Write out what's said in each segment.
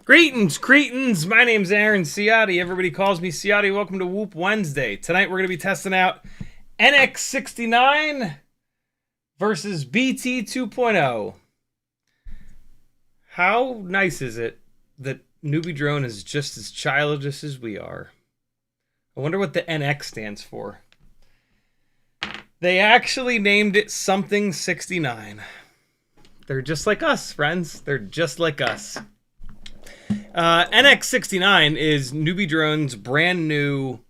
Greetings, cretins! My name's Aaron Ciotti. Everybody calls me Ciotti. Welcome to Whoop Wednesday. Tonight we're going to be testing out NX69 versus BT2.0. How nice is it that Newbie Drone is just as childish as we are? I wonder what the NX stands for. They actually named it something 69. They're just like us, friends. They're just like us. NX69 is Newbie Drone's brand new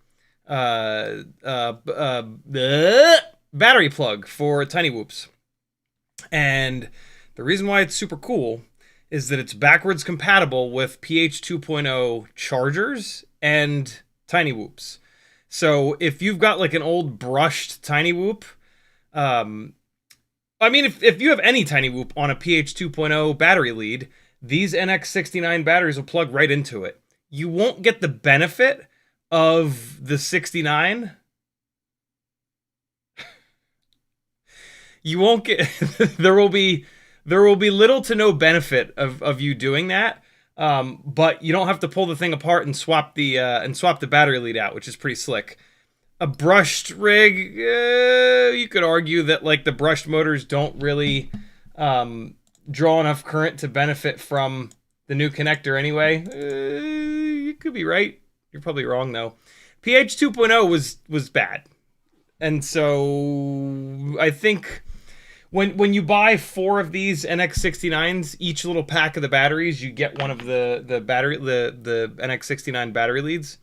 battery plug for tiny whoops. And the reason why it's super cool is that it's backwards compatible with PH2.0 chargers and tiny whoops. So if you've got like an old brushed tiny whoop, I mean, if you have any tiny whoop on a PH2.0 battery lead, these NX69 batteries will plug right into it. You won't get the benefit of the 69. You won't get there will be little to no benefit of you doing that. But you don't have to pull the thing apart and swap the battery lead out, which is pretty slick. A brushed rig, you could argue that like the brushed motors don't really draw enough current to benefit from the new connector anyway. You could be right. You're probably wrong though. PH 2.0 was bad. And so I think when you buy 4 of these NX69s, each little pack of the batteries, you get one of the NX69 battery leads.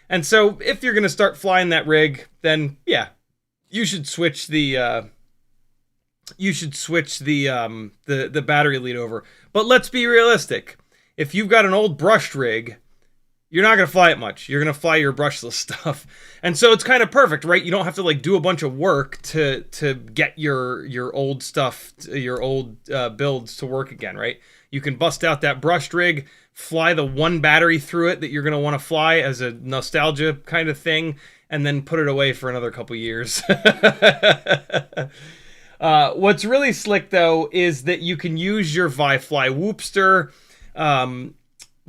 And so if you're going to start flying that rig, then yeah, you should switch the battery lead over. But let's be realistic. If you've got an old brushed rig, you're not going to fly it much. You're going to fly your brushless stuff. And so it's kind of perfect, right? You don't have to like do a bunch of work to get your old stuff, your old builds to work again, right? You can bust out that brushed rig, fly the one battery through it that you're going to want to fly as a nostalgia kind of thing, and then put it away for another couple years. What's really slick, though, is that you can use your Vi-Fly Whoopster,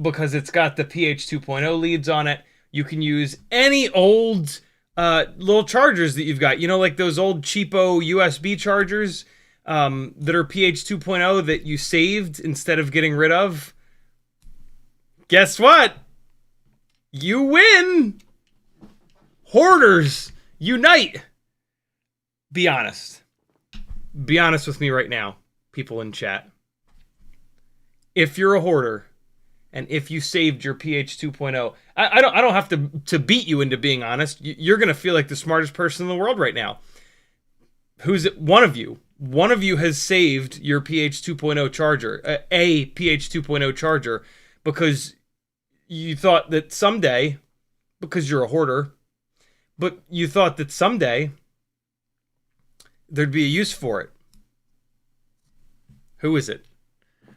because it's got the PH 2.0 leads on it. You can use any old little chargers that you've got. You know, like those old cheapo USB chargers that are PH 2.0 that you saved instead of getting rid of. Guess what? You win! Hoarders, unite! Be honest. Be honest with me right now, people in chat. If you're a hoarder, and if you saved your PH 2.0, I don't have to beat you into being honest. You're going to feel like the smartest person in the world right now. Who's it? One of you. One of you has saved your PH 2.0 charger, a PH 2.0 charger, because you thought that someday, because you're a hoarder, but you thought that someday there'd be a use for it. Who is it?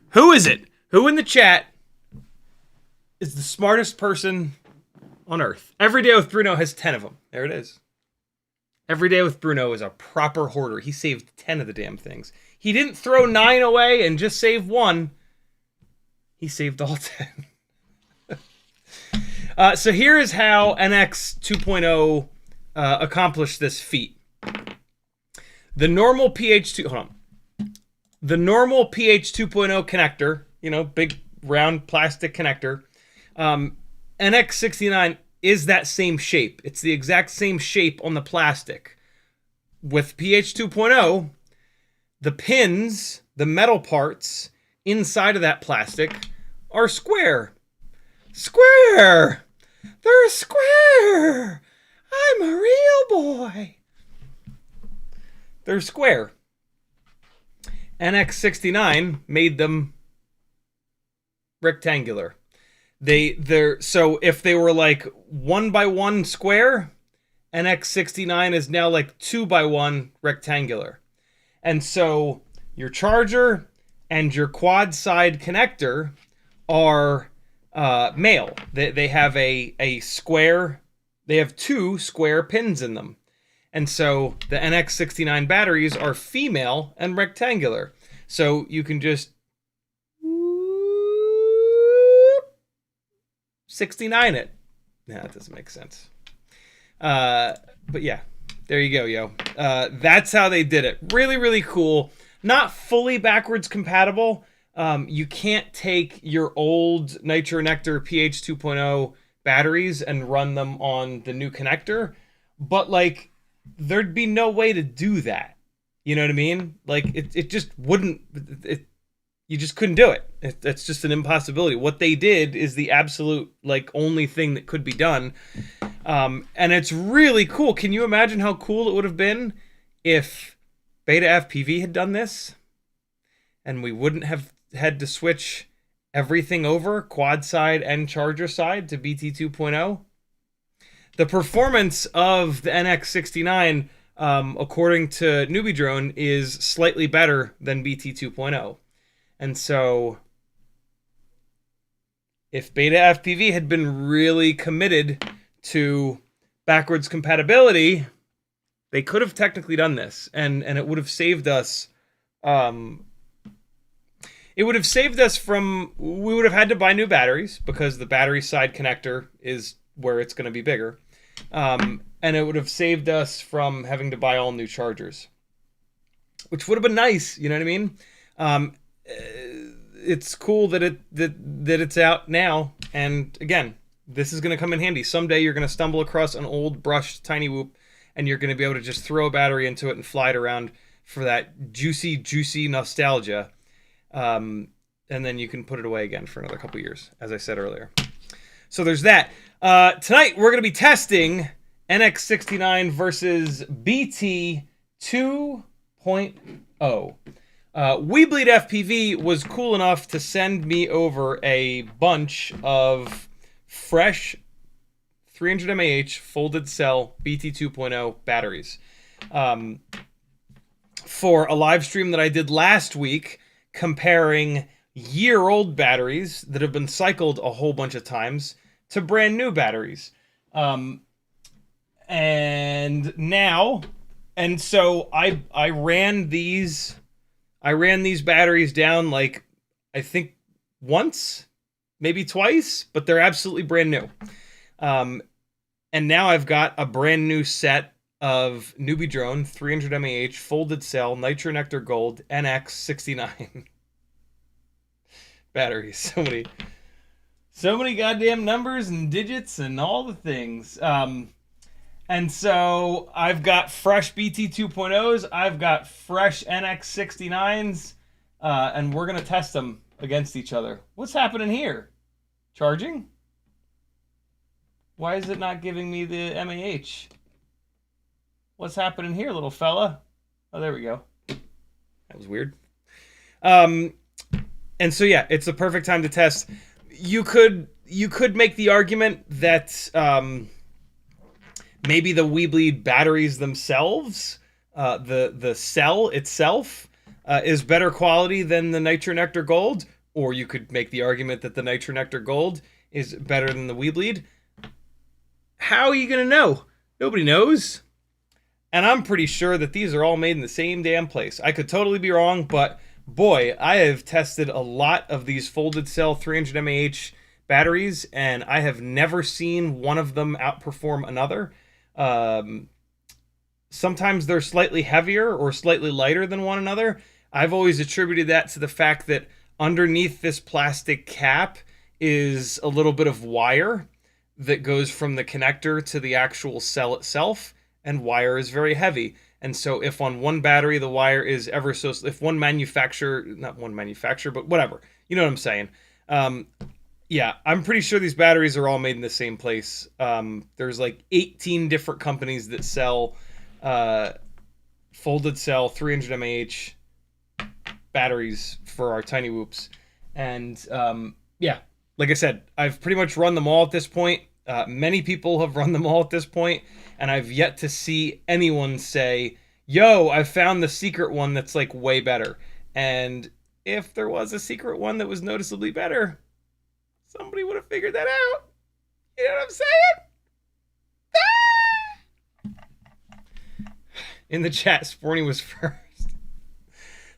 Who is it? Who in the chat is the smartest person on Earth? Every Day with Bruno has 10 of them. There it is. Every Day with Bruno is a proper hoarder. He saved 10 of the damn things. He didn't throw 9 away and just save 1. He saved all 10. So here is how NX 2.0 accomplished this feat. The normal PH 2.0 connector, you know, big round plastic connector, NX69 is that same shape. It's the exact same shape on the plastic. With PH 2.0, the pins, the metal parts inside of that plastic are square. Square! They're square! I'm a real boy! They're square. NX69 made them rectangular. So if they were like 1x1 square, NX69 is now like 2x1 rectangular. And so your charger and your quad side connector are male. They have a square, they have 2 square pins in them. And so the NX69 batteries are female and rectangular. So you can just 69 it. Nah, that doesn't make sense. But yeah, there you go, yo. That's how they did it. Really, really cool. Not fully backwards compatible. You can't take your old NitroNectar PH 2.0 batteries and run them on the new connector. But like, there'd be no way to do that. You know what I mean? Like, it just wouldn't... You just couldn't do it. It's just an impossibility. What they did is the absolute, like, only thing that could be done. And it's really cool. Can you imagine how cool it would have been if BetaFPV had done this? And we wouldn't have had to switch everything over, quad side and charger side, to BT 2.0? The performance of the NX69, according to Newbie Drone, is slightly better than BT 2.0. And so, if BetaFPV had been really committed to backwards compatibility, they could have technically done this, and it would have saved us. It would have saved us from. We would have had to buy new batteries because the battery side connector is where it's going to be bigger, and it would have saved us from having to buy all new chargers, which would have been nice. You know what I mean? it's cool that it's out now. And again, this is going to come in handy. Someday you're going to stumble across an old brushed Tiny Whoop, and you're going to be able to just throw a battery into it and fly it around for that juicy nostalgia. And then you can put it away again for another couple years, as I said earlier. So there's that. Tonight we're going to be testing NX69 versus BT 2.0. WeBleed FPV was cool enough to send me over a bunch of fresh 300 mAh folded cell BT 2.0 batteries for a live stream that I did last week comparing year-old batteries that have been cycled a whole bunch of times to brand new batteries. And so I ran these batteries down, like, I think once, maybe twice, but they're absolutely brand new. And now I've got a brand new set of Newbie Drone 300 mAh folded cell Nitro Nectar Gold NX69 batteries. So many goddamn numbers and digits and all the things. And so I've got fresh BT 2.0s, I've got fresh NX69s, and we're going to test them against each other. What's happening here? Charging? Why is it not giving me the MAH? What's happening here, little fella? Oh, there we go. That was weird. And so yeah, it's the perfect time to test. You could make the argument that maybe the WeBleed batteries themselves, the cell itself, is better quality than the Nitro Nectar Gold, or you could make the argument that the Nitro Nectar Gold is better than the WeBleed. How are you gonna know? Nobody knows. And I'm pretty sure that these are all made in the same damn place. I could totally be wrong, but boy, I have tested a lot of these folded cell 300 mAh batteries, and I have never seen one of them outperform another. Sometimes they're slightly heavier or slightly lighter than one another. I've always attributed that to the fact that underneath this plastic cap is a little bit of wire that goes from the connector to the actual cell itself, and wire is very heavy. And so if on one battery the wire is ever so, if one manufacturer, not one manufacturer, but whatever, you know what I'm saying. Yeah, I'm pretty sure these batteries are all made in the same place. There's like 18 different companies that sell folded cell 300 mAh batteries for our Tiny Whoops. And yeah, like I said, I've pretty much run them all at this point. Many people have run them all at this point, and I've yet to see anyone say, yo, I found the secret one that's like way better. And if there was a secret one that was noticeably better, somebody would have figured that out. You know what I'm saying? In the chat, Sporny was first.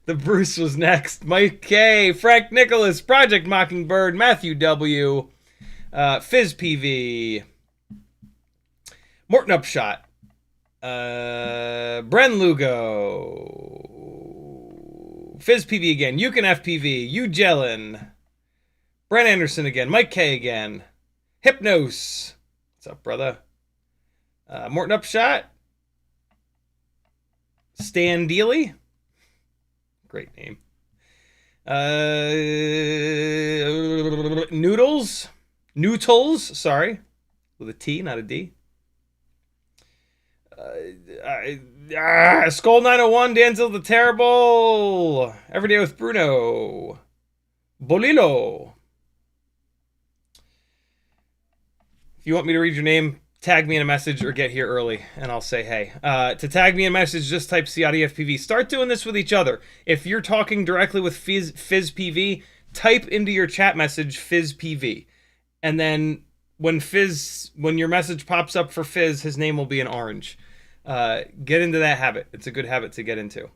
The Bruce was next. Mike K, Frank Nicholas, Project Mockingbird, Matthew W, FizzPV, Morton Upshot, Bren Lugo, FizzPV again, Yukon FPV, Ugellin, Brent Anderson again, Mike K again, Hypnos, what's up, brother? Morton Upshot, Stan Dealey, great name. Noodles, sorry, with a T, not a D. Skull 901, Danzel the Terrible, Everyday with Bruno, Bolilo. If you want me to read your name, tag me in a message or get here early, and I'll say hey. To tag me in a message, just type CiottiFPV. Start doing this with each other. If you're talking directly with FizzPV, type into your chat message FizzPV. And then when your message pops up for Fizz, his name will be in orange. Get into that habit. It's a good habit to get into.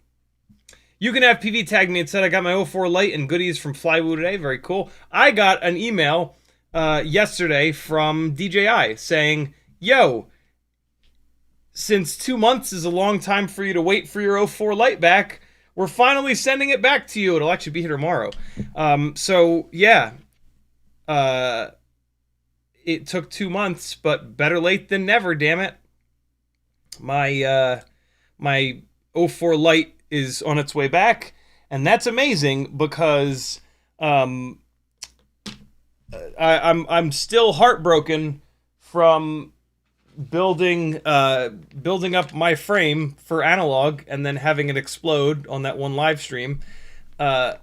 You can have PV tag me and said I got my 04 Lite and goodies from Flywoo today. Very cool. I got an email yesterday from DJI saying, yo, since 2 months is a long time for you to wait for your 04 Lite back, we're finally sending it back to you. It'll actually be here tomorrow. So yeah, it took 2 months, but better late than never. Damn it, my my 04 Lite is on its way back, and that's amazing because I'm still heartbroken from building up my frame for analog and then having it explode on that one live stream. My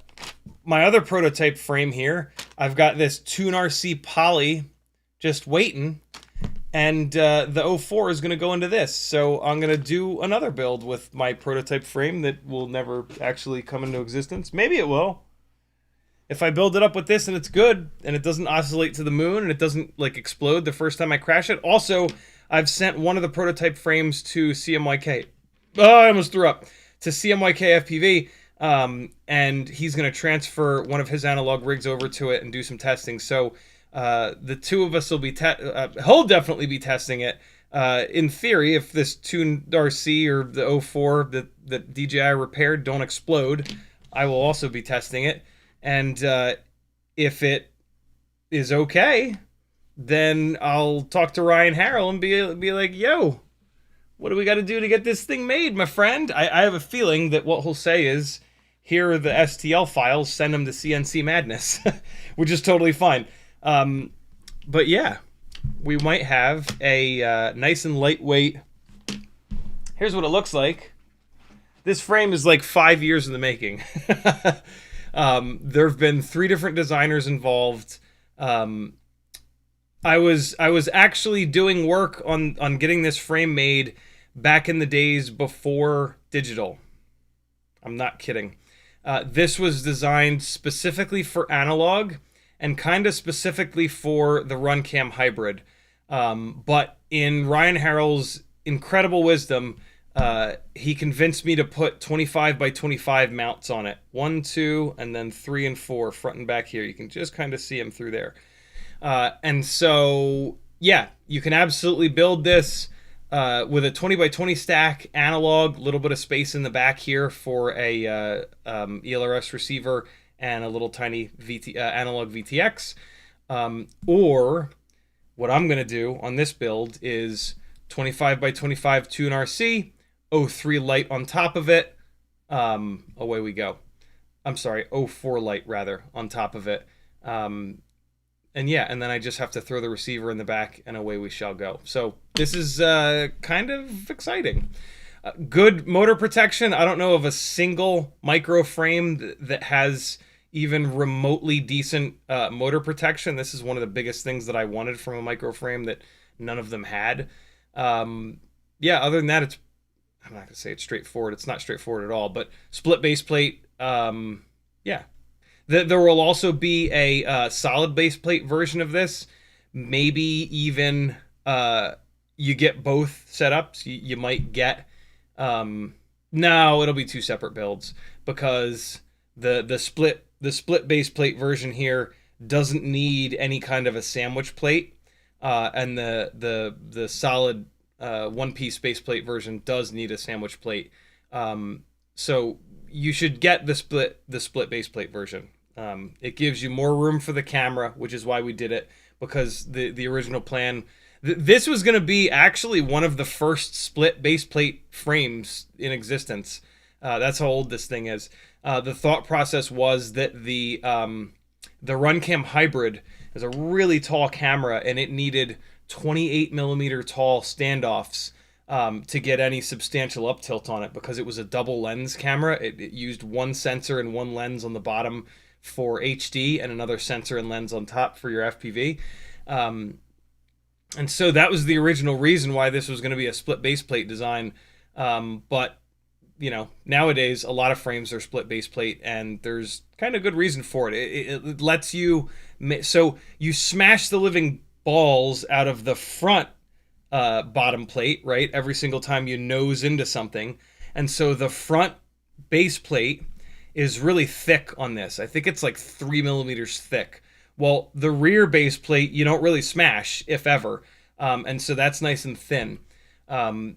other prototype frame here, I've got this Tune RC Poly just waiting, and the 04 is going to go into this. So I'm going to do another build with my prototype frame that will never actually come into existence. Maybe it will. If I build it up with this and it's good and it doesn't oscillate to the moon and it doesn't like explode the first time I crash it. Also, I've sent one of the prototype frames to CMYK. Oh, I almost threw up. To CiottiFPV, and he's going to transfer one of his analog rigs over to it and do some testing. So the two of us will be he'll definitely be testing it. In theory, if this Tune RC or the 04 that DJI repaired don't explode, I will also be testing it. And if it is okay, then I'll talk to Ryan Harrell and be like, yo, what do we got to do to get this thing made, my friend? I have a feeling that what he'll say is, here are the STL files, send them to CNC Madness, which is totally fine. But yeah, we might have a nice and lightweight. Here's what it looks like. This frame is like 5 years in the making. There have been 3 different designers involved. I was actually doing work on getting this frame made back in the days before digital. I'm not kidding. This was designed specifically for analog and kind of specifically for the RunCam hybrid. But in Ryan Harrell's incredible wisdom, he convinced me to put 25 by 25 mounts on it. 1, 2, and then 3 and 4 front and back here. You can just kind of see them through there. And so, yeah, you can absolutely build this with a 20 by 20 stack analog, a little bit of space in the back here for a ELRS receiver and a little tiny analog VTX. Or what I'm going to do on this build is 25 by 25 Tune RC, 03 Lite on top of it. Away we go. I'm sorry, 04 Lite rather on top of it. And yeah, and then I just have to throw the receiver in the back and away we shall go. So this is kind of exciting. Good motor protection. I don't know of a single micro frame that has even remotely decent motor protection. This is one of the biggest things that I wanted from a micro frame that none of them had. Yeah, other than that, I'm not going to say it's straightforward. It's not straightforward at all, but split base plate. Yeah. There will also be a solid base plate version of this. Maybe even you get both setups. You might get... no, it'll be 2 separate builds because the split base plate version here doesn't need any kind of a sandwich plate, and the solid one-piece base plate version does need a sandwich plate. So you should get the split base plate version. It gives you more room for the camera, which is why we did it, because the original plan, this was going to be actually one of the first split base plate frames in existence. That's how old this thing is. The thought process was that the RunCam hybrid is a really tall camera, and it needed 28 millimeter tall standoffs to get any substantial up tilt on it, because it was a double lens camera. It used one sensor and one lens on the bottom for HD and another sensor and lens on top for your FPV. And so that was the original reason why this was going to be a split base plate design. But, you know, nowadays a lot of frames are split base plate, and there's kind of good reason for it. It lets you, so you smash the living balls out of the front bottom plate, right? Every single time you nose into something. And so the front base plate is really thick on this. I think it's like 3 millimeters thick. Well, the rear base plate, you don't really smash, if ever. And so that's nice and thin. And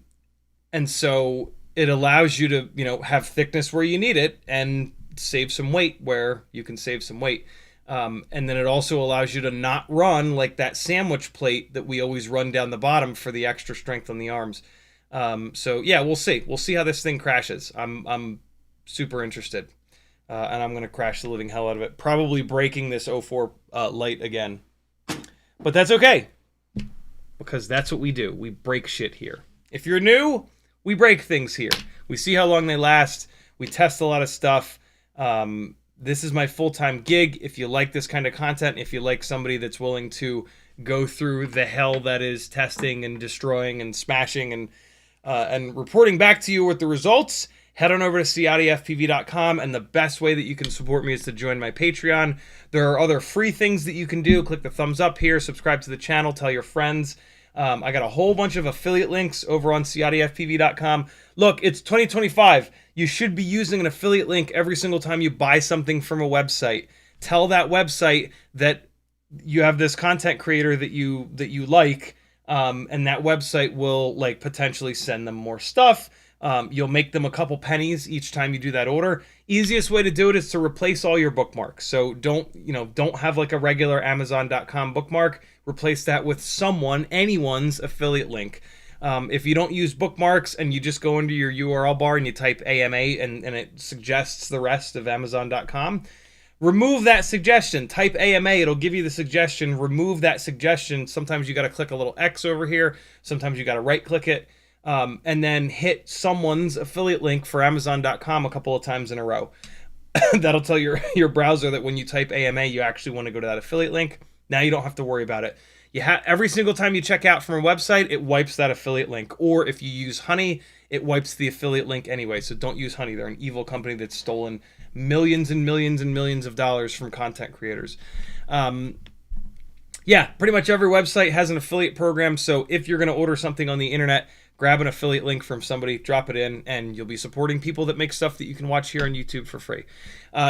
so it allows you to, you know, have thickness where you need it and save some weight where you can save some weight. And then it also allows you to not run like that sandwich plate that we always run down the bottom for the extra strength on the arms. So yeah, we'll see. We'll see how this thing crashes. I'm super interested. And I'm going to crash the living hell out of it. Probably breaking this 04 Lite again. But that's okay. Because that's what we do. We break shit here. If you're new, we break things here. We see how long they last. We test a lot of stuff. This is my full-time gig. If you like this kind of content, if you like somebody that's willing to go through the hell that is testing and destroying and smashing and reporting back to you with the results, head on over to CiottiFPV.com, and the best way that you can support me is to join my Patreon. There are other free things that you can do. Click the thumbs up here, subscribe to the channel, tell your friends. I got a whole bunch of affiliate links over on CiottiFPV.com. Look, it's 2025. You should be using an affiliate link every single time you buy something from a website. Tell that website that you have this content creator that you like, and that website will like potentially send them more stuff. You'll make them a couple pennies each time you do that order. Easiest way to do it is to replace all your bookmarks. So don't have like a regular Amazon.com bookmark. Replace that with anyone's affiliate link. If you don't use bookmarks and you just go into your URL bar and you type AMA and it suggests the rest of Amazon.com, remove that suggestion. Type AMA, it'll give you the suggestion. Remove that suggestion. Sometimes you got to click a little X over here. Sometimes you got to right click it. And then hit someone's affiliate link for Amazon.com a couple of times in a row. That'll tell your browser that when you type AMA, you actually want to go to that affiliate link. Now you don't have to worry about it. Every single time you check out from a website, it wipes that affiliate link. Or if you use Honey, it wipes the affiliate link anyway. So don't use Honey. They're an evil company that's stolen millions and millions and millions of dollars from content creators. Yeah, pretty much every website has an affiliate program. So if you're going to order something on the internet, grab an affiliate link from somebody, drop it in, and you'll be supporting people that make stuff that you can watch here on YouTube for free.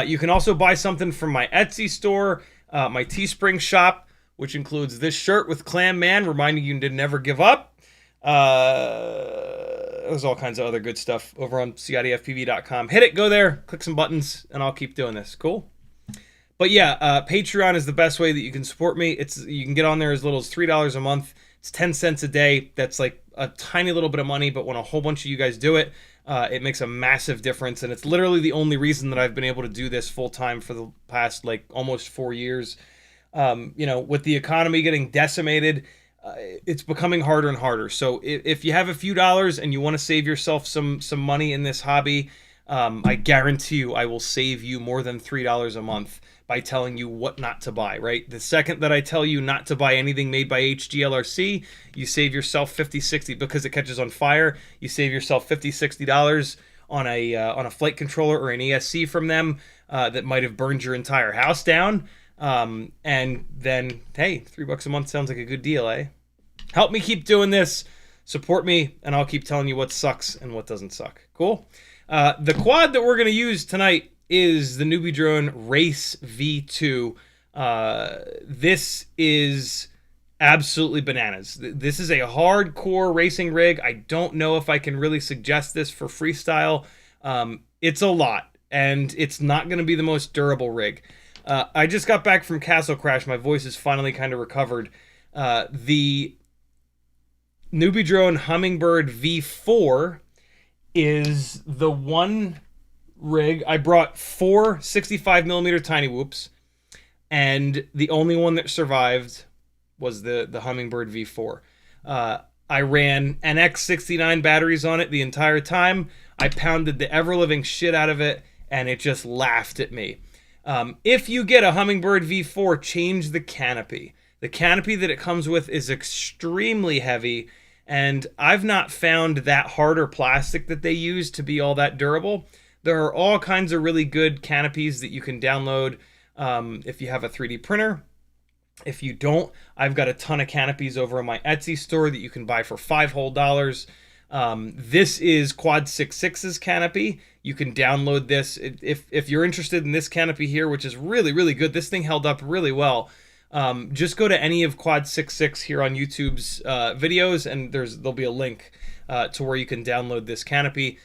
You can also buy something from my Etsy store, my Teespring shop, which includes this shirt with Clam Man, reminding you to never give up. There's all kinds of other good stuff over on CiottiFPV.com. Hit it, go there, click some buttons, and I'll keep doing this. Cool? But yeah, Patreon is the best way that you can support me. You can get on there as little as $3 a month. It's 10 cents a day. That's like a tiny little bit of money, but when a whole bunch of you guys do it, it makes a massive difference. And it's literally the only reason that I've been able to do this full time for the past like almost 4 years. With the economy getting decimated, it's becoming harder and harder. So if you have a few dollars and you want to save yourself some money in this hobby, I guarantee you I will save you more than $3 a month by telling you what not to buy, right? The second that I tell you not to buy anything made by HGLRC, you save yourself $50-$60 because it catches on fire. You save yourself $50-$60 on a flight controller or an ESC from them that might have burned your entire house down. And then, hey, $3 a month sounds like a good deal, eh? Help me keep doing this. Support me, and I'll keep telling you what sucks and what doesn't suck. Cool? The quad that we're going to use tonight is the Newbie Drone Race V2. This is absolutely bananas. This is a hardcore racing rig. I don't know if I can really suggest this for freestyle. It's a lot, and it's not going to be the most durable rig. I just got back from Castle Crash. My voice is finally kind of recovered. The Newbie Drone Hummingbird V4 is the one rig. I brought 4 65mm tiny whoops, and the only one that survived was the Hummingbird V4. I ran NX69 batteries on it the entire time. I pounded the ever-living shit out of it, and it just laughed at me. If you get a Hummingbird V4, change the canopy. The canopy that it comes with is extremely heavy, and I've not found that harder plastic that they use to be all that durable. There are all kinds of really good canopies that you can download if you have a 3D printer. If you don't, I've got a ton of canopies over on my Etsy store that you can buy for $5 whole. This is Quad 6.6's canopy. You can download this. If you're interested in this canopy here, which is really, really good, this thing held up really well. Just go to any of Quad 6.6 here on YouTube's videos, and there'll be a link to where you can download this canopy.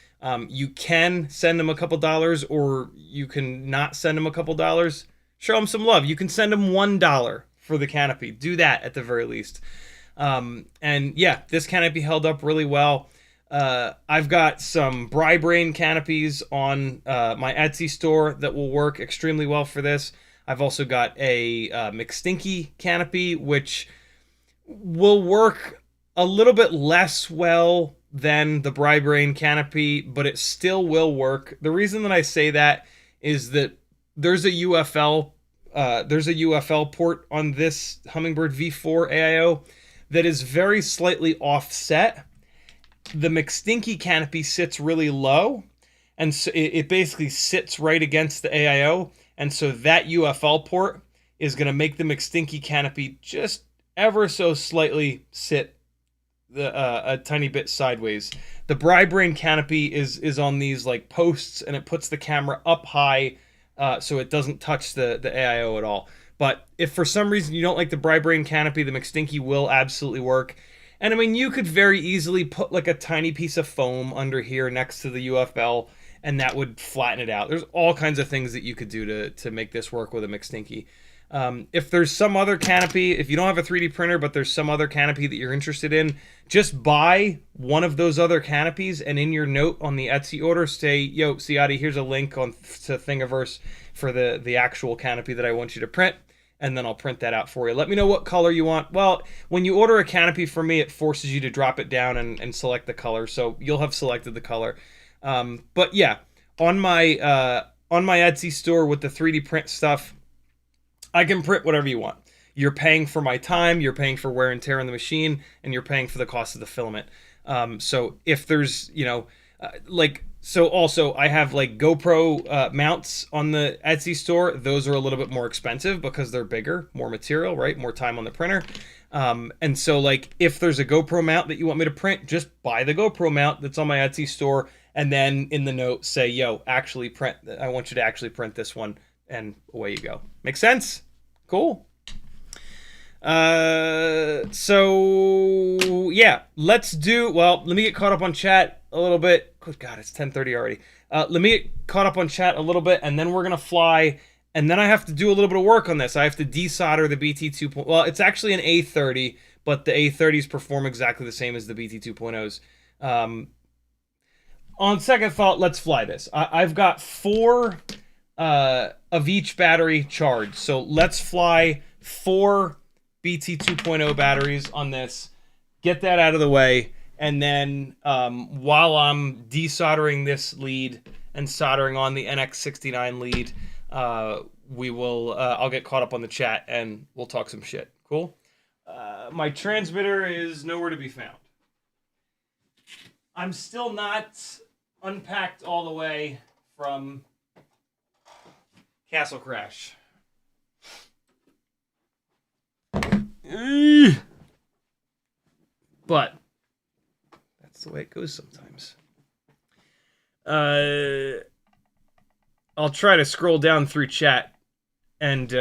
You can send them a couple dollars, or you can not send them a couple dollars. Show them some love. You can send them $1 for the canopy. Do that at the very least. And yeah, this canopy held up really well. I've got some Brain canopies on my Etsy store that will work extremely well for this. I've also got a McStinky canopy, which will work a little bit less well than the Brain canopy, but it still will work. The reason that I say that is that there's a UFL port on this Hummingbird V4 AIO that is very slightly offset. The McStinky canopy sits really low, and so it basically sits right against the AIO, and so that UFL port is going to make the McStinky canopy just ever so slightly sit a tiny bit sideways. The Brain canopy is on these like posts, and it puts the camera up high, so it doesn't touch the AIO at all. But if for some reason you don't like the Brain canopy, the McStinky will absolutely work. And I mean, you could very easily put like a tiny piece of foam under here next to the UFL, and that would flatten it out. There's all kinds of things that you could do to make this work with a McStinky. If there's some other canopy, if you don't have a 3D printer, but there's some other canopy that you're interested in, just buy one of those other canopies, and in your note on the Etsy order, say, yo, Ciotti, here's a link to Thingiverse for the actual canopy that I want you to print, and then I'll print that out for you. Let me know what color you want. Well, when you order a canopy from me, it forces you to drop it down and select the color, so you'll have selected the color. But yeah, on my Etsy store with the 3D print stuff, I can print whatever you want. You're paying for my time, you're paying for wear and tear on the machine, and you're paying for the cost of the filament. So if there's, so also I have like GoPro mounts on the Etsy store. Those are a little bit more expensive because they're bigger, more material, right? More time on the printer. And so like if there's a GoPro mount that you want me to print, just buy the GoPro mount that's on my Etsy store, and then in the note say, yo, actually print, I want you to actually print this one, and away you go. Make sense? Cool. So yeah, let me get caught up on chat a little bit. Good God, it's 10:30 already. Let me get caught up on chat a little bit, and then we're gonna fly, and then I have to do a little bit of work on this. I have to desolder the BT2.0. Well, it's actually an A30, but the A30s perform exactly the same as the BT2.0s. On second thought, let's fly this. I've got 4 of each battery charged, so let's fly 4 BT 2.0 batteries on this, get that out of the way, and then while I'm desoldering this lead and soldering on the NX69 lead, I'll get caught up on the chat and we'll talk some shit. Cool? My transmitter is nowhere to be found. I'm still not unpacked all the way from Castle Crash. But that's the way it goes sometimes. I'll try to scroll down through chat and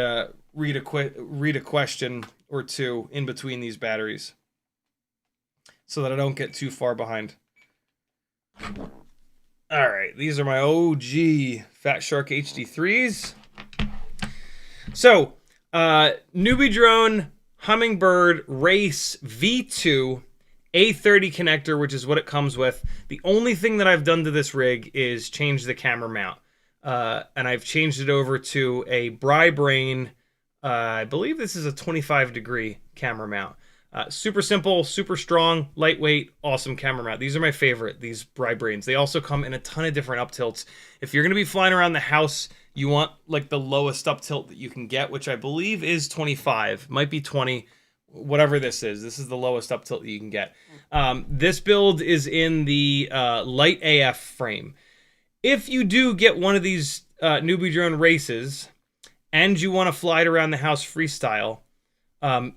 read a question or two in between these batteries so that I don't get too far behind. All right, these are my OG Fat Shark HD3s. So, Newbie Drone Hummingbird Race V2 A30 connector, which is what it comes with. The only thing that I've done to this rig is change the camera mount. And I've changed it over to a Brain. I believe this is a 25-degree camera mount. Super simple, super strong, lightweight, awesome camera mount. These are my favorite, these Brains. They also come in a ton of different up tilts. If you're going to be flying around the house, you want like the lowest up tilt that you can get, which I believe is 25, might be 20, whatever this is. This is the lowest up tilt that you can get. This build is in the Lite AF frame. If you do get one of these Newbie Drone races and you want to fly it around the house freestyle,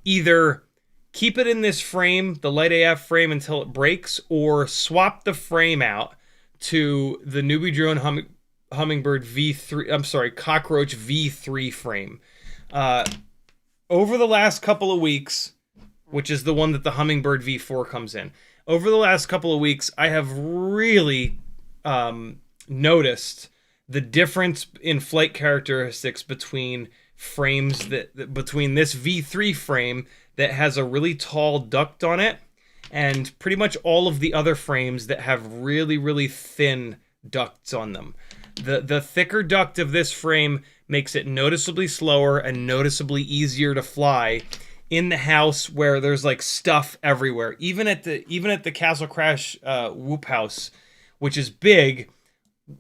either keep it in this frame, the Lite AF frame, until it breaks, or swap the frame out to the Newbie Drone Hummingbird Cockroach V3 frame. Over the last couple of weeks, which is the one that the Hummingbird V4 comes in, over the last couple of weeks, I have really noticed the difference in flight characteristics between frames between this V3 frame that has a really tall duct on it and pretty much all of the other frames that have really, really thin ducts on them. The thicker duct of this frame makes it noticeably slower and noticeably easier to fly in the house where there's like stuff everywhere. Even at the Castle Crash Whoop house, which is big,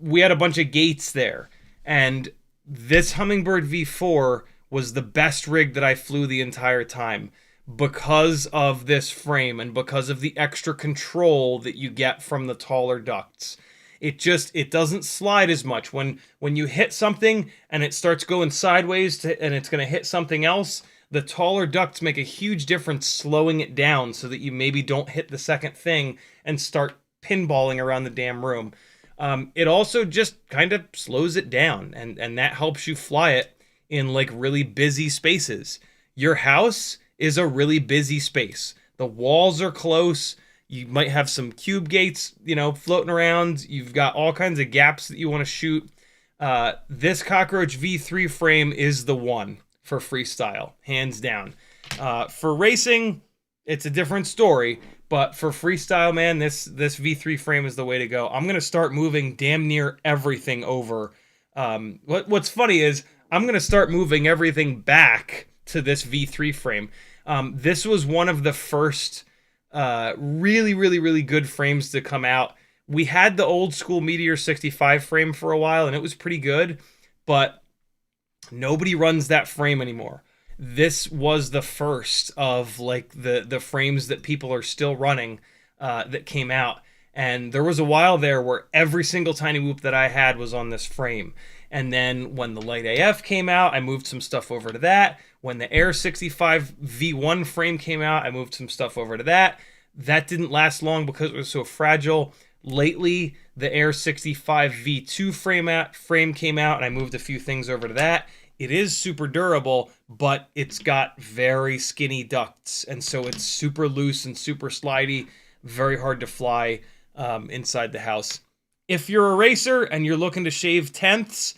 we had a bunch of gates there. And this Hummingbird V4 was the best rig that I flew the entire time because of this frame and because of the extra control that you get from the taller ducts. It doesn't slide as much. When you hit something and it starts going sideways and it's going to hit something else, the taller ducts make a huge difference slowing it down so that you maybe don't hit the second thing and start pinballing around the damn room. It also just kind of slows it down, and that helps you fly it in like really busy spaces. Your house is a really busy space. The walls are close. You might have some cube gates, floating around. You've got all kinds of gaps that you want to shoot. This Cockroach V3 frame is the one for freestyle, hands down. For racing, it's a different story. But for freestyle, man, this V3 frame is the way to go. I'm going to start moving damn near everything over. What's funny is I'm going to start moving everything back to this V3 frame. This was one of the first really, really, really good frames to come out. We had the old school Meteor 65 frame for a while, and it was pretty good, but nobody runs that frame anymore. This was the first of like the frames that people are still running that came out. And there was a while there where every single tiny whoop that I had was on this frame. And then when the Lite AF came out, I moved some stuff over to that. When the Air 65 V1 frame came out, I moved some stuff over to that. That didn't last long because it was so fragile. Lately, the Air 65 V2 frame came out, and I moved a few things over to that. It is super durable, but it's got very skinny ducts, and so it's super loose and super slidey, very hard to fly inside the house. If you're a racer and you're looking to shave tenths,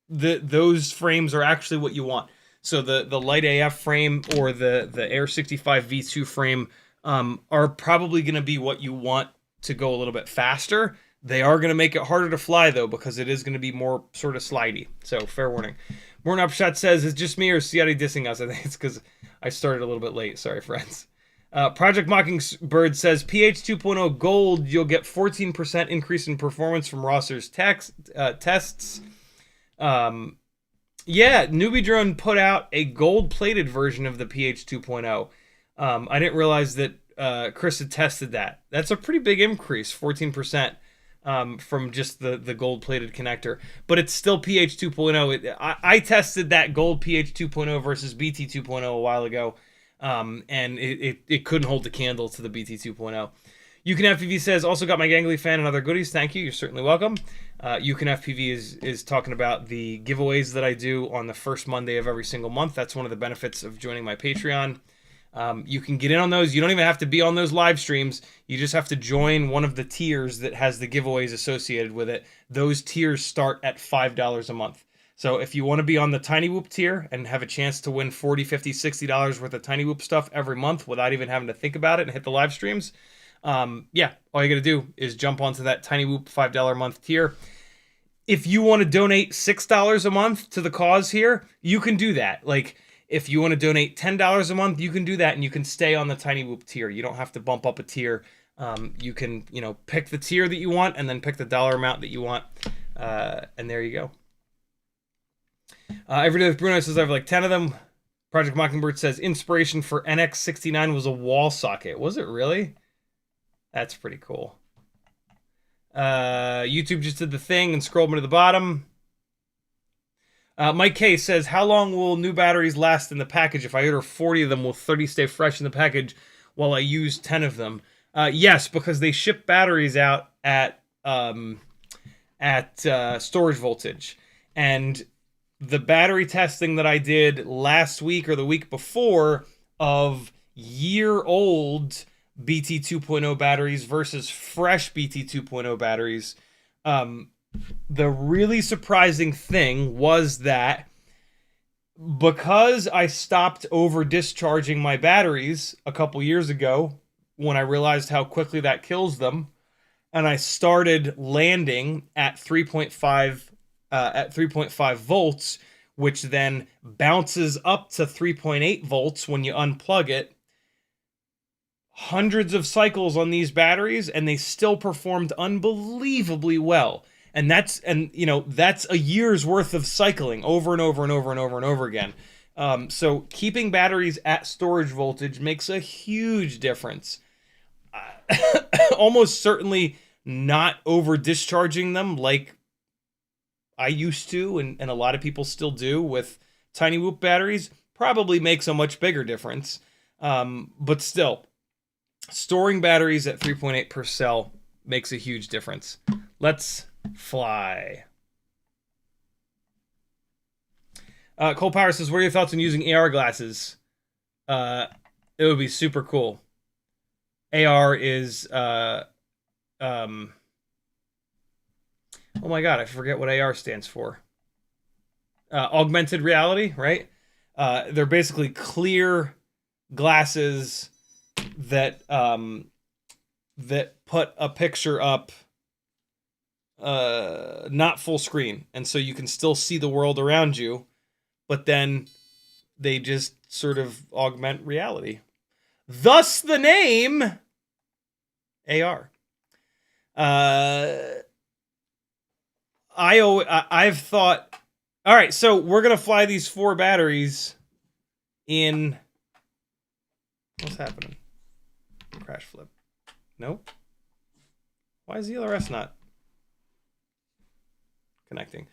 those frames are actually what you want. So the Lite AF frame or the Air 65 V2 frame are probably going to be what you want to go a little bit faster. They are going to make it harder to fly, though, because it is going to be more sort of slidey. So, fair warning. Morning Upshot says, is it just me or Ciotti dissing us? I think it's because I started a little bit late. Sorry, friends. Project Mockingbird says, PH 2.0 Gold, you'll get 14% increase in performance from Rosser's tests. Yeah, Newbie Drone put out a gold-plated version of the PH 2.0. I didn't realize that Chris had tested that. That's a pretty big increase, 14%. From just the gold-plated connector. But it's still PH 2.0. I tested that gold PH 2.0 versus BT 2.0 a while ago, and it couldn't hold the candle to the BT 2.0. UCanFPV says, also got my Gangly fan and other goodies. Thank you. You're certainly welcome. UCanFPV is talking about the giveaways that I do on the first Monday of every single month. That's one of the benefits of joining my Patreon. You can get in on those. You don't even have to be on those live streams. You just have to join one of the tiers that has the giveaways associated with it. Those tiers start at $5 a month. So if you want to be on the Tiny Whoop tier and have a chance to win $40, $50, $60 worth of Tiny Whoop stuff every month without even having to think about it and hit the live streams, yeah, all you got to do is jump onto that Tiny Whoop $5 a month tier. If you want to donate $6 a month to the cause here, you can do that. Like, if you want to donate $10 a month, you can do that, and you can stay on the Tiny Whoop tier. You don't have to bump up a tier. You can, pick the tier that you want, and then pick the dollar amount that you want, and there you go. Every day with Bruno says I have like 10 of them. Project Mockingbird says inspiration for NX69 was a wall socket. Was it really? That's pretty cool. YouTube just did the thing and scrolled me to the bottom. Mike K says, how long will new batteries last in the package? If I order 40 of them, will 30 stay fresh in the package while I use 10 of them? Yes, because they ship batteries out at storage voltage. And the battery testing that I did last week or the week before of year-old BT 2.0 batteries versus fresh BT 2.0 batteries, The really surprising thing was that because I stopped over discharging my batteries a couple years ago when I realized how quickly that kills them, and I started landing at 3.5 volts, which then bounces up to 3.8 volts when you unplug it. Hundreds of cycles on these batteries, and they still performed unbelievably well. And that's a year's worth of cycling over and over and over and over and over again. So keeping batteries at storage voltage makes a huge difference. Almost certainly not over discharging them like I used to, and a lot of people still do with tiny whoop batteries, probably makes a much bigger difference. But still, storing batteries at 3.8 per cell makes a huge difference. Let's fly. Cole Power says, what are your thoughts on using AR glasses? It would be super cool. AR is oh my god, I forget what AR stands for. Augmented reality, right? They're basically clear glasses that that put a picture up not full screen, and so you can still see the world around you, but then they just sort of augment reality. Thus the name AR. I've thought, all right, so we're gonna fly these 4 batteries in. What's happening? Crash flip. Nope. Why is the LRS not connecting?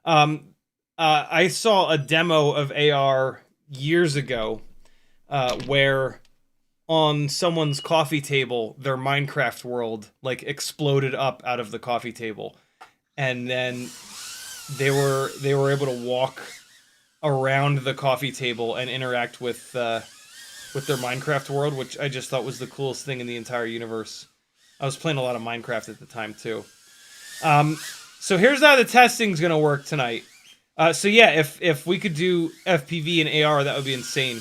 I saw a demo of AR years ago where on someone's coffee table, their Minecraft world like exploded up out of the coffee table, and then they were able to walk around the coffee table and interact with their Minecraft world, which I just thought was the coolest thing in the entire universe. I was playing a lot of Minecraft at the time too. So here's how the testing's gonna work tonight. So yeah, if we could do FPV and AR, that would be insane.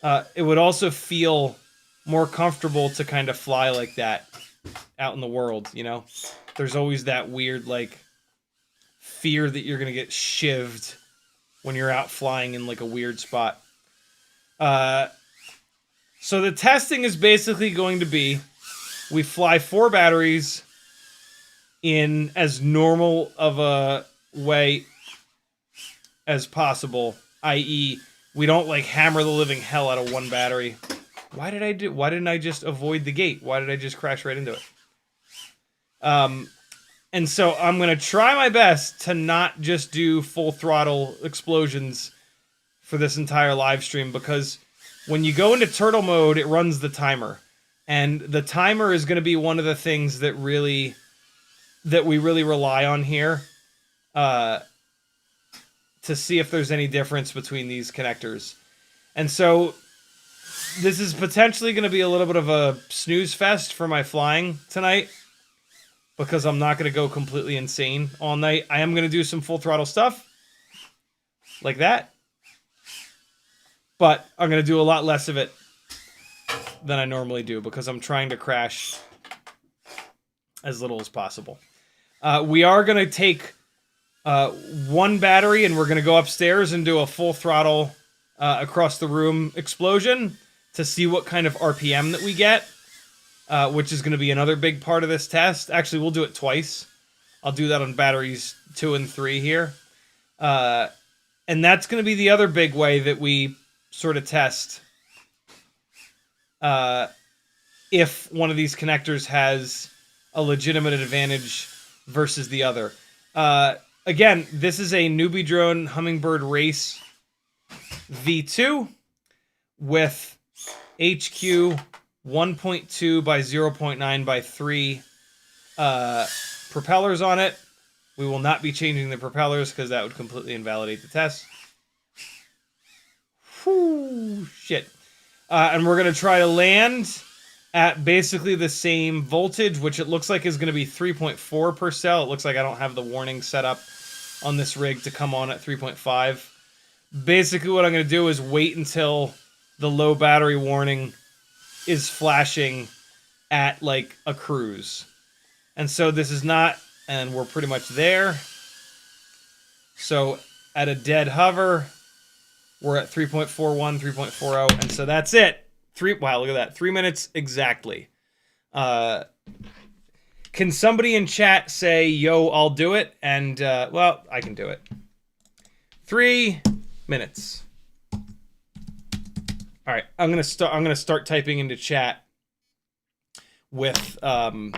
It would also feel more comfortable to kind of fly like that out in the world, you know? There's always that weird, like, fear that you're gonna get shivved when you're out flying in, like, a weird spot. So the testing is basically going to be, we fly 4 batteries in as normal of a way as possible, i.e., we don't like hammer the living hell out of 1 battery. Why didn't I just avoid the gate? Why did I just crash right into it? And so I'm going to try my best to not just do full throttle explosions for this entire live stream, because when you go into turtle mode, it runs the timer. And the timer is going to be one of the things that we really rely on here to see if there's any difference between these connectors. And so this is potentially going to be a little bit of a snooze fest for my flying tonight, because I'm not going to go completely insane all night. I am going to do some full throttle stuff like that, but I'm going to do a lot less of it than I normally do, because I'm trying to crash as little as possible. We are going to take 1 battery, and we're going to go upstairs and do a full throttle across the room explosion to see what kind of RPM that we get, which is going to be another big part of this test. Actually, we'll do it twice. I'll do that on batteries 2 and 3 here. And that's going to be the other big way that we sort of test if one of these connectors has a legitimate advantage versus the other. Again, this is a newbie drone Hummingbird Race V2 with HQ 1.2 by 0.9 by 3 propellers on it. We will not be changing the propellers because that would completely invalidate the test. Whew, shit. And we're going to try to land at basically the same voltage, which it looks like is going to be 3.4 per cell. It looks like I don't have the warning set up on this rig to come on at 3.5. Basically what I'm going to do is wait until the low battery warning is flashing at like a cruise. And so this is not, and we're pretty much there. So at a dead hover, we're at 3.41, 3.40, and so that's it. Wow, look at that. 3 minutes exactly. Can somebody in chat say, yo, I'll do it? And, well, I can do it. 3 minutes. All right, I'm gonna start typing into chat with the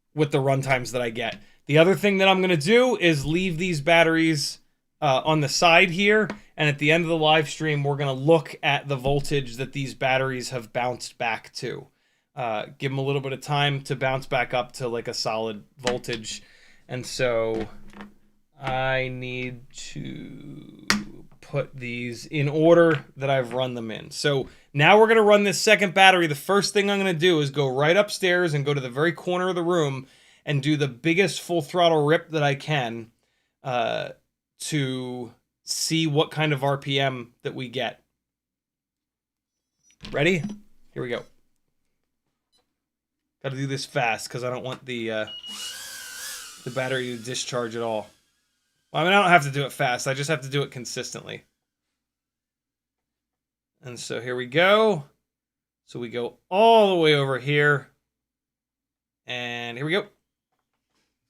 runtimes that I get. The other thing that I'm gonna do is leave these batteries on the side here, and at the end of the live stream, we're gonna look at the voltage that these batteries have bounced back to. Give them a little bit of time to bounce back up to like a solid voltage, and so I need to put these in order that I've run them in. So now we're gonna run this second battery. The first thing I'm gonna do is go right upstairs and go to the very corner of the room and do the biggest full throttle rip that I can to see what kind of RPM that we get. Ready? Here we go. Gotta do this fast because I don't want the battery to discharge at all. Well, I mean, I don't have to do it fast. I just have to do it consistently. And so here we go. So we go all the way over here. And here we go.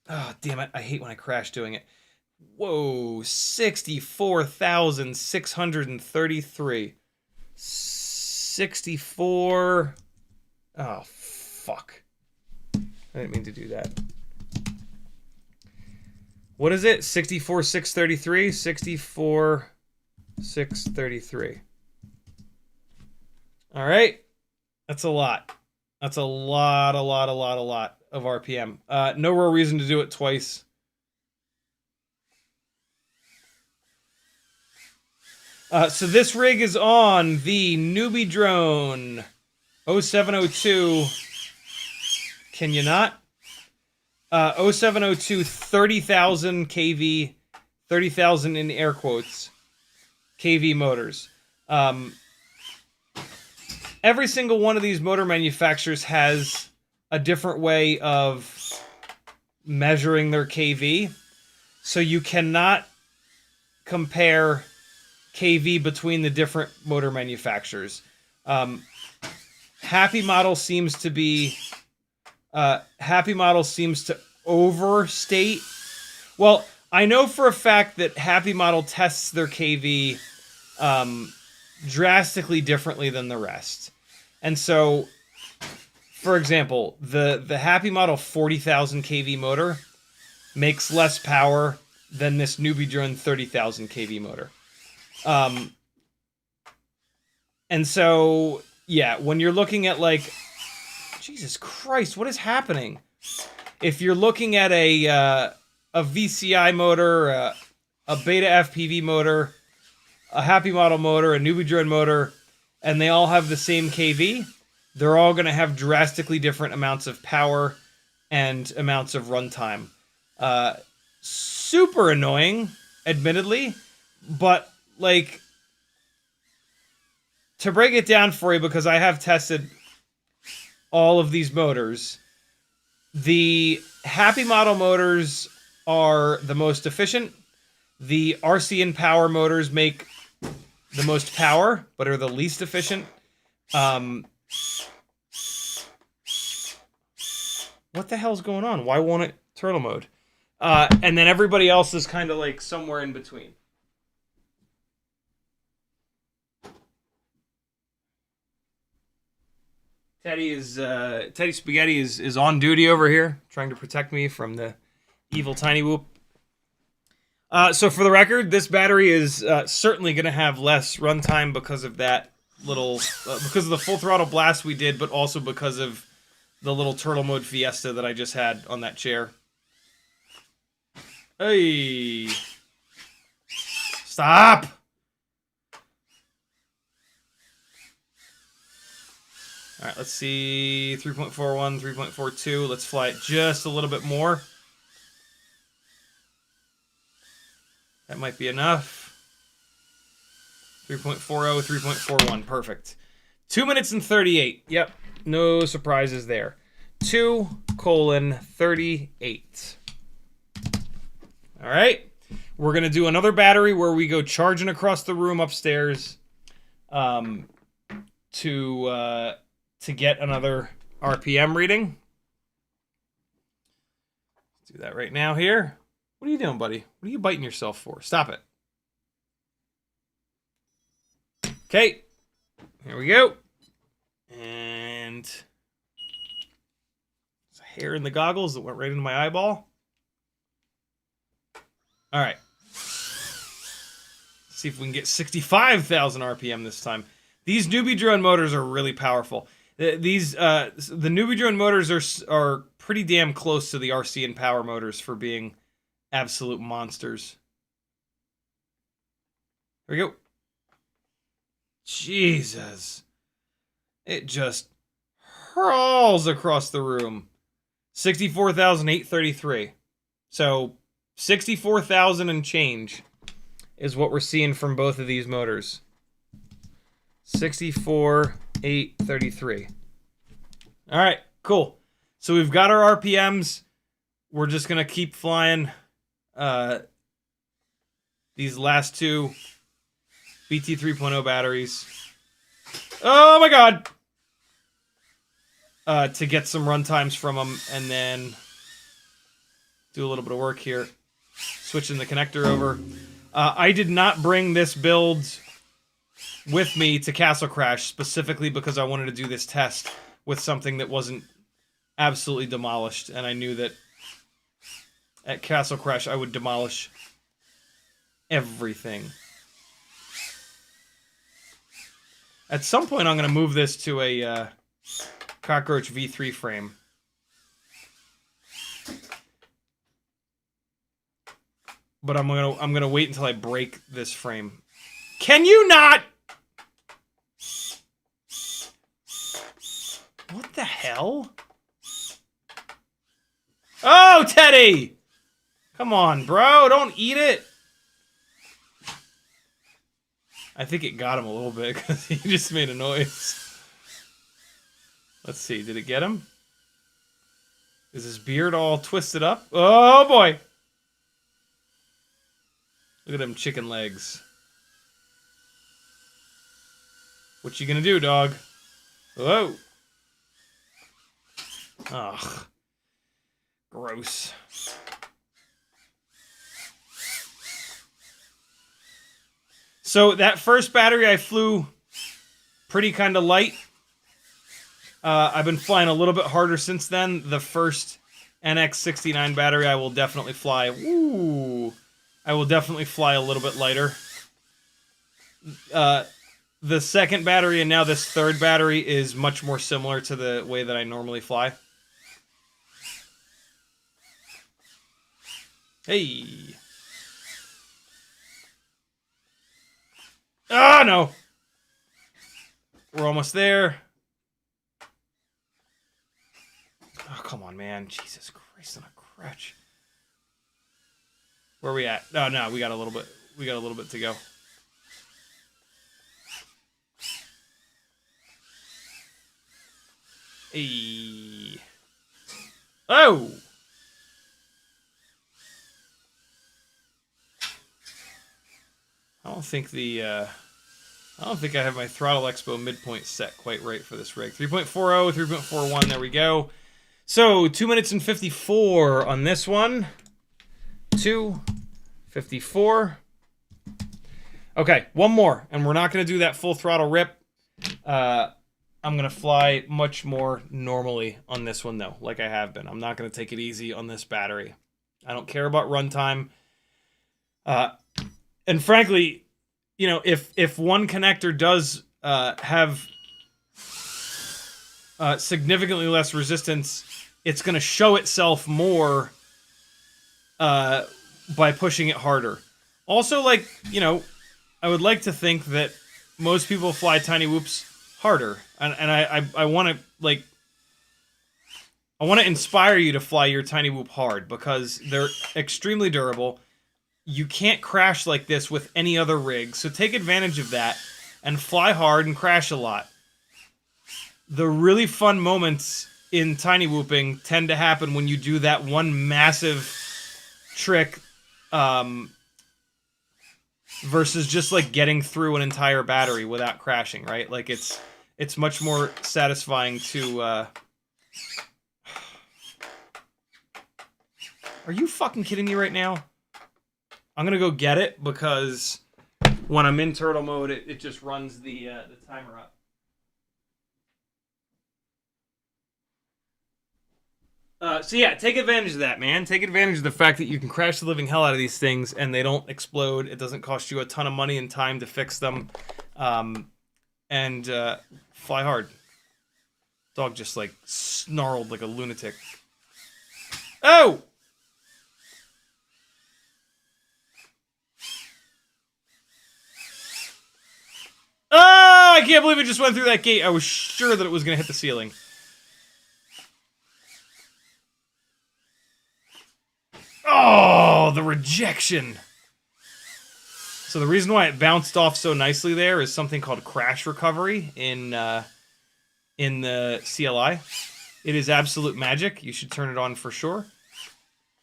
Oh, damn it. I hate when I crash doing it. Whoa, 64,633. 64. Oh, fuck. I didn't mean to do that. What is it? 64,633? 64,633. All right. That's a lot. That's a lot of RPM. No real reason to do it twice. So this rig is on the newbie drone 0702. Can you not? 0702 30,000 kV, 30,000 in air quotes, kV motors. Every single one of these motor manufacturers has a different way of measuring their kV. So you cannot compare kV between the different motor manufacturers. happymodel seems to be happymodel seems to overstate. Well, I know for a fact that happymodel tests their kV drastically differently than the rest. And so, for example, the happymodel 40,000 kV motor makes less power than this newbie drone 30,000 kV motor. And so, yeah, when you're looking at like, Jesus Christ, what is happening? If you're looking at a VCI motor, a BetaFPV motor, a happymodel motor, a newbie drone motor, and they all have the same kV, they're all going to have drastically different amounts of power and amounts of runtime. Super annoying, admittedly, but like, to break it down for you, because I have tested all of these motors, the happymodel motors are the most efficient. The RC and Power motors make the most power, but are the least efficient. What the hell's going on? Why won't it turtle mode? And then everybody else is kind of like somewhere in between. Teddy Spaghetti is on duty over here, trying to protect me from the evil Tiny Whoop. So for the record, this battery is certainly going to have less runtime because of that little, because of the full throttle blast we did, but also because of the little turtle mode fiesta that I just had on that chair. Hey, stop! All right, let's see. 3.41, 3.42. Let's fly it just a little bit more. That might be enough. 3.40, 3.41. Perfect. 2 minutes and 38. Yep. No surprises there. 2:38. All right. We're going to do another battery where we go charging across the room upstairs to get another RPM reading. Let's do that right now here. What are you doing, buddy? What are you biting yourself for? Stop it. Okay. Here we go. And there's a hair in the goggles that went right into my eyeball. All right. See if we can get 65,000 RPM this time. These newbie drone motors are really powerful. The newbie drone motors are pretty damn close to the RC and power motors for being absolute monsters. Here we go. Jesus. It just hurls across the room. 64,833. So 64,000 and change is what we're seeing from both of these motors. 64,833. All right, cool. So we've got our RPMs. We're just going to keep flying these last two BT 3.0 batteries. Oh my God! To get some run times from them and then do a little bit of work here. Switching the connector over. I did not bring this build with me to Castle Crash specifically because I wanted to do this test with something that wasn't absolutely demolished, and I knew that at Castle Crash I would demolish everything. At some point I'm going to move this to a Cockroach V3 frame. But I'm gonna wait until I break this frame. Can you not? What the hell? Oh, Teddy! Come on, bro, don't eat it. I think it got him a little bit because he just made a noise. Let's see, did it get him? Is his beard all twisted up? Oh boy! Look at them chicken legs. What you gonna do, dog? Whoa. Ugh. Gross. So that first battery I flew pretty kind of light. I've been flying a little bit harder since then. The first NX69 battery I will definitely fly. Woo! I will definitely fly a little bit lighter. The second battery and now this third battery is much more similar to the way that I normally fly. Hey. Oh, no. We're almost there. Oh, come on, man. Jesus Christ on a crutch. Where are we at? Oh, no, we got a little bit. We got a little bit to go. Hey. Oh. I don't think I have my throttle expo midpoint set quite right for this rig. 3.40, 3.41, there we go. So 2 minutes and 54 on this one. 2:54. Okay, one more, and we're not going to do that full throttle rip. I'm going to fly much more normally on this one, though, like I have been. I'm not going to take it easy on this battery. I don't care about runtime. And frankly, you know, if one connector does have significantly less resistance, it's going to show itself more by pushing it harder. Also, like, you know, I would like to think that most people fly Tiny Whoops harder. and I want to like I want to inspire you to fly your Tiny Whoop hard because they're extremely durable. You can't crash like this with any other rig, so take advantage of that and fly hard and crash a lot. The really fun moments in tiny whooping tend to happen when you do that one massive trick versus just like getting through an entire battery without crashing, right? Like it's much more satisfying to Are you fucking kidding me right now? I'm gonna go get it because when I'm in turtle mode, it just runs the timer up. So yeah, take advantage of that, man. Take advantage of the fact that you can crash the living hell out of these things and they don't explode. It doesn't cost you a ton of money and time to fix them. And fly hard. Dog just like snarled like a lunatic. Oh! Oh, I can't believe it just went through that gate. I was sure that it was going to hit the ceiling. Oh, the rejection. So the reason why it bounced off so nicely there is something called crash recovery in the CLI. It is absolute magic. You should turn it on for sure.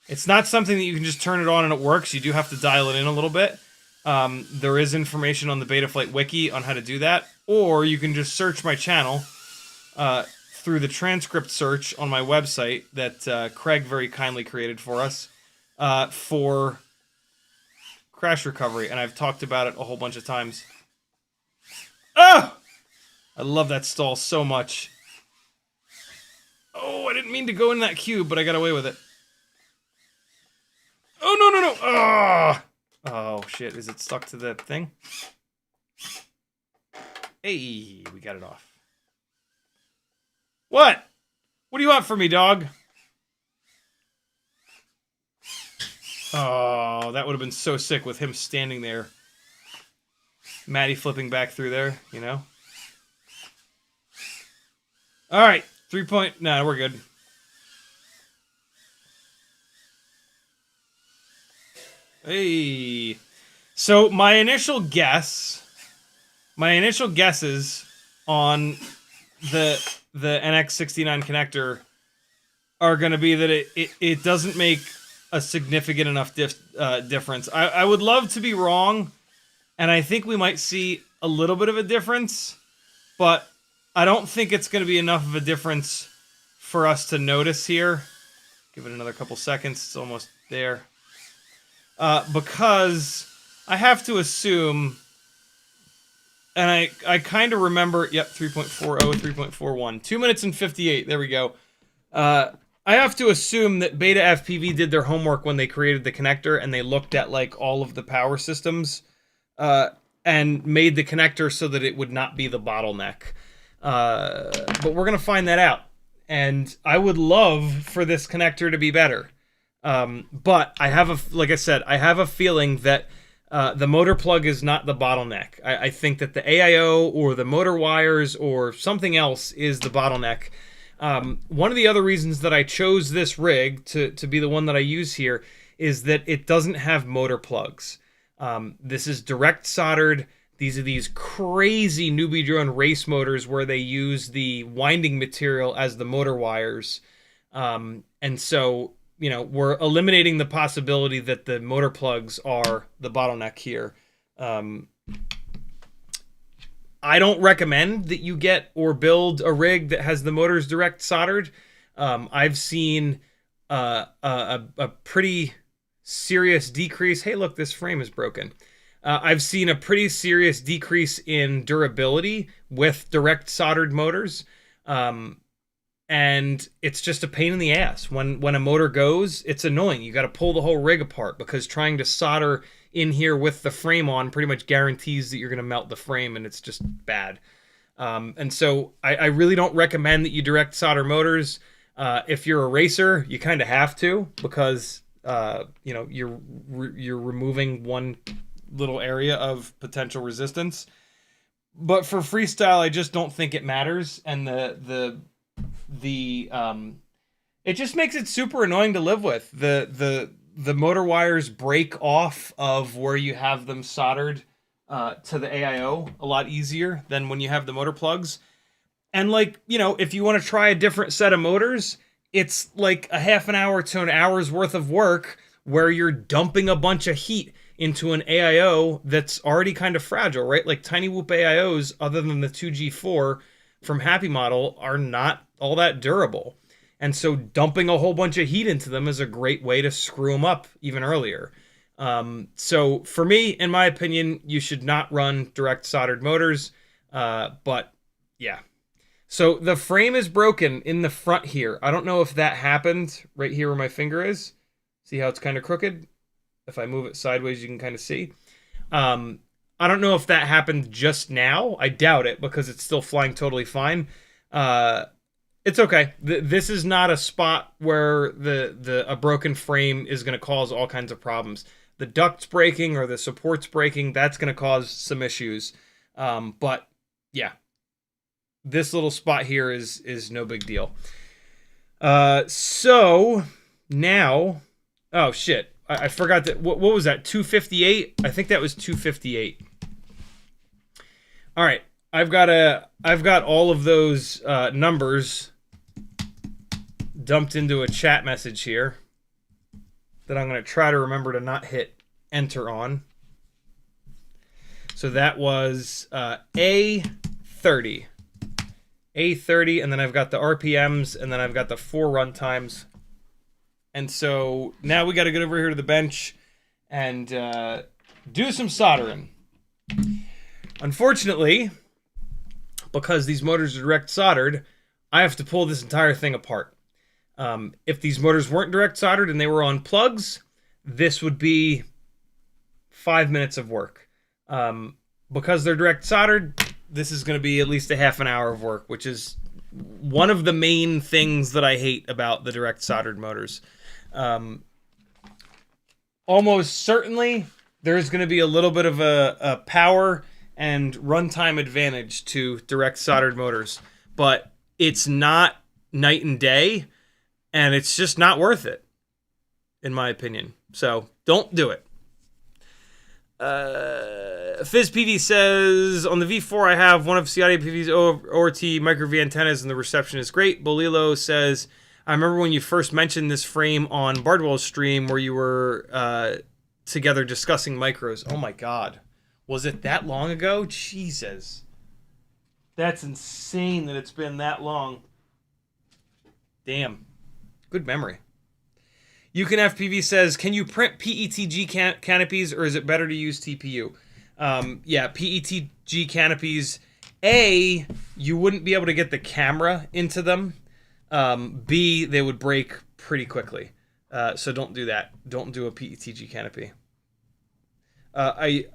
It's not something that you can just turn it on and it works. You do have to dial it in a little bit. There is information on the Betaflight wiki on how to do that, or you can just search my channel through the transcript search on my website that Craig very kindly created for us for crash recovery, and I've talked about it a whole bunch of times. Oh! I love that stall so much. Oh, I didn't mean to go in that cube, but I got away with it. Oh, no, no, no! Oh! Oh, shit. Is it stuck to the thing? Hey, we got it off. What? What do you want from me, dog? Oh, that would have been so sick with him standing there. Maddie flipping back through there, you know? Alright, 3 point... Nah, we're good. Hey. So my initial guesses on the NX69 connector are going to be that it doesn't make a significant enough difference. I would love to be wrong, and I think we might see a little bit of a difference, but I don't think it's going to be enough of a difference for us to notice here. Give it another couple seconds. It's almost there. Because I have to assume, and I kind of remember, yep, 3.40, 3.41, 2 minutes and 58, there we go. I have to assume that BetaFPV did their homework when they created the connector, and they looked at, like, all of the power systems, and made the connector so that it would not be the bottleneck. But we're going to find that out. And I would love for this connector to be better. But I have like I said, I have a feeling that the motor plug is not the bottleneck. I think that the AIO or the motor wires or something else is the bottleneck. One of the other reasons that I chose this rig to be the one that I use here is that it doesn't have motor plugs. This is direct soldered. These are these crazy newbie drone race motors where they use the winding material as the motor wires. And so, you know, we're eliminating the possibility that the motor plugs are the bottleneck here. I don't recommend that you get or build a rig that has the motors direct soldered. I've seen a pretty serious decrease. Hey, look, this frame is broken. I've seen a pretty serious decrease in durability with direct soldered motors. And it's just a pain in the ass. When a motor goes, it's annoying. You got to pull the whole rig apart because trying to solder in here with the frame on pretty much guarantees that you're going to melt the frame, and it's just bad. And so I really don't recommend that you direct solder motors. If you're a racer, you kind of have to because you know, you're removing one little area of potential resistance. But for freestyle, I just don't think it matters, and it just makes it super annoying to live with. The motor wires break off of where you have them soldered to the AIO a lot easier than when you have the motor plugs. And like, you know, if you want to try a different set of motors, it's like a half an hour to an hour's worth of work where you're dumping a bunch of heat into an AIO that's already kind of fragile, right? Like tiny whoop AIOs, other than the 2G4 from happymodel, are not all that durable. And so dumping a whole bunch of heat into them is a great way to screw them up even earlier. So for me, in my opinion, you should not run direct soldered motors. But yeah. So the frame is broken in the front here. I don't know if that happened right here where my finger is. See how it's kind of crooked? If I move it sideways, you can kind of see. I don't know if that happened just now. I doubt it because it's still flying totally fine. It's okay. This is not a spot where a broken frame is going to cause all kinds of problems. The duct's breaking or the support's breaking, that's going to cause some issues. But yeah, this little spot here is no big deal. So now, oh shit. I forgot that. What was that? 258? I think that was 258. All right, I've got all of those numbers dumped into a chat message here that I'm going to try to remember to not hit enter on. So that was A30, and then I've got the RPMs, and then I've got the 4 run times. And so now we got to get over here to the bench and do some soldering. Unfortunately, because these motors are direct soldered, I have to pull this entire thing apart. If these motors weren't direct soldered and they were on plugs, this would be 5 minutes of work. Because they're direct soldered, this is going to be at least a half an hour of work, which is one of the main things that I hate about the direct soldered motors. Almost certainly there's going to be a little bit of a power and runtime advantage to direct soldered motors, but it's not night and day, and it's just not worth it, in my opinion. So don't do it. FizzPV says, on the V4 I have one of CiottiFPV's ORT micro V antennas and the reception is great. Bolilo says, I remember when you first mentioned this frame on Bardwell's stream where you were together discussing micros. Oh my god. Was it that long ago? Jesus. That's insane that it's been that long. Damn. Good memory. FPV says, can you print PETG canopies or is it better to use TPU? Yeah, PETG canopies. A, you wouldn't be able to get the camera into them. B, they would break pretty quickly. So don't do that. Don't do a PETG canopy. I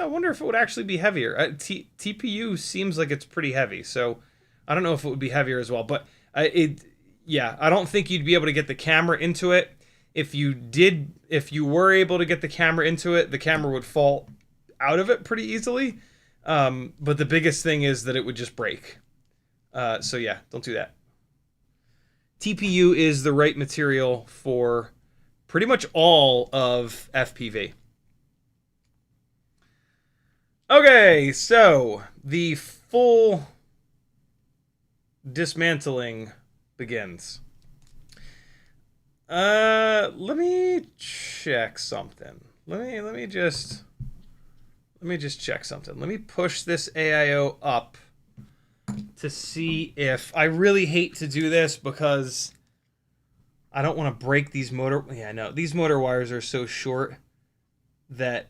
wonder if it would actually be heavier. TPU seems like it's pretty heavy, so I don't know if it would be heavier as well. But yeah, I don't think you'd be able to get the camera into it. If you were able to get the camera into it, the camera would fall out of it pretty easily. But the biggest thing is that it would just break. So yeah, don't do that. TPU is the right material for pretty much all of FPV. Okay, so the full dismantling begins. Let me check something. Let me just check something. Let me push this AIO up to see if I really hate to do this because I don't want to break these motor. Yeah, no, these motor wires are so short that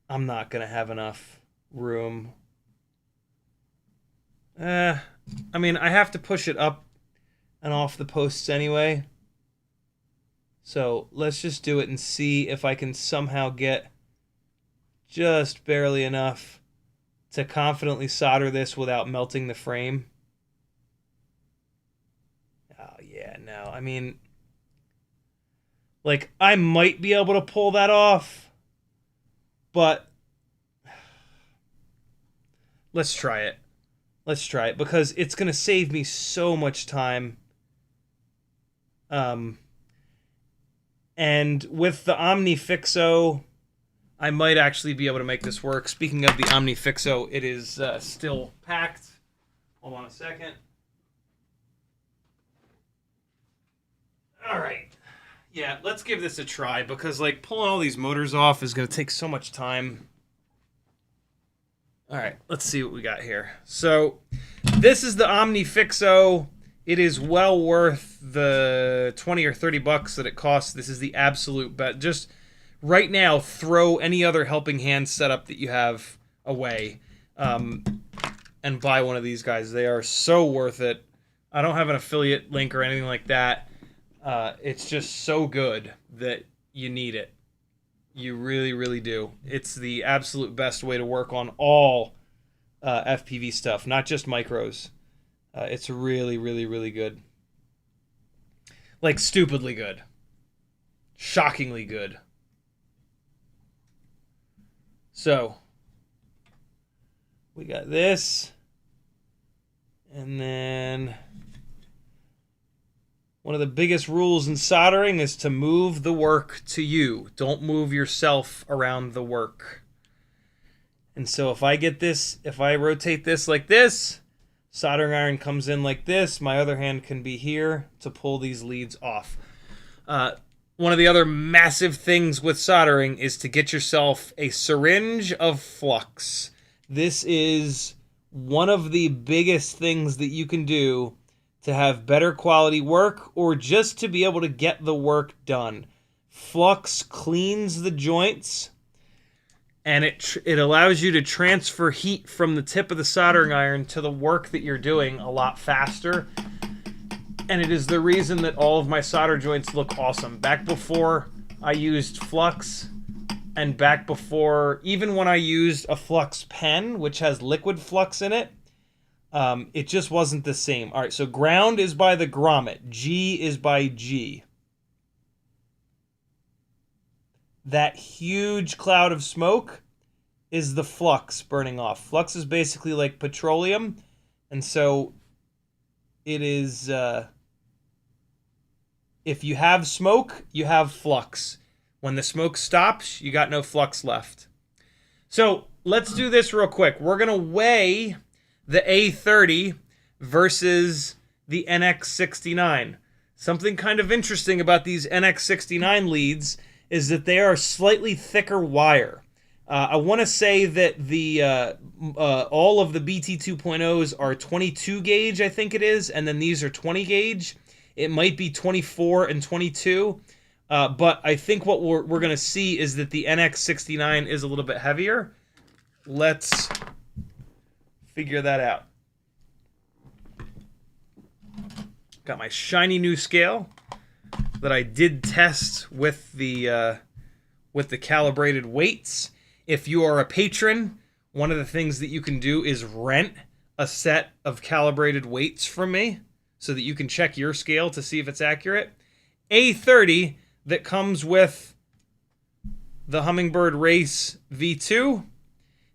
I'm not gonna have enough room. I mean, I have to push it up and off the posts anyway. So let's just do it and see if I can somehow get just barely enough to confidently solder this without melting the frame. Oh, yeah, no. I mean, like, I might be able to pull that off, but let's try it. Let's try it because it's going to save me so much time. And with the OmniFixo, I might actually be able to make this work. Speaking of the OmniFixo, it is still packed. Hold on a second. All right. Yeah, let's give this a try because like pulling all these motors off is going to take so much time. All right, let's see what we got here. So this is the OmniFixo. It is well worth the 20 or 30 bucks that it costs. This is the absolute best. Just right now, throw any other helping hand setup that you have away and buy one of these guys. They are so worth it. I don't have an affiliate link or anything like that. It's just so good that you need it. You really, really do. It's the absolute best way to work on all FPV stuff, not just micros. It's really, really, really good. Like, stupidly good. Shockingly good. So, we got this. And then one of the biggest rules in soldering is to move the work to you. Don't move yourself around the work. And so if I get this, if I rotate this like this, soldering iron comes in like this. My other hand can be here to pull these leads off. One of the other massive things with soldering is to get yourself a syringe of flux. This is one of the biggest things that you can do to have better quality work or just to be able to get the work done. Flux cleans the joints and it allows you to transfer heat from the tip of the soldering iron to the work that you're doing a lot faster. And it is the reason that all of my solder joints look awesome. Back before I used flux and back before, even when I used a flux pen, which has liquid flux in it, it just wasn't the same. All right, so ground is by the grommet. G is by G. That huge cloud of smoke is the flux burning off. Flux is basically like petroleum, and so it is, if you have smoke, you have flux. When the smoke stops, you got no flux left. So let's do this real quick. We're going to weigh the A30 versus the NX69. Something kind of interesting about these NX69 leads is that they are slightly thicker wire. I want to say that the all of the BT2.0s are 22 gauge, I think it is, and then these are 20 gauge. It might be 24 and 22, but I think what we're going to see is that the NX69 is a little bit heavier. Let's figure that out. Got my shiny new scale that I did test with the calibrated weights. If you are a patron, one of the things that you can do is rent a set of calibrated weights from me so that you can check your scale to see if it's accurate. A30 that comes with the Hummingbird Race V2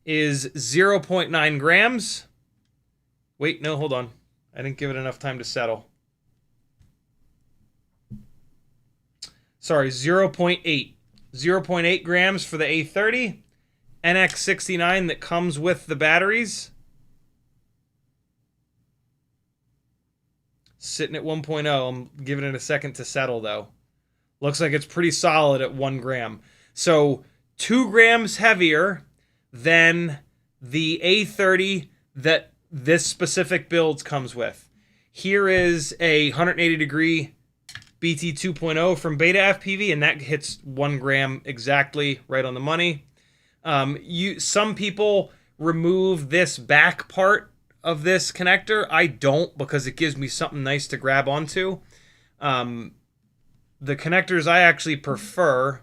is 0.9 grams. Wait, no, hold on. I didn't give it enough time to settle. Sorry, 0.8. 0.8 grams for the A30. NX69 that comes with the batteries. Sitting at 1.0. I'm giving it a second to settle, though. Looks like it's pretty solid at 1 gram. So 2 grams heavier than the A30 that this specific build comes with. Here is a 180 degree BT 2.0 from BetaFPV, and that hits 1 gram exactly right on the money. Some people remove this back part of this connector. I don't, because it gives me something nice to grab onto. The connectors I actually prefer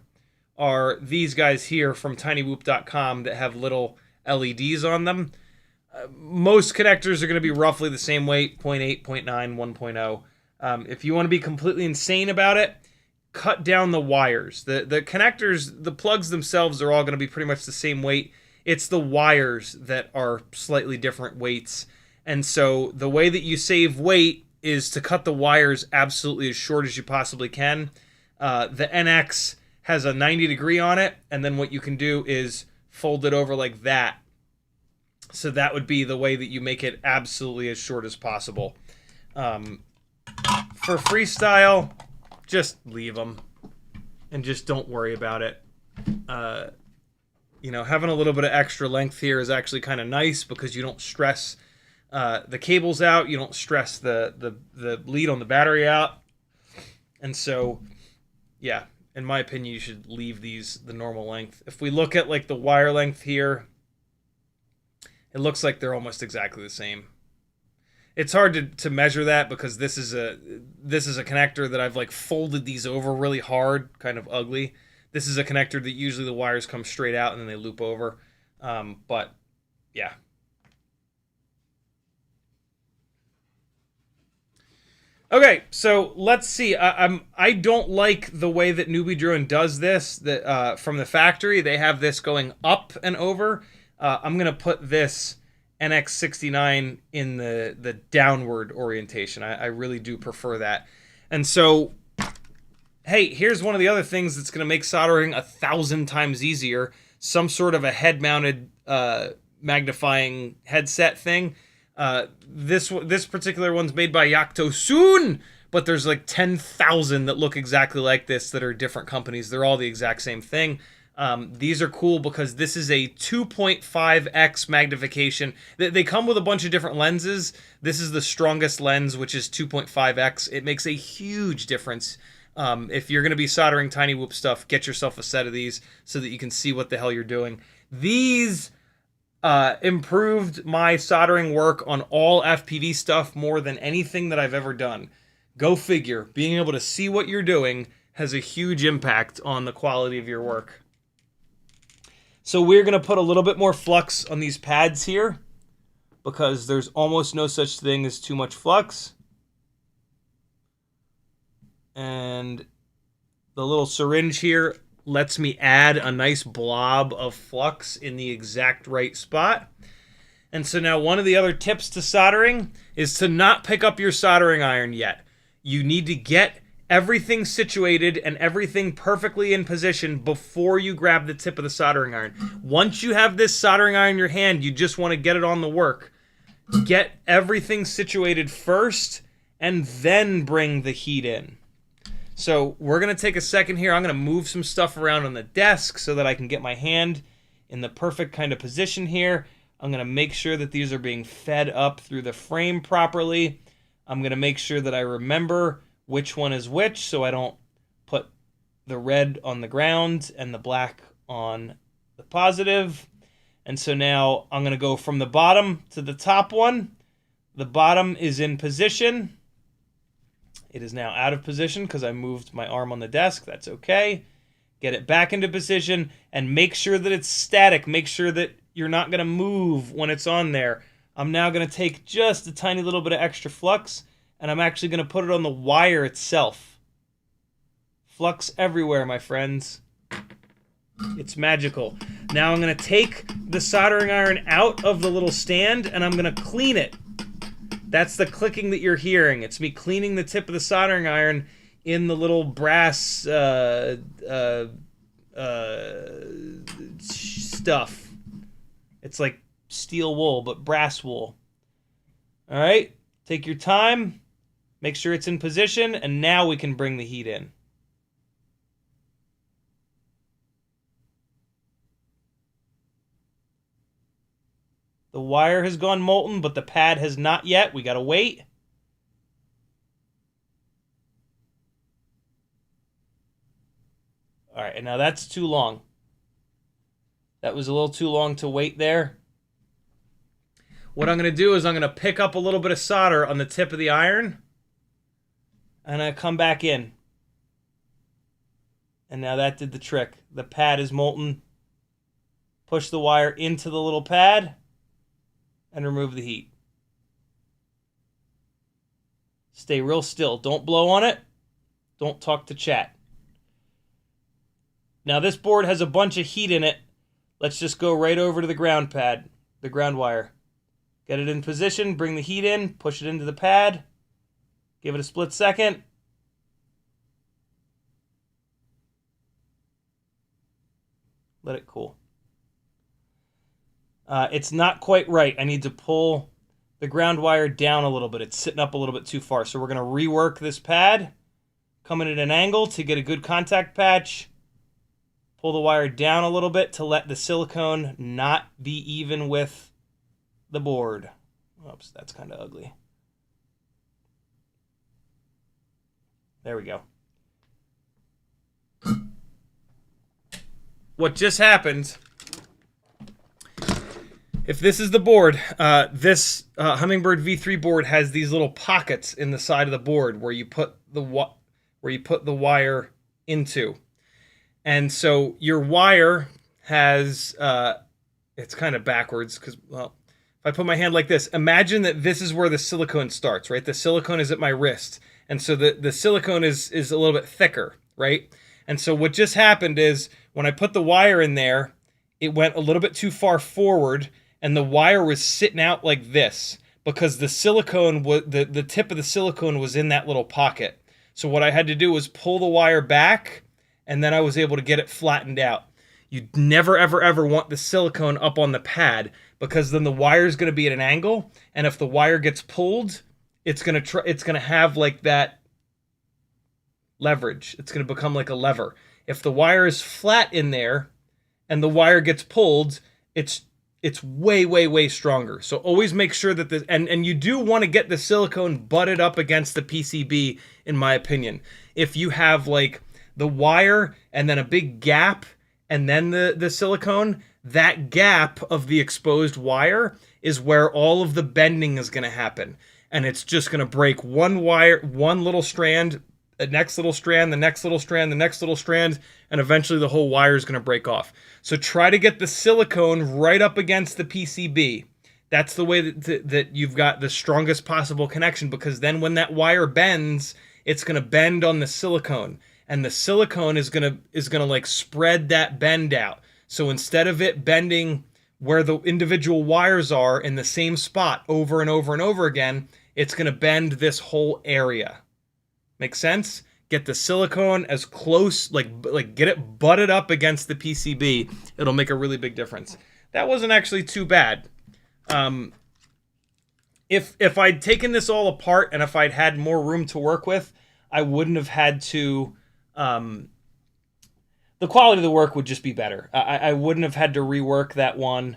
are these guys here from tinywhoop.com that have little LEDs on them. Most connectors are going to be roughly the same weight, 0.8, 0.9, 1.0. If you want to be completely insane about it, cut down the wires. The connectors, the plugs themselves are all going to be pretty much the same weight. It's the wires that are slightly different weights. And so the way that you save weight is to cut the wires absolutely as short as you possibly can. The NX has a 90-degree on it, and then what you can do is fold it over like that. So that would be the way that you make it absolutely as short as possible. For freestyle, just leave them and just don't worry about it. You know, having a little bit of extra length here is actually kind of nice because you don't stress the cables out, you don't stress the lead on the battery out. And so, yeah, in my opinion, you should leave these the normal length. If we look at like the wire length here, it looks like they're almost exactly the same. It's hard to measure that because this is a connector that I've like folded these over really hard, kind of ugly. This is a connector that usually the wires come straight out and then they loop over. But yeah. Okay, so let's see. I don't like the way that Newbie Drone does this. That from the factory, they have this going up and over. I'm gonna put this NX69 in the downward orientation. I really do prefer that. And so, hey, here's one of the other things that's gonna make soldering 1,000 times easier. Some sort of a head-mounted magnifying headset thing. This particular one's made by Yaktosun, but there's like 10,000 that look exactly like this that are different companies. They're all the exact same thing. These are cool because this is a 2.5x magnification. They come with a bunch of different lenses. This is the strongest lens, which is 2.5x. It makes a huge difference. If you're going to be soldering tiny whoop stuff, get yourself a set of these so that you can see what the hell you're doing. These improved my soldering work on all FPV stuff more than anything that I've ever done. Go figure. Being able to see what you're doing has a huge impact on the quality of your work. So we're going to put a little bit more flux on these pads here because there's almost no such thing as too much flux. And the little syringe here lets me add a nice blob of flux in the exact right spot. And so now one of the other tips to soldering is to not pick up your soldering iron yet. You need to get everything situated and everything perfectly in position before you grab the tip of the soldering iron. Once you have this soldering iron in your hand, you just want to get it on the work. Get everything situated first and then bring the heat in. So we're going to take a second here. I'm going to move some stuff around on the desk so that I can get my hand in the perfect kind of position here. I'm going to make sure that these are being fed up through the frame properly. I'm going to make sure that I remember which one is which so I don't put the red on the ground and the black on the positive. And so now I'm going to go from the bottom to the top one. The bottom is in position. It is now out of position because I moved my arm on the desk. That's okay. Get it back into position and make sure that it's static. Make sure that you're not going to move when it's on there. I'm now going to take just a tiny little bit of extra flux and I'm actually going to put it on the wire itself. Flux everywhere, my friends. It's magical. Now I'm going to take the soldering iron out of the little stand and I'm going to clean it. That's the clicking that you're hearing. It's me cleaning the tip of the soldering iron in the little brass stuff. It's like steel wool, but brass wool. All right, take your time. Make sure it's in position, and now we can bring the heat in. The wire has gone molten, but the pad has not yet. We gotta wait. All right, and now that's too long. That was a little too long to wait there. What I'm gonna do is I'm gonna pick up a little bit of solder on the tip of the iron, and I come back in. And now that did the trick. The pad is molten. Push the wire into the little pad and remove the heat. Stay real still. Don't blow on it. Don't talk to chat. Now this board has a bunch of heat in it Let's just go right over to the ground pad, the ground wire. Get it in position, bring the heat in, push it into the pad, give it a split second. Let it cool. It's not quite right. I need to pull the ground wire down a little bit. It's sitting up a little bit too far. So we're going to rework this pad, come in at an angle to get a good contact patch, pull the wire down a little bit to let the silicone not be even with the board. Oops, that's kind of ugly. There we go. What just happened, if this is the board, this Hummingbird V3 board has these little pockets in the side of the board where you put the wire into. And so your wire has, it's kind of backwards because, well, if I put my hand like this, imagine that this is where the silicone starts, right? The silicone is at my wrist. And so the silicone is a little bit thicker, right? And so what just happened is when I put the wire in there, it went a little bit too far forward and the wire was sitting out like this because the silicone, the tip of the silicone was in that little pocket. So what I had to do was pull the wire back and then I was able to get it flattened out. You never, ever, ever want the silicone up on the pad because then the wire is going to be at an angle, and if the wire gets pulled, it's going to have like that leverage. It's going to become like a lever. If the wire is flat in there and the wire gets pulled, it's way, way, way stronger. So always make sure that this, and you do want to get the silicone butted up against the PCB, in my opinion. If you have like the wire and then a big gap and then the silicone, that gap of the exposed wire is where all of the bending is going to happen. And it's just going to break one wire, one little strand, the next little strand, the next little strand, the next little strand, and eventually the whole wire is going to break off. So try to get the silicone right up against the PCB. That's the way that you've got the strongest possible connection, because then when that wire bends, it's going to bend on the silicone. And the silicone is gonna like spread that bend out. So instead of it bending where the individual wires are in the same spot over and over and over again, it's gonna bend this whole area. Make sense? Get the silicone as close, like get it butted up against the PCB. It'll make a really big difference. That wasn't actually too bad. If I'd taken this all apart and if I'd had more room to work with, I wouldn't have had to. The quality of the work would just be better. I wouldn't have had to rework that one.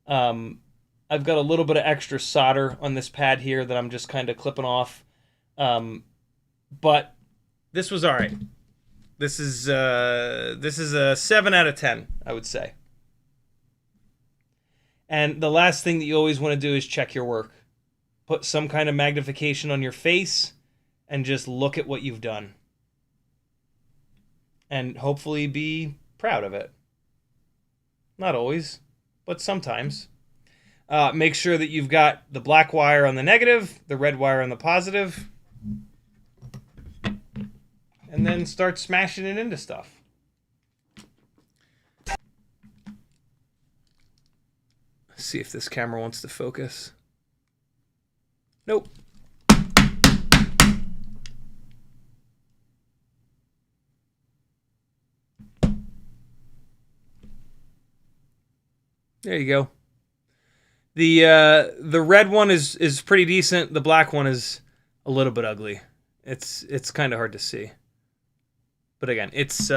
I've got a little bit of extra solder on this pad here that I'm just kind of clipping off. But this was all right. This is a 7 out of 10, I would say. And the last thing that you always want to do is check your work. Put some kind of magnification on your face and just look at what you've done. And hopefully be proud of it. Not always, but sometimes. Make sure that you've got the black wire on the negative, the red wire on the positive, and then start smashing it into stuff. Let's see if this camera wants to focus. Nope. There you go. The red one is pretty decent. The black one is a little bit ugly. It's kind of hard to see. But again, it's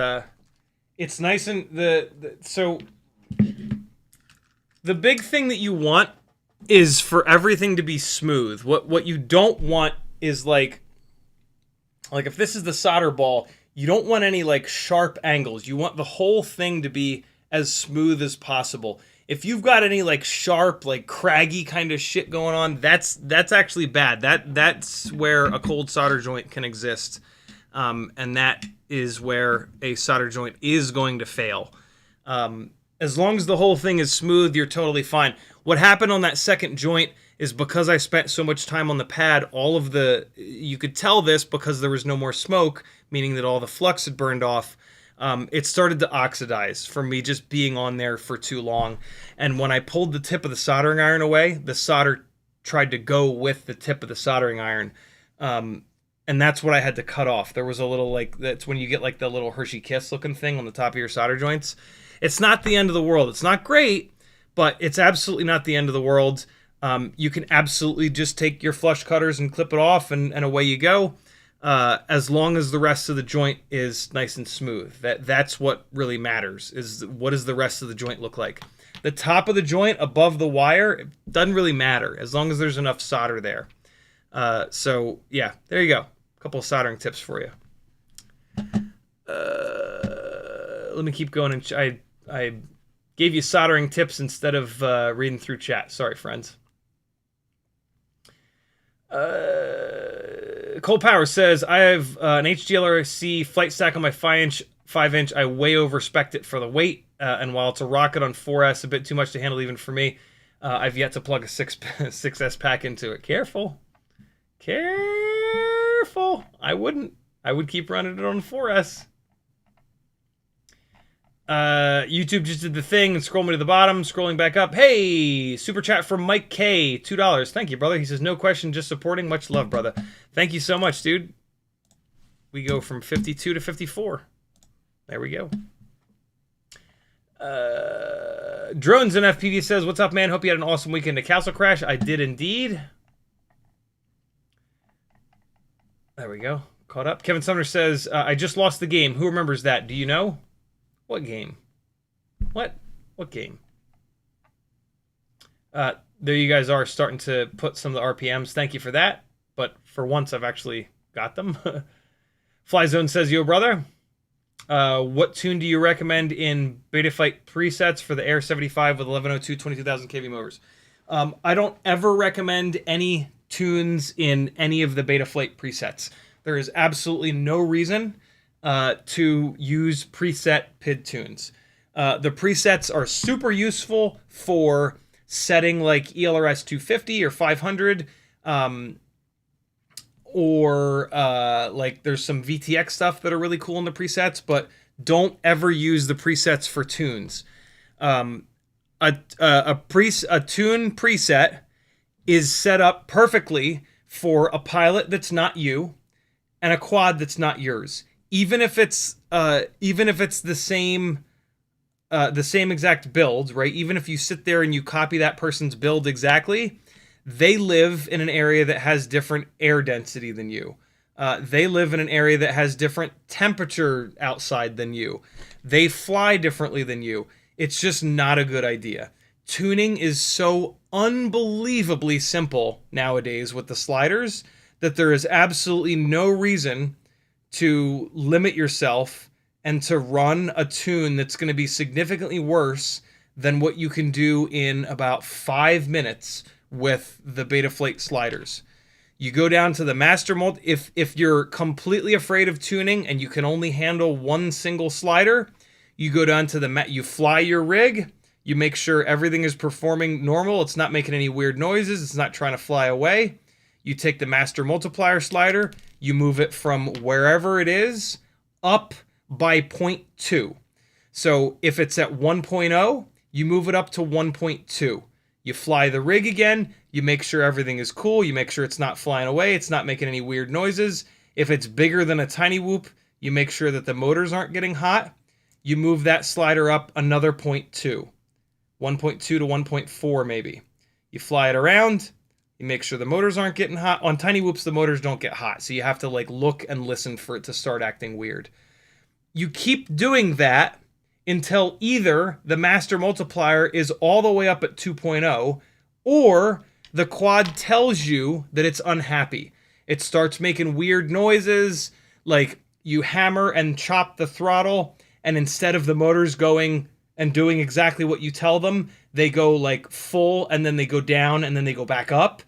nice and so the big thing that you want is for everything to be smooth. What you don't want is like if this is the solder ball, you don't want any like sharp angles. You want the whole thing to be as smooth as possible. If you've got any like sharp, like craggy kind of shit going on, that's actually bad. That's where a cold solder joint can exist, and that is where a solder joint is going to fail. As long as the whole thing is smooth, you're totally fine. What happened on that second joint is because I spent so much time on the pad, you could tell this because there was no more smoke, meaning that all the flux had burned off. It started to oxidize from me just being on there for too long. And when I pulled the tip of the soldering iron away, the solder tried to go with the tip of the soldering iron. And that's what I had to cut off. There was a little, like, that's when you get like the little Hershey Kiss looking thing on the top of your solder joints. It's not the end of the world. It's not great, but it's absolutely not the end of the world. You can absolutely just take your flush cutters and clip it off, and away you go. As long as the rest of the joint is nice and smooth. That's what really matters, is what does the rest of the joint look like. The top of the joint above the wire, it doesn't really matter as long as there's enough solder there. So yeah, there you go. A couple of soldering tips for you. Let me keep going. And I gave you soldering tips instead of reading through chat. Sorry, friends. Cole Power says, I have an HDLRC flight stack on my 5-inch. I way overspec'd it for the weight, and while it's a rocket on 4S, a bit too much to handle even for me, I've yet to plug a 6S pack into it. Careful. I wouldn't. I would keep running it on 4S. YouTube just did the thing and scrolled me to the bottom, scrolling back up. Hey, super chat from Mike K, $2. Thank you, brother. He says, no question, just supporting. Much love, brother. Thank you so much, dude. We go from 52 to 54. There we go. Drones and FPV says, what's up, man? Hope you had an awesome weekend at Castle Crash. I did indeed. There we go. Caught up. Kevin Sumner says, I just lost the game. Who remembers that? Do you know? What game? What game? There you guys are starting to put some of the RPMs. Thank you for that. But for once, I've actually got them. Flyzone says, yo, brother. What tune do you recommend in Betaflight presets for the Air 75 with 1102 22,000 kV motors? I don't ever recommend any tunes in any of the Betaflight presets. There is absolutely no reason to use preset PID tunes. The presets are super useful for setting like ELRS 250 or 500, or like there's some VTX stuff that are really cool in the presets, but don't ever use the presets for tunes. A tune preset is set up perfectly for a pilot that's not you and a quad that's not yours. Even if it's the same exact build, right? Even if you sit there and you copy that person's build exactly, they live in an area that has different air density than you. They live in an area that has different temperature outside than you. They fly differently than you. It's just not a good idea. Tuning is so unbelievably simple nowadays with the sliders that there is absolutely no reason to limit yourself and to run a tune that's going to be significantly worse than what you can do in about 5 minutes with the Betaflight sliders. You go down to the master multi. If you're completely afraid of tuning and you can only handle one single slider, you go down to you fly your rig, you make sure everything is performing normal, it's not making any weird noises, it's not trying to fly away. You take the master multiplier slider, you move it from wherever it is up by 0.2. So if it's at 1.0, you move it up to 1.2. You fly the rig again, you make sure everything is cool, you make sure it's not flying away, it's not making any weird noises. If it's bigger than a tiny whoop, you make sure that the motors aren't getting hot. You move that slider up another 0.2. 1.2 to 1.4 maybe. You fly it around, you make sure the motors aren't getting hot. On tiny whoops, the motors don't get hot, so you have to like look and listen for it to start acting weird. You keep doing that until either the master multiplier is all the way up at 2.0 or the quad tells you that it's unhappy. It starts making weird noises, like you hammer and chop the throttle, and instead of the motors going and doing exactly what you tell them, they go like full and then they go down and then they go back up.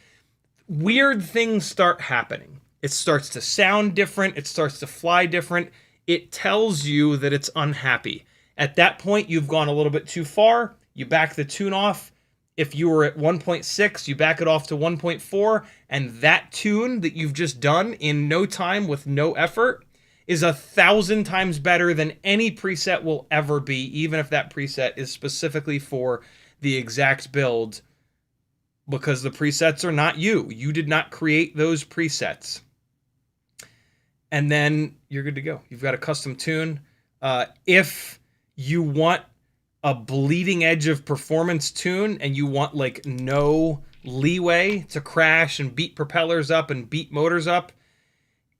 Weird things start happening. It starts to sound different. It starts to fly different. It tells you that it's unhappy. At that point, you've gone a little bit too far. You back the tune off. If you were at 1.6, you back it off to 1.4, and that tune that you've just done in no time with no effort is 1,000 times better than any preset will ever be, even if that preset is specifically for the exact build, because the presets are not you. You did not create those presets. And then you're good to go. You've got a custom tune. If you want a bleeding edge of performance tune and you want like no leeway to crash and beat propellers up and beat motors up,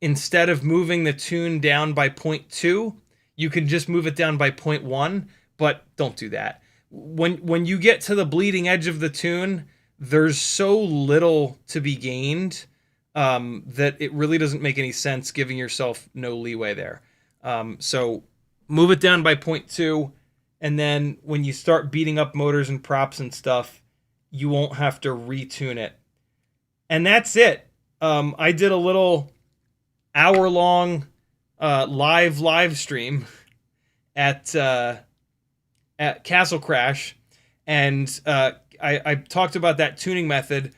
instead of moving the tune down by 0.2, you can just move it down by 0.1, but don't do that. When you get to the bleeding edge of the tune, there's so little to be gained that it really doesn't make any sense giving yourself no leeway there. So move it down by 0.2, and then when you start beating up motors and props and stuff, you won't have to retune it. And that's it. I did a little hour-long live stream at Castle Crash, and I talked about that tuning method.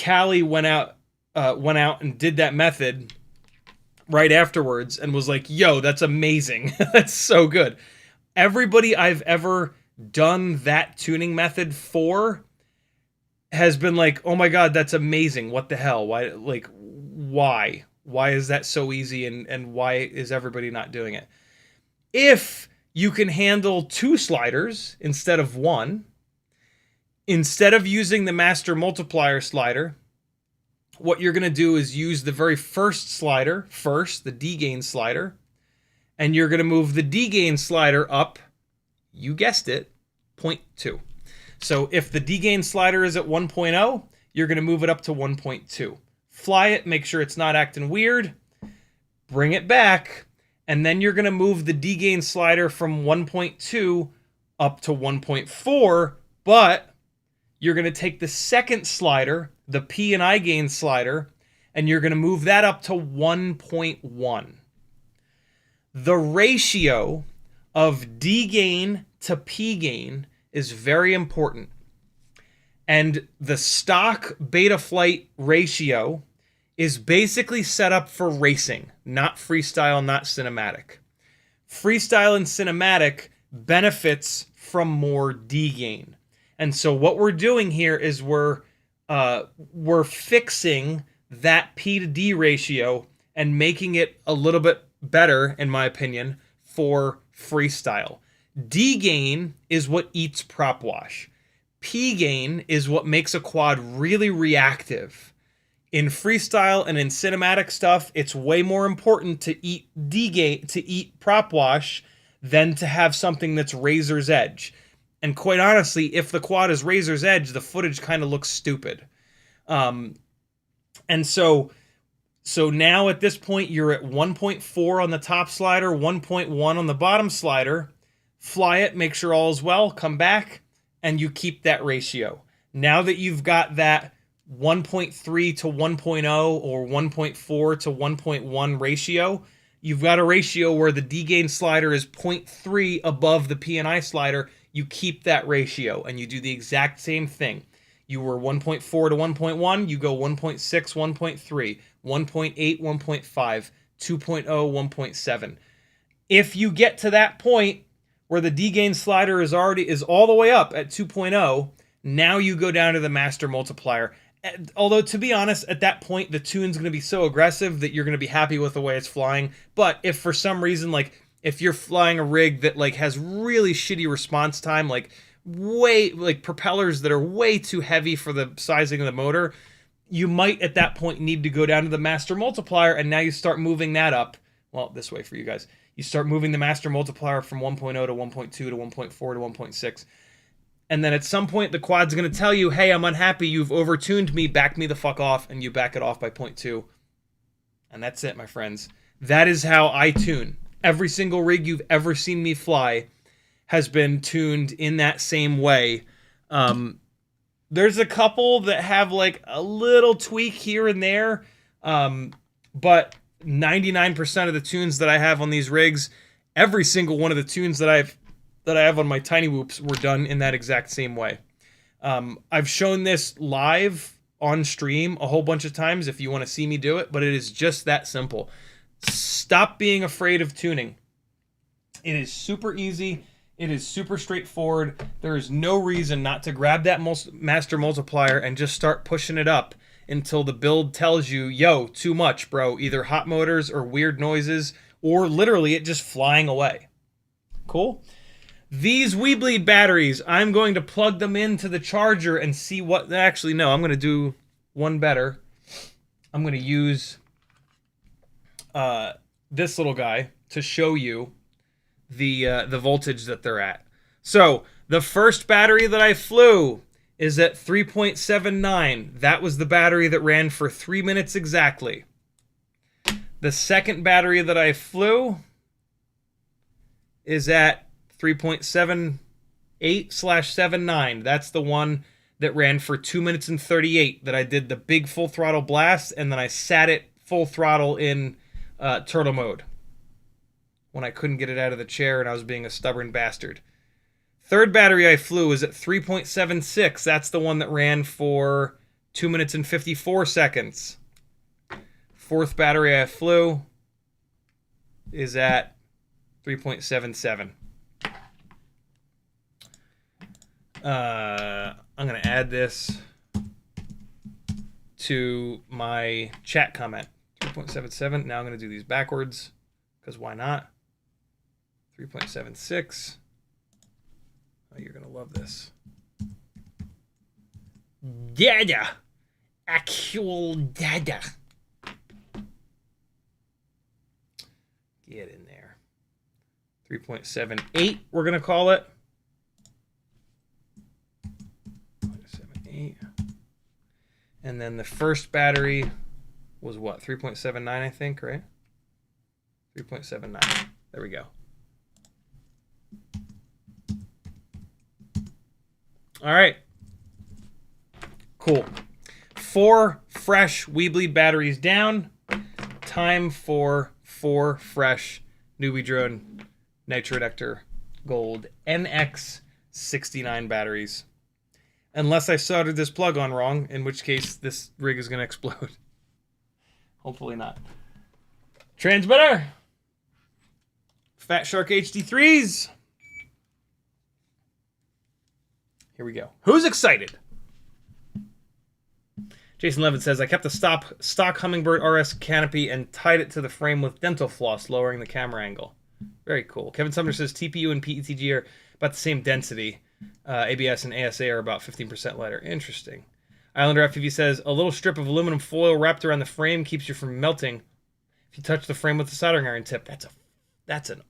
Callie went out and did that method right afterwards and was like, yo, that's amazing. That's so good. Everybody I've ever done that tuning method for has been like, oh my God, that's amazing. What the hell? Why? Why is that so easy, and why is everybody not doing it? If you can handle 2 sliders instead of 1, instead of using the master multiplier slider, what you're going to do is use the very first slider first, the D-gain slider, and you're going to move the D-gain slider up, you guessed it, 0.2. So if the D-gain slider is at 1.0, you're going to move it up to 1.2. Fly it, make sure it's not acting weird, bring it back, and then you're going to move the D-gain slider from 1.2 up to 1.4, but you're going to take the second slider, the P and I gain slider, and you're going to move that up to 1.1. The ratio of D gain to P gain is very important. And the stock Betaflight ratio is basically set up for racing, not freestyle, not cinematic. Freestyle and cinematic benefits from more D gain. And so what we're doing here is we're fixing that P to D ratio and making it a little bit better, in my opinion, for freestyle. D gain is what eats prop wash. P gain is what makes a quad really reactive. In freestyle and in cinematic stuff, it's way more important to eat D gain, to eat prop wash, than to have something that's razor's edge. And quite honestly, if the quad is razor's edge, the footage kind of looks stupid. And so now at this point, you're at 1.4 on the top slider, 1.1 on the bottom slider. Fly it, make sure all is well, come back, and you keep that ratio. Now that you've got that 1.3 to 1.0 or 1.4 to 1.1 ratio, you've got a ratio where the D-gain slider is 0.3 above the P&I slider. You keep that ratio, and you do the exact same thing. You were 1.4 to 1.1, you go 1.6, 1.3, 1.8, 1.5, 2.0, 1.7. If you get to that point where the D-gain slider is all the way up at 2.0, now you go down to the master multiplier. Although, to be honest, at that point, the tune's going to be so aggressive that you're going to be happy with the way it's flying. But if for some reason, like, if you're flying a rig that, like, has really shitty response time, like propellers that are way too heavy for the sizing of the motor, you might at that point need to go down to the master multiplier, and now you start moving that up. Well, this way for you guys. You start moving the master multiplier from 1.0 to 1.2 to 1.4 to 1.6. And then at some point, the quad's going to tell you, hey, I'm unhappy, you've overtuned me, back me the fuck off, and you back it off by 0.2. And that's it, my friends. That is how I tune. Every single rig you've ever seen me fly has been tuned in that same way. There's a couple that have like a little tweak here and there, but 99% of the tunes that I have on these rigs, every single one of the tunes that I have on my Tiny Whoops were done in that exact same way. I've shown this live on stream a whole bunch of times if you want to see me do it, but it is just that simple. Stop being afraid of tuning. It is super easy. It is super straightforward. There is no reason not to grab that master multiplier and just start pushing it up until the build tells you, yo, too much, bro. Either hot motors or weird noises, or literally it just flying away. Cool? These WeBleed batteries, I'm going to plug them into the charger and see what... Actually, no, I'm going to do one better. I'm going to use this little guy to show you the voltage that they're at. So the first battery that I flew is at 3.79. That was the battery that ran for 3 minutes exactly. The second battery that I flew is at 3.78/79. That's the one that ran for 2 minutes and 38 that I did the big full throttle blast, and then I sat it full throttle in turtle mode when I couldn't get it out of the chair and I was being a stubborn bastard. Third battery I flew was at 3.76. That's the one that ran for 2 minutes and 54 seconds. Fourth battery I flew is at 3.77. I'm going to add this to my chat comment. 3.77. Now I'm going to do these backwards, because why not? 3.76. Oh, you're going to love this. Data. Actual data. Get in there. 3.78, we're going to call it. 0.78. And then the first battery was what? 3.79, I think, right? 3.79. There we go. All right. Cool. 4 fresh WeBleed batteries down. Time for 4 fresh Newbie Drone Nitrodector Gold NX69 batteries. Unless I soldered this plug on wrong, in which case this rig is going to explode. Hopefully not. Transmitter. Fat Shark HD3s. Here we go. Who's excited? Jason Levin says, I kept the stock Hummingbird RS canopy and tied it to the frame with dental floss, lowering the camera angle. Very cool. Kevin Sumner says, TPU and PETG are about the same density. ABS and ASA are about 15% lighter. Interesting. Islander FPV says, a little strip of aluminum foil wrapped around the frame keeps you from melting if you touch the frame with a soldering iron tip. That's an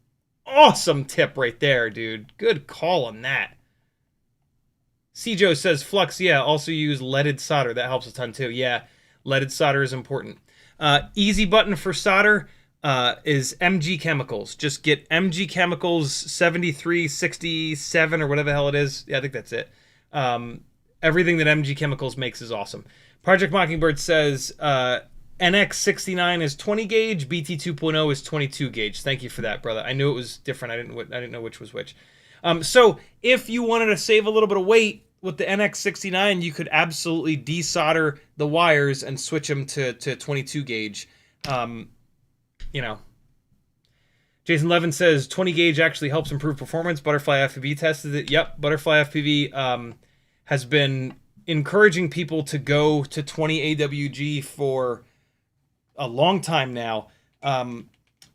awesome tip right there, dude. Good call on that. C-Joe says, Flux, yeah, also use leaded solder. That helps a ton too. Yeah, leaded solder is important. Easy button for solder is MG Chemicals. Just get MG Chemicals 7367 or whatever the hell it is. Yeah, I think that's it. Everything that MG Chemicals makes is awesome. Project Mockingbird says NX69 is 20 gauge, BT2.0 is 22 gauge. Thank you for that, brother. I knew it was different. I didn't know which was which. So if you wanted to save a little bit of weight with the NX69, you could absolutely desolder the wires and switch them to 22 gauge. You know, Jason Levin says 20 gauge actually helps improve performance. Butterfly FPV tested it. Yep, Butterfly FPV has been encouraging people to go to 20 AWG for a long time now.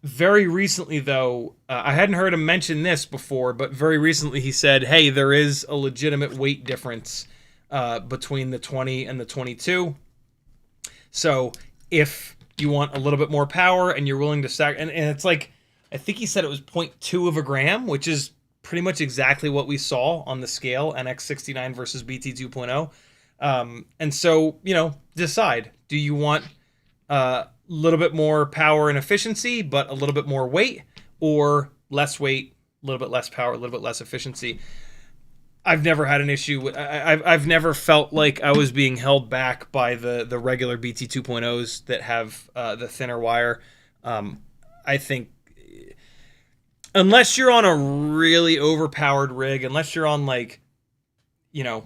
Very recently, though, I hadn't heard him mention this before, but very recently he said, hey, there is a legitimate weight difference between the 20 and the 22. So if you want a little bit more power and you're willing to stack, and it's like, I think he said it was 0.2 of a gram, which is pretty much exactly what we saw on the scale, NX69 versus BT2.0. And so, you know, decide, do you want little bit more power and efficiency, but a little bit more weight, or less weight, a little bit less power, a little bit less efficiency? I've never had an issue with, I've never felt like I was being held back by the regular BT 2.0s that have the thinner wire. I think unless you're on a really overpowered rig, unless you're on like, you know,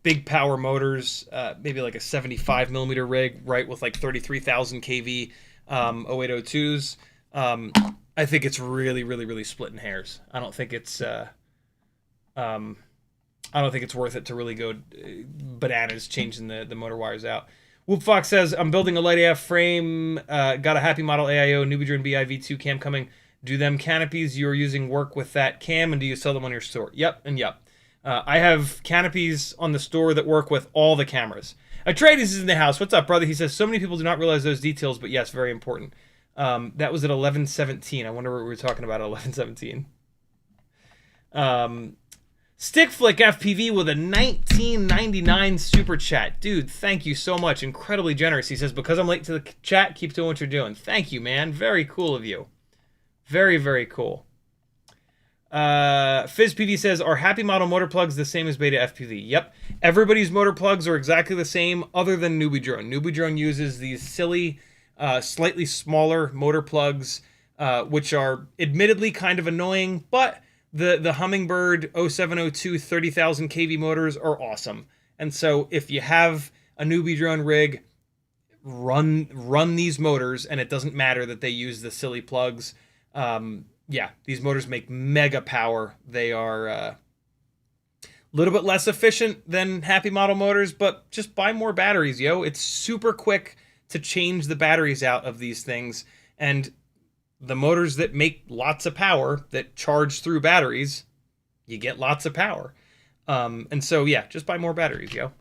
big power motors, maybe like a 75 millimeter rig, right, with like 33,000 kV, 0802s. I think it's really, really, really splitting hairs. I don't think it's worth it to really go bananas changing the motor wires out. Whoop Fox says, I'm building a lite AF frame, got a happymodel AIO, NBD BIV2 cam coming. Do them canopies you are using work with that cam, and do you sell them on your store? Yep, and yep. I have canopies on the store that work with all the cameras. Atreides is in the house. What's up, brother? He says, so many people do not realize those details, but yes, very important. That was at 11:17. I wonder what we were talking about at 11:17. Stickflick FPV with a 1999 super chat. Dude, thank you so much. Incredibly generous. He says, because I'm late to the chat, keep doing what you're doing. Thank you, man. Very cool of you. Very, very cool. FizzPV says, are happymodel motor plugs the same as BetaFPV? Yep. Everybody's motor plugs are exactly the same other than Newbie Drone. Newbie Drone uses these silly, slightly smaller motor plugs, which are admittedly kind of annoying, but the Hummingbird 0702 30,000 kV motors are awesome. And so if you have a Newbie Drone rig, run these motors, and it doesn't matter that they use the silly plugs. Yeah, these motors make mega power. They are a little bit less efficient than happymodel motors, but just buy more batteries, yo. It's super quick to change the batteries out of these things, and the motors that make lots of power, that charge through batteries, you get lots of power. And so, yeah, just buy more batteries, yo.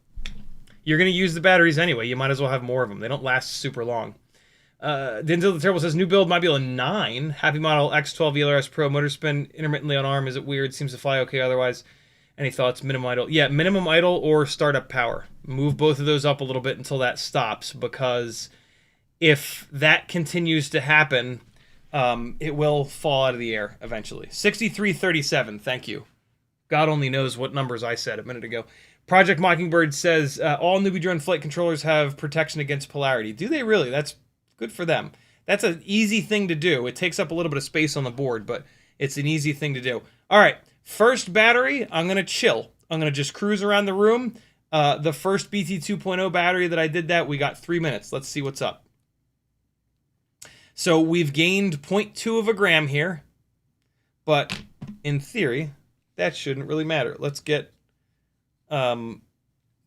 You're going to use the batteries anyway. You might as well have more of them. They don't last super long. Denzel the Terrible says, new build might be a 9. happymodel X12 ELRS Pro motor spin intermittently on arm. Is it weird? Seems to fly okay otherwise. Any thoughts? Minimum idle? Yeah, minimum idle or startup power. Move both of those up a little bit until that stops, because if that continues to happen, it will fall out of the air eventually. 6337, thank you. God only knows what numbers I said a minute ago. Project Mockingbird says, all Newbie Drone flight controllers have protection against polarity. Do they really? That's good for them. That's an easy thing to do. It takes up a little bit of space on the board, but it's an easy thing to do. All right, first battery, I'm going to chill. I'm going to just cruise around the room. The first BT 2.0 battery that I did that, we got 3 minutes. Let's see what's up. So we've gained 0.2 of a gram here, but in theory, that shouldn't really matter. Let's get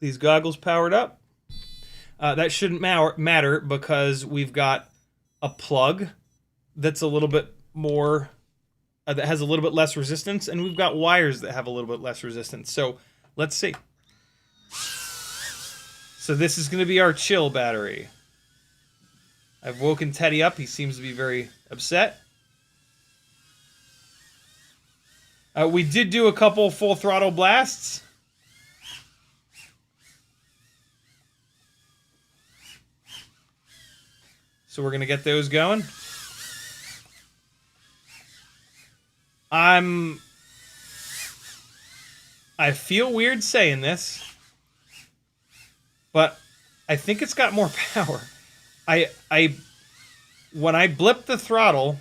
these goggles powered up. That shouldn't matter because we've got a plug that's a little bit more, that has a little bit less resistance, and we've got wires that have a little bit less resistance. So let's see. So this is going to be our chill battery. I've woken Teddy up. He seems to be very upset. We did do a couple full throttle blasts. So we're going to get those going. I feel weird saying this, but I think it's got more power. When I blip the throttle,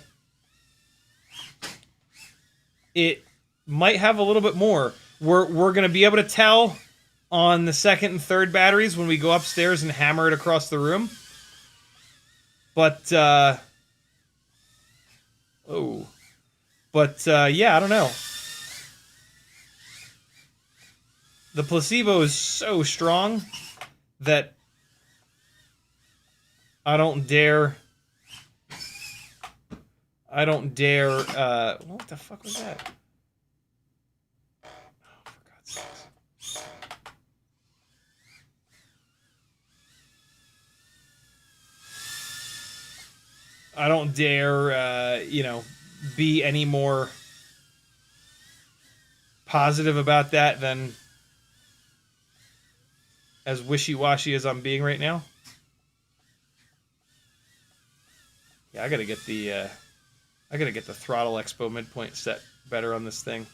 it might have a little bit more. We're going to be able to tell on the second and third batteries when we go upstairs and hammer it across the room. But, yeah, I don't know. The placebo is so strong that I don't dare, what the fuck was that? Oh, for God's sakes. I don't dare, be any more positive about that than as wishy-washy as I'm being right now. Yeah, I gotta get the throttle expo midpoint set better on this thing.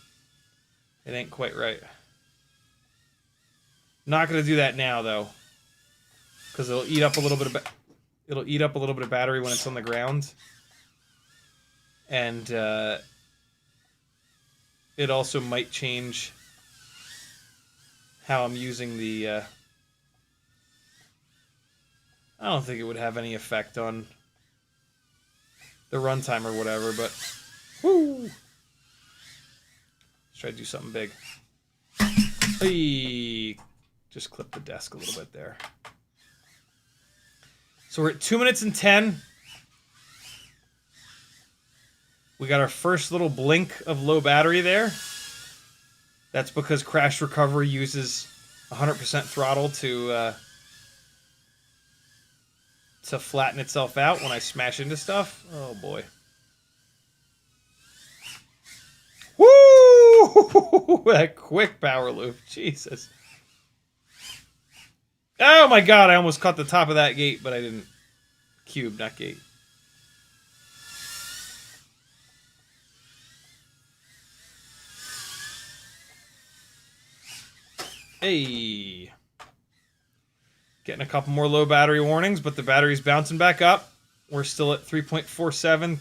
It ain't quite right. Not gonna do that now though, because it'll eat up a little bit of battery when it's on the ground, and it also might change how I'm using the. I don't think it would have any effect on runtime or whatever, but woo! Let's try to do something big. Hey, just clip the desk a little bit there. So we're at 2 minutes and 10. We got our first little blink of low battery there. That's because crash recovery uses 100% throttle to flatten itself out when I smash into stuff. Oh boy. Woo! That quick power loop. Jesus. Oh my god, I almost caught the top of that gate, but I didn't. Cube, not gate. Hey. Getting a couple more low battery warnings, but the battery's bouncing back up. We're still at 3.47,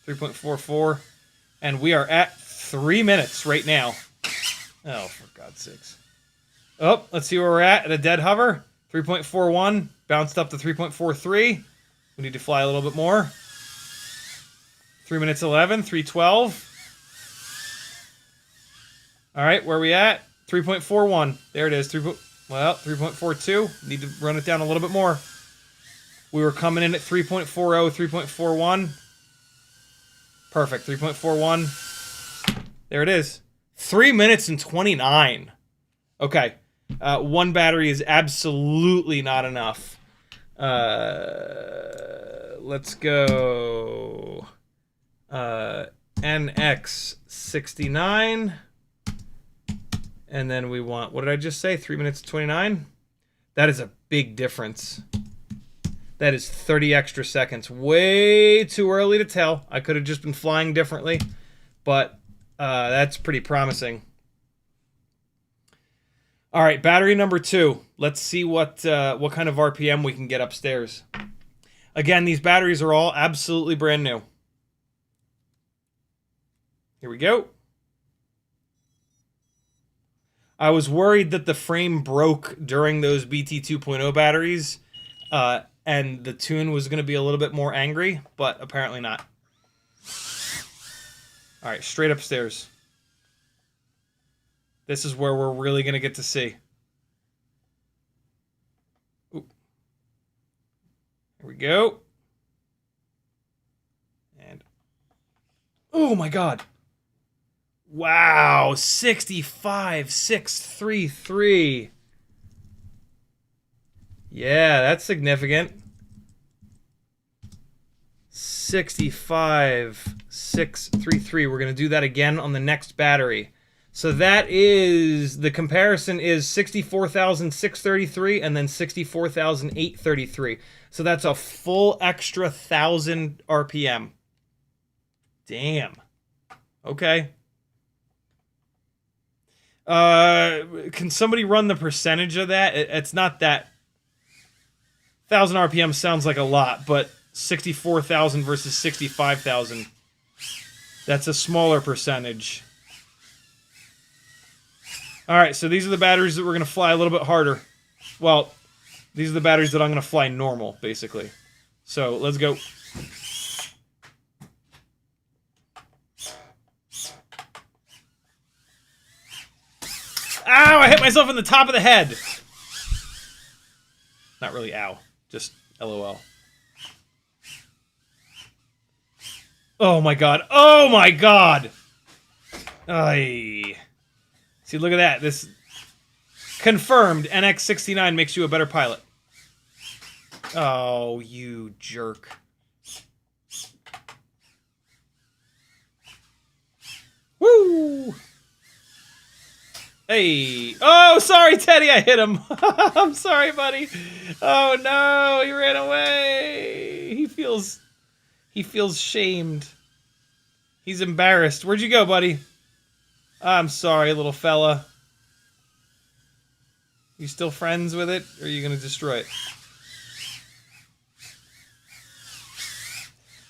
3.44, and we are at 3 minutes right now. Oh, for God's sakes. Oh, let's see where we're at a dead hover. 3.41, bounced up to 3.43. We need to fly a little bit more. 3 minutes 11, 3:12. All right, where are we at? 3.41. There it is. 3.42. Need to run it down a little bit more. We were coming in at 3.40, 3.41. Perfect. 3.41. There it is. 3 minutes and 29. Okay. One battery is absolutely not enough. Let's go. NX69. And then we want, what did I just say? 3 minutes 29? That is a big difference. That is 30 extra seconds. Way too early to tell. I could have just been flying differently, but that's pretty promising. All right, battery number 2. Let's see what kind of RPM we can get upstairs. Again, these batteries are all absolutely brand new. Here we go. I was worried that the frame broke during those BT 2.0 batteries, and the tune was going to be a little bit more angry, but apparently not. All right, straight upstairs. This is where we're really going to get to see. Ooh. Here we go. And, oh my God. Wow, 65,633. Yeah, that's significant. 65,633. We're going to do that again on the next battery. So that is, the comparison is 64,633 and then 64,833. So that's a full extra 1,000 RPM. Damn. Okay. Can somebody run the percentage of that? It's not that. 1,000 RPM sounds like a lot, but 64,000 versus 65,000. That's a smaller percentage. All right, so these are the batteries that we're going to fly a little bit harder. Well, these are the batteries that I'm going to fly normal, basically. So let's go. Ow, I hit myself in the top of the head. Not really ow, just LOL. Oh my God. Oh my God. Ay. See, look at that. This confirmed NX69 makes you a better pilot. Oh, you jerk. Woo! Hey. Oh, sorry, Teddy. I hit him. I'm sorry, buddy. Oh, no. He ran away. He feels shamed. He's embarrassed. Where'd you go, buddy? I'm sorry, little fella. You still friends with it, or are you going to destroy it?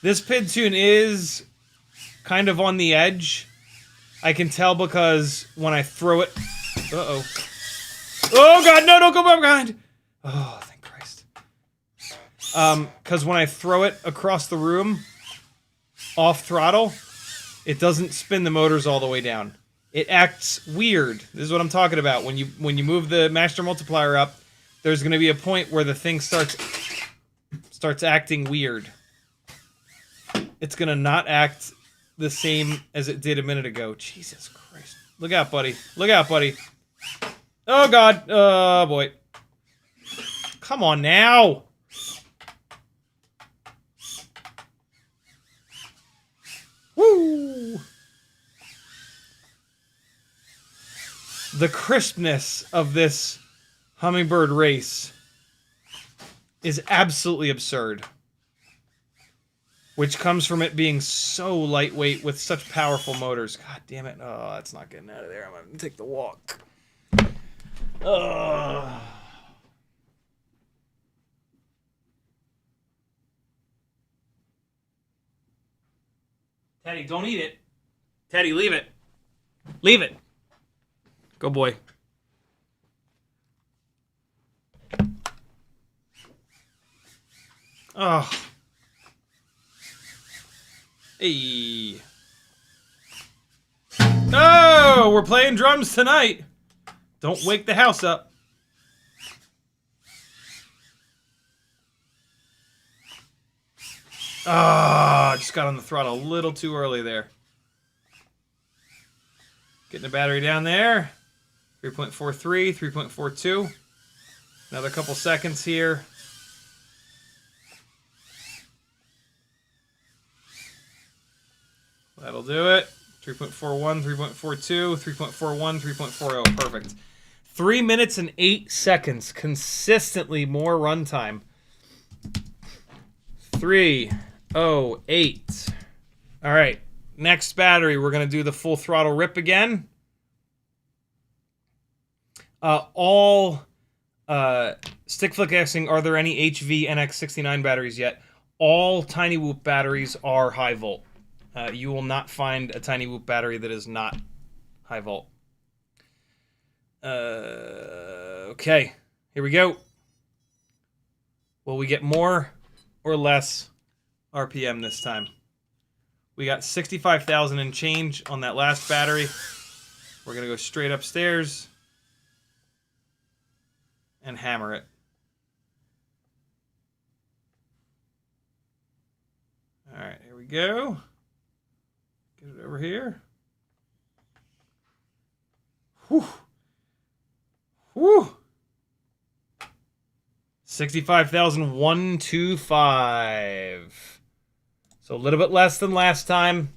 This PID tune is kind of on the edge. I can tell because when I throw it... Uh-oh. Oh, God, no, don't go behind! Oh, thank Christ. Because when I throw it across the room, off throttle, it doesn't spin the motors all the way down. It acts weird. This is what I'm talking about. When you move the master multiplier up, there's going to be a point where the thing starts acting weird. It's going to not act the same as it did a minute ago. Jesus Christ. Look out, buddy. Look out, buddy. Oh, God. Oh, boy. Come on now. Woo! The crispness of this Hummingbird race is absolutely absurd. Which comes from it being so lightweight with such powerful motors. God damn it. Oh, that's not getting out of there. I'm going to take the walk. Teddy, don't eat it. Teddy, leave it. Leave it. Go, boy. Oh. Hey. Oh, we're playing drums tonight. Don't wake the house up. Ah, I just got on the throttle a little too early there. Getting the battery down there. 3.43, 3.42. Another couple seconds here. That'll do it. 3.41, 3.42, 3.41, 3.40. Perfect. 3 minutes and 8 seconds. Consistently more runtime. 3:08. All right. Next battery, we're going to do the full throttle rip again. All stick flick asking, are there any HV NX69 batteries yet? All Tiny Whoop batteries are high volt. You will not find a Tiny Whoop battery that is not high volt. Okay, here we go. Will we get more or less RPM this time? We got 65,000 and change on that last battery. We're going to go straight upstairs and hammer it. All right, here we go. Get it over here. Whew. Whew. 65,125. So a little bit less than last time.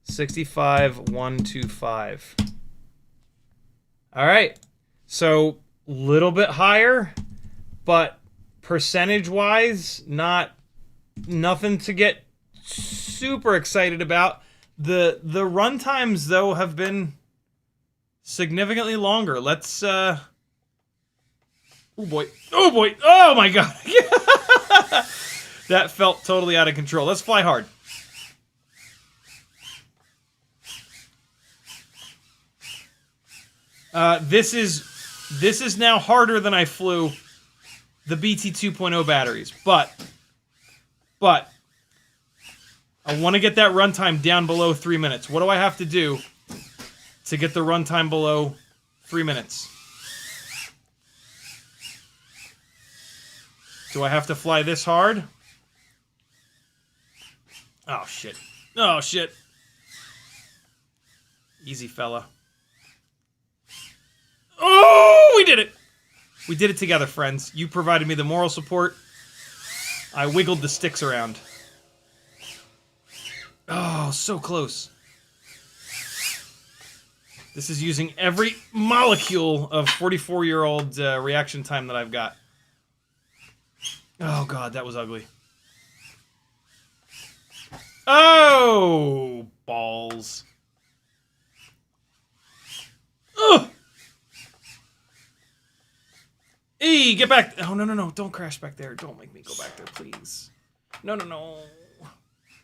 65,125. All right. So a little bit higher, but percentage-wise, nothing to get super excited about. The run times, though, have been significantly longer. Let's oh boy. Oh boy. Oh my god. That felt totally out of control. Let's fly hard. This is now harder than I flew the BT2.0 batteries, but I want to get that runtime down below 3 minutes. What do I have to do to get the runtime below 3 minutes? Do I have to fly this hard? Oh, shit. Oh, shit. Easy, fella. Oh, we did it! We did it together, friends. You provided me the moral support. I wiggled the sticks around. Oh, so close. This is using every molecule of 44-year-old reaction time that I've got. Oh, God, that was ugly. Oh, balls. Ugh! Hey, get back. Oh, no. Don't crash back there. Don't make me go back there, please. No.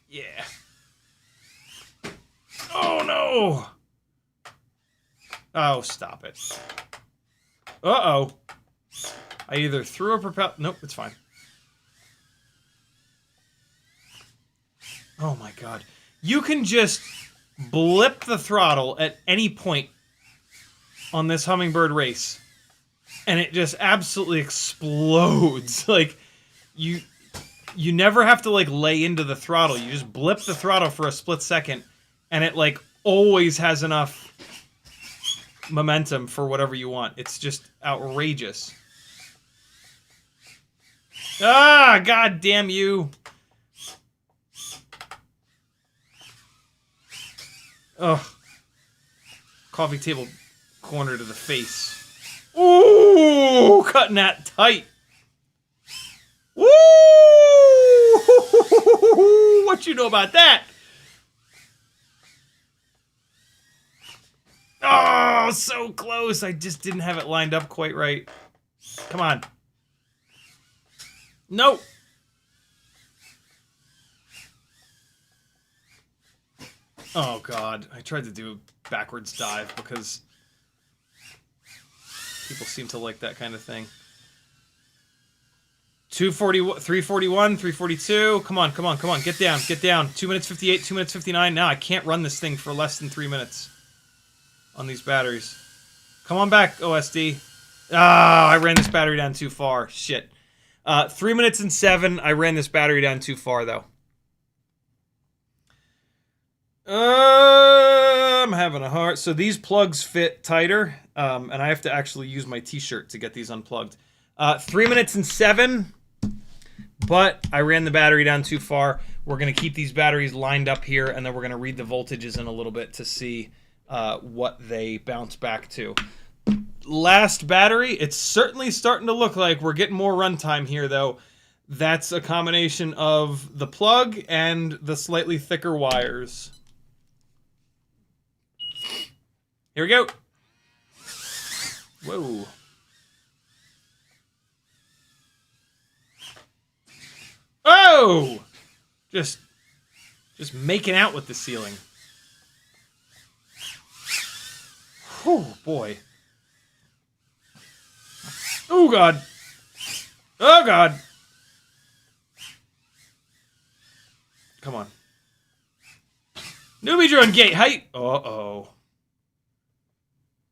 Yeah. Oh, no. Oh, stop it. Uh-oh. I either threw a propeller... Nope, it's fine. Oh my god. You can just blip the throttle at any point on this Hummingbird race, and it just absolutely explodes. Like, you never have to, like, lay into the throttle. You just blip the throttle for a split second, and it, like, always has enough momentum for whatever you want. It's just outrageous. Ah, god damn you. Ugh. Coffee table corner to the face. Ooh, cutting that tight. Woo! What you know about that? Oh, so close. I just didn't have it lined up quite right. Come on. Nope. Oh, God. I tried to do a backwards dive because people seem to like that kind of thing. 240, 341, 342. Come on, come on, come on. Get down, get down. 2 minutes 58, 2 minutes 59. Now I can't run this thing for less than 3 minutes on these batteries. Come on back, OSD. Ah, I ran this battery down too far. Shit. 3 minutes and 7. I ran this battery down too far, though. I'm having a hard... So these plugs fit tighter, and I have to actually use my t-shirt to get these unplugged. 3 minutes and 7, but I ran the battery down too far. We're going to keep these batteries lined up here, and then we're going to read the voltages in a little bit to see what they bounce back to. Last battery, it's certainly starting to look like we're getting more runtime here, though. That's a combination of the plug and the slightly thicker wires. Here we go. Whoa. Oh! Just making out with the ceiling. Oh, boy. Oh, God. Oh, God. Come on. Newbie drone gate height. Uh-oh.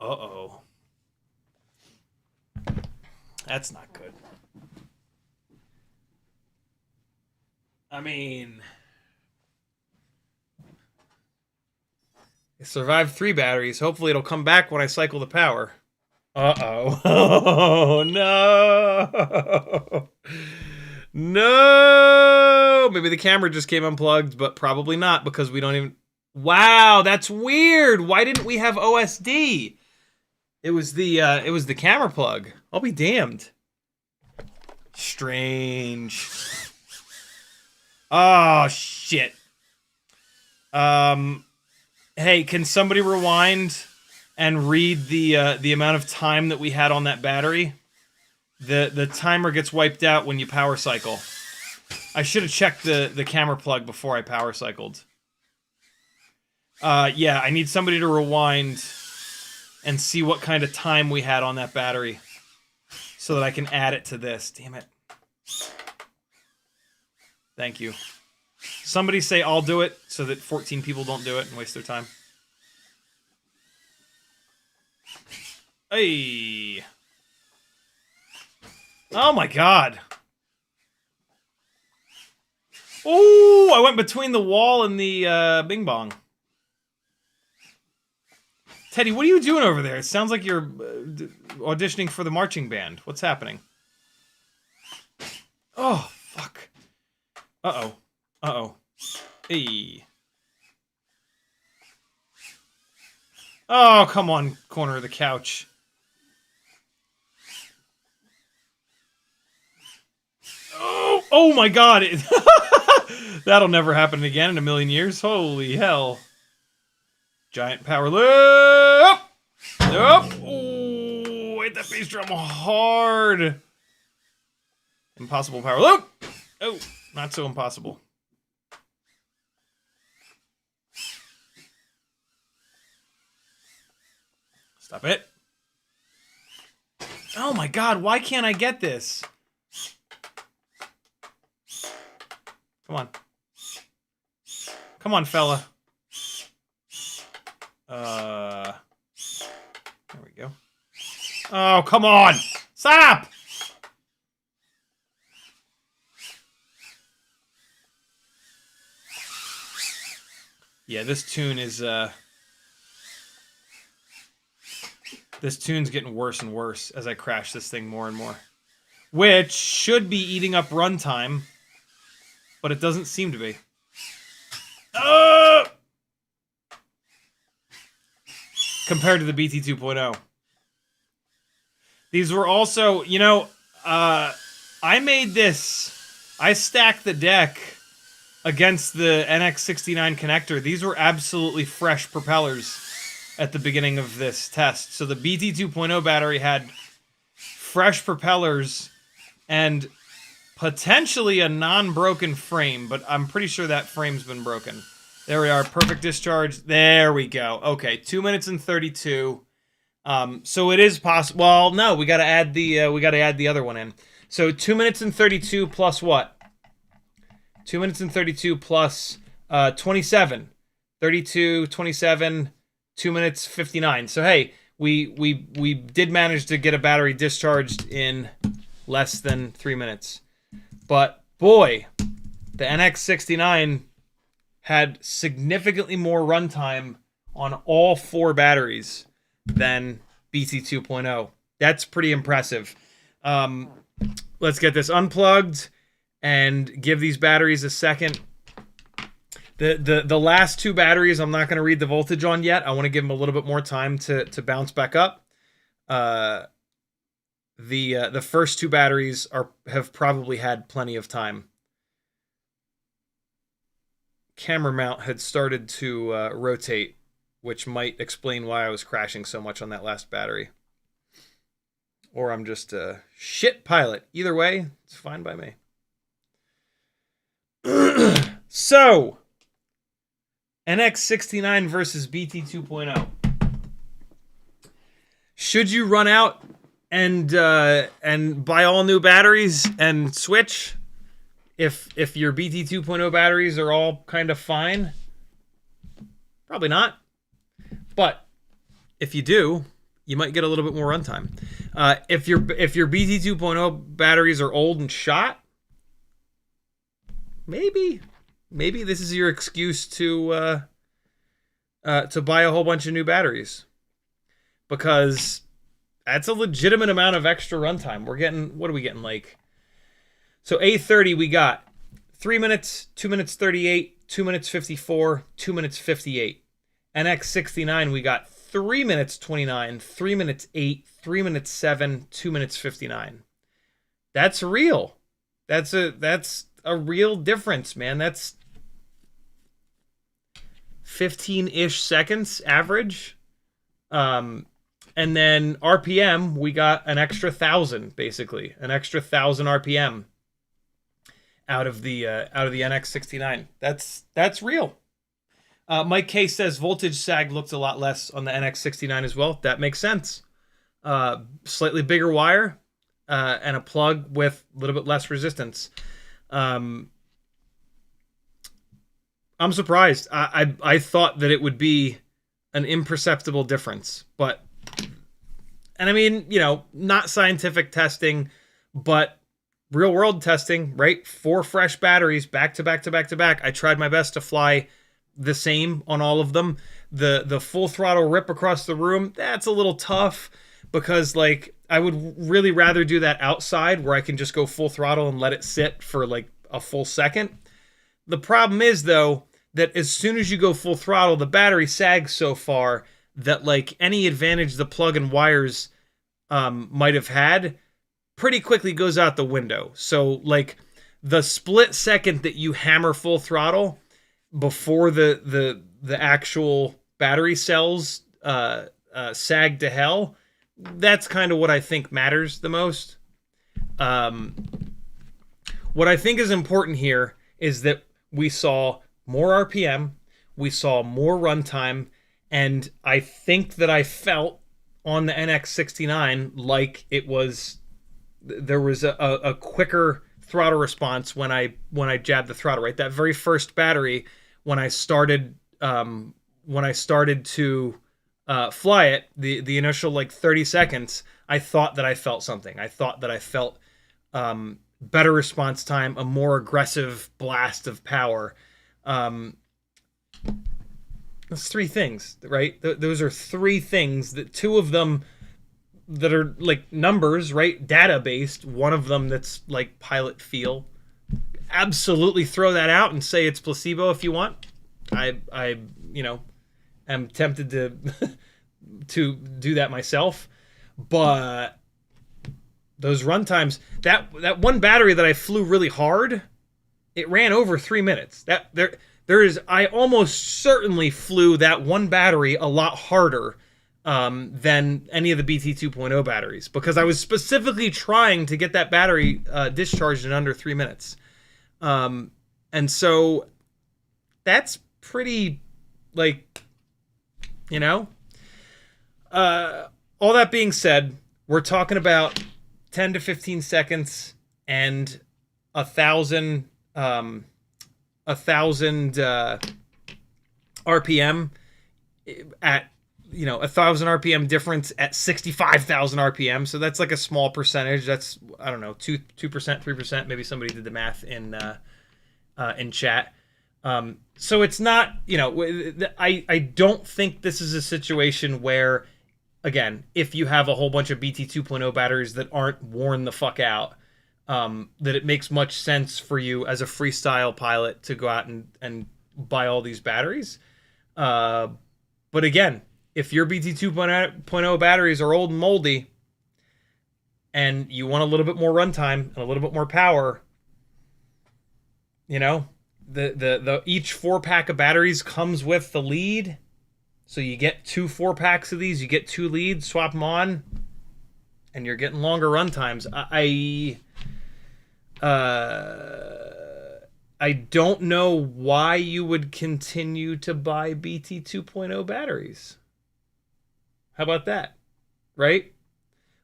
Uh-oh. That's not good. I mean... it survived 3 batteries. Hopefully it'll come back when I cycle the power. Uh-oh. Oh, no. No. Maybe the camera just came unplugged, but probably not because we don't even... Wow, that's weird. Why didn't we have OSD? It was the camera plug. I'll be damned. Strange. Oh, shit. Hey, can somebody rewind and read the amount of time that we had on that battery? The timer gets wiped out when you power cycle. I should have checked the camera plug before I power cycled. Yeah, I need somebody to rewind and see what kind of time we had on that battery so that I can add it to this. Damn it. Thank you. Somebody say I'll do it so that 14 people don't do it and waste their time. Hey. Oh my god. Oh, I went between the wall and the bing bong. Teddy, what are you doing over there? It sounds like you're auditioning for the marching band. What's happening? Oh, fuck. Uh-oh. Uh-oh. Hey. Oh, come on, corner of the couch. Oh, oh my god. That'll never happen again in a million years. Holy hell. Giant power loop. Nope. Oh, hit that bass drum hard. Impossible power loop. Oh, not so impossible. Stop it. Oh my god, why can't I get this? Come on. Come on, fella. There we go. Oh, come on! Stop! Yeah, this tune is, this tune's getting worse and worse as I crash this thing more and more. Which should be eating up runtime, but it doesn't seem to be. Compared to the BT 2.0. These were also, you know, I made this, I stacked the deck against the NX69 connector. These were absolutely fresh propellers at the beginning of this test. So the BT 2.0 battery had fresh propellers and potentially a non-broken frame, but I'm pretty sure that frame's been broken. There we are, perfect discharge. There we go. Okay, 2 minutes and 32. So it is possible. Well, no, we got to add the other one in. So 2 minutes and 32 plus what? 2 minutes and 32 plus 27. 32, 27, 2 minutes 59. So hey, we did manage to get a battery discharged in less than 3 minutes. But boy, the NX69 had significantly more runtime on all 4 batteries than BT 2.0. That's pretty impressive. Let's get this unplugged and give these batteries a second. The last 2 batteries I'm not going to read the voltage on yet. I want to give them a little bit more time to bounce back up. The first 2 batteries have probably had plenty of time. Camera mount had started to rotate, which might explain why I was crashing so much on that last battery. Or I'm just a shit pilot. Either way, it's fine by me. So, NX69 versus BT 2.0. Should you run out and buy all new batteries and switch? If your BT 2.0 batteries are all kind of fine, probably not. But if you do, you might get a little bit more runtime. If your BT 2.0 batteries are old and shot, maybe this is your excuse to buy a whole bunch of new batteries, because that's a legitimate amount of extra runtime. We're getting, what are we getting, like? So A30 we got 3 minutes, 2 minutes 38, 2 minutes 54, 2 minutes 58. NX69 we got 3 minutes 29, 3 minutes 8, 3 minutes 7, 2 minutes 59. That's real. That's a real difference, man. That's 15-ish seconds average. And then RPM, we got an extra 1,000, basically. An extra 1,000 RPM out of the NX69. That's real. Mike K says voltage sag looked a lot less on the NX69 as well. That makes sense. Slightly bigger wire and a plug with a little bit less resistance. I'm surprised. I thought that it would be an imperceptible difference, but, and I mean, you know, not scientific testing, but real world testing, right? 4 fresh batteries back to back to back to back. I tried my best to fly the same on all of them. The full throttle rip across the room, that's a little tough, because like I would really rather do that outside where I can just go full throttle and let it sit for like a full second. The problem is though that as soon as you go full throttle, the battery sags so far that like any advantage the plug and wires might have had pretty quickly goes out the window. So like the split second that you hammer full throttle before the actual battery cells sag to hell, that's kind of what I think matters the most. What I think is important here is that we saw more RPM, we saw more runtime, and I think that I felt on the NX69 like it was, there was a quicker throttle response when I jabbed the throttle, right? That very first battery when I started to fly it, the initial like 30 seconds, I thought that I felt something. I thought that I felt better response time, a more aggressive blast of power. That's three things, right? Those are three things, that two of them that are like numbers, right? Data based. One of them that's like pilot feel. Absolutely throw that out and say it's placebo if you want. I you know, am tempted to to do that myself, but those run times, that one battery that I flew really hard, it ran over 3 minutes. I almost certainly flew that one battery a lot harder than any of the BT 2.0 batteries, because I was specifically trying to get that battery discharged in under 3 minutes. And so that's pretty, like, you know, all that being said, we're talking about 10 to 15 seconds and 1,000 RPM at, you know, 1,000 RPM difference at 65,000 RPM. So that's like a small percentage. That's, I don't know, 2%, 3%. Maybe somebody did the math in chat. So it's not, you know, I don't think this is a situation where, again, if you have a whole bunch of BT 2.0 batteries that aren't worn the fuck out, that it makes much sense for you as a freestyle pilot to go out and buy all these batteries. But again, if your BT 2.0 batteries are old and moldy and you want a little bit more runtime and a little bit more power, you know, the each 4-pack of batteries comes with the lead. So you get 2 4-packs of these, you get 2 leads, swap them on, and you're getting longer run times. I don't know why you would continue to buy BT 2.0 batteries. How about that? Right?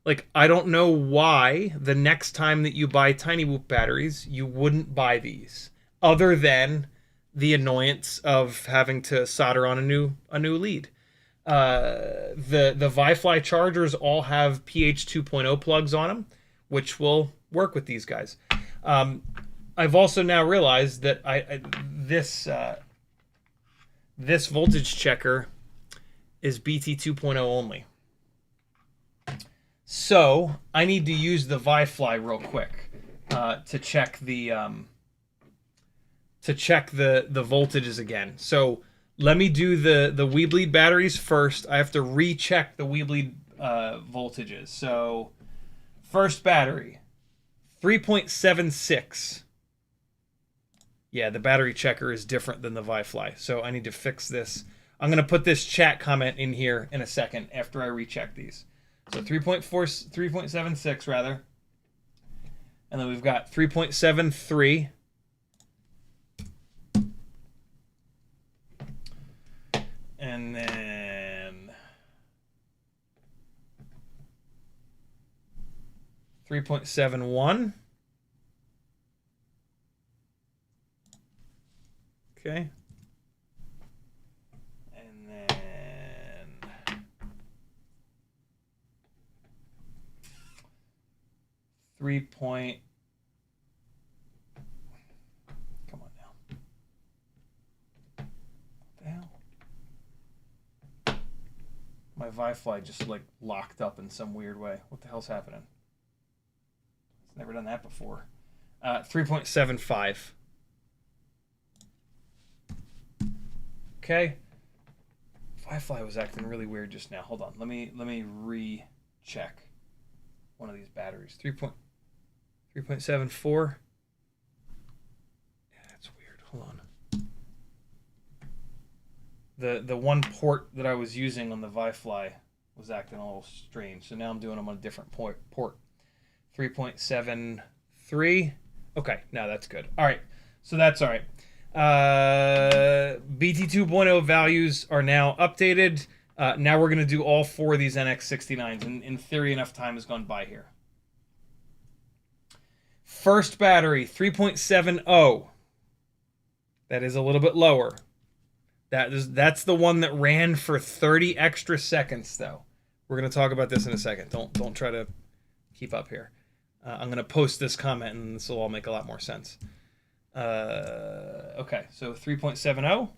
Like, I don't know why the next time that you buy Tiny Whoop batteries, you wouldn't buy these, other than the annoyance of having to solder on a new lead. The Vifly chargers all have PH 2.0 plugs on them, which will work with these guys. I've also now realized that this voltage checker is BT 2.0 only. So I need to use the Vifly real quick to check the voltages again. So let me do the WeBleed batteries first. I have to recheck the WeBleed voltages. So first battery, 3.76. Yeah, the battery checker is different than the Vifly, so I need to fix this. I'm going to put this chat comment in here in a second after I recheck these. So 3.76 rather. And then we've got 3.73. And then 3.71. Okay. And then 3. Come on now. What the hell? My Vifly just like locked up in some weird way. What the hell's happening? It's never done that before. 3.75. Okay. Vifly was acting really weird just now. Hold on. Let me recheck one of these batteries. 3.74. Yeah, that's weird. Hold on. The one port that I was using on the Vifly was acting a little strange. So now I'm doing them on a different port. 3.73. Okay, now that's good. All right. So that's all right. BT 2.0 values are now updated. Now we're going to do all 4 of these NX69s. And in theory, enough time has gone by here. First battery, 3.70. That is a little bit lower. That's the one that ran for 30 extra seconds, though. We're gonna talk about this in a second. Don't try to keep up here. I'm gonna post this comment, and this will all make a lot more sense. Okay, so 3.70.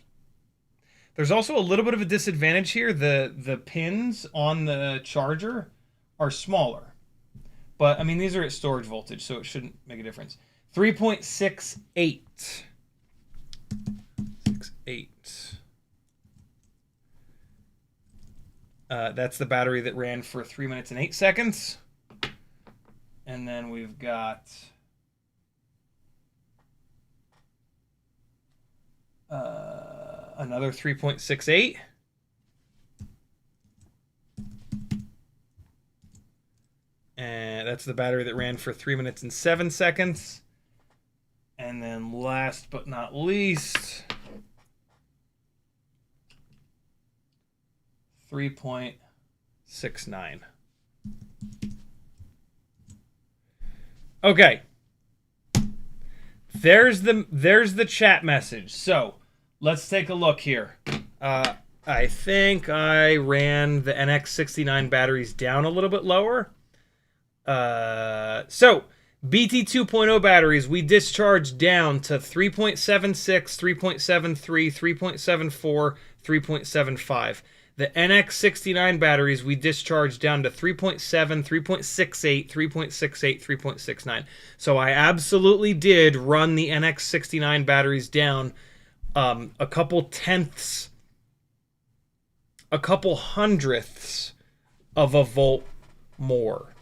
There's also a little bit of a disadvantage here. The pins on the charger are smaller, but I mean these are at storage voltage, so it shouldn't make a difference. 3.68. 68. That's the battery that ran for 3 minutes and 8 seconds. And then we've got another 3.68. And that's the battery that ran for 3 minutes and 7 seconds. And then last but not least, 3.69. Okay. There's the chat message. So, let's take a look here. I think I ran the NX69 batteries down a little bit lower. So, BT 2.0 batteries, we discharged down to 3.76, 3.73, 3.74, 3.75. The NX69 batteries, we discharged down to 3.7, 3.68, 3.68, 3.69. So I absolutely did run the NX69 batteries down a couple tenths, a couple hundredths of a volt more.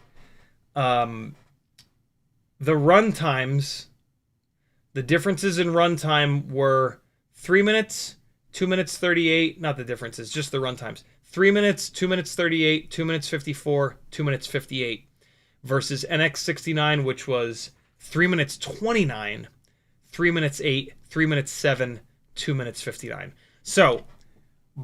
The run times, the differences in runtime were 3 minutes, 2 minutes 38, not the differences, just the run times. 3 minutes, 2 minutes 38, 2 minutes 54, 2 minutes 58 versus NX69, which was 3 minutes 29, 3 minutes 8, 3 minutes 7, 2 minutes 59. So,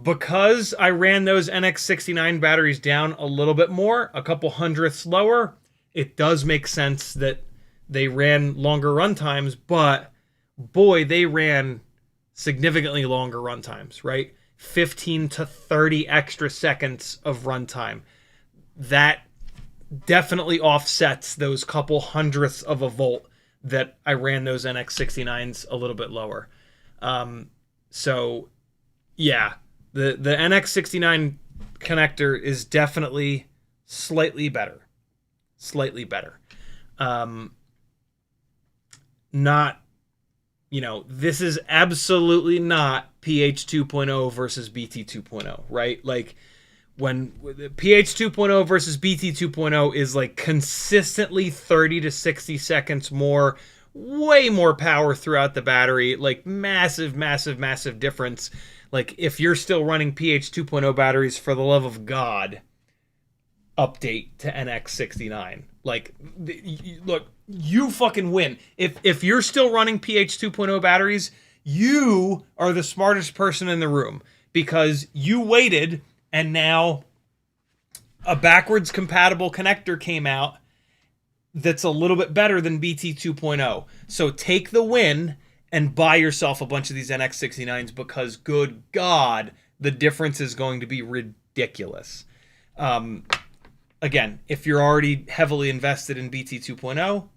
because I ran those NX69 batteries down a little bit more, a couple hundredths lower, it does make sense that they ran longer run times, but boy, they ran significantly longer run times, right? 15 to 30 extra seconds of runtime. That definitely offsets those couple hundredths of a volt that I ran those NX69s a little bit lower. So, yeah, the NX69 connector is definitely slightly better. Slightly better. Not, you know, this is absolutely not PH 2.0 versus BT 2.0, right? Like, when PH 2.0 versus BT 2.0 is like consistently 30 to 60 seconds more, way more power throughout the battery, like massive, massive, massive difference. Like, if you're still running PH 2.0 batteries, for the love of God, update to NX69. Like, look, you fucking win. If you're still running PH 2.0 batteries, you are the smartest person in the room, because you waited, and now a backwards compatible connector came out that's a little bit better than BT 2.0. So take the win and buy yourself a bunch of these NX69s, because good God, the difference is going to be ridiculous. Again, if you're already heavily invested in BT 2.0,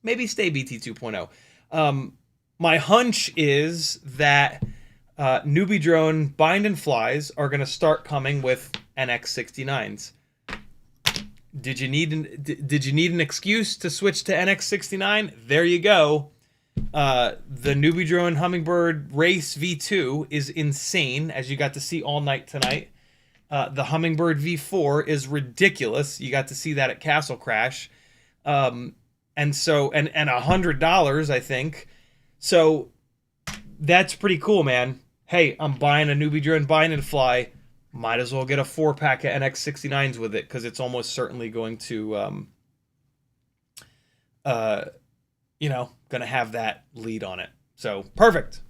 maybe stay BT 2.0. My hunch is that newbie drone bind and flies are going to start coming with NX69s. Did you need an excuse to switch to NX69? There you go. The newbie drone Hummingbird Race V2 is insane, as you got to see all night tonight. The Hummingbird V4 is ridiculous. You got to see that at Castle Crash. And so, and $100, I think. So that's pretty cool, man. Hey, I'm buying a newbie drone bind and fly. Might as well get a 4-pack of NX69s with it, because it's almost certainly going to, going to have that lead on it. So, perfect.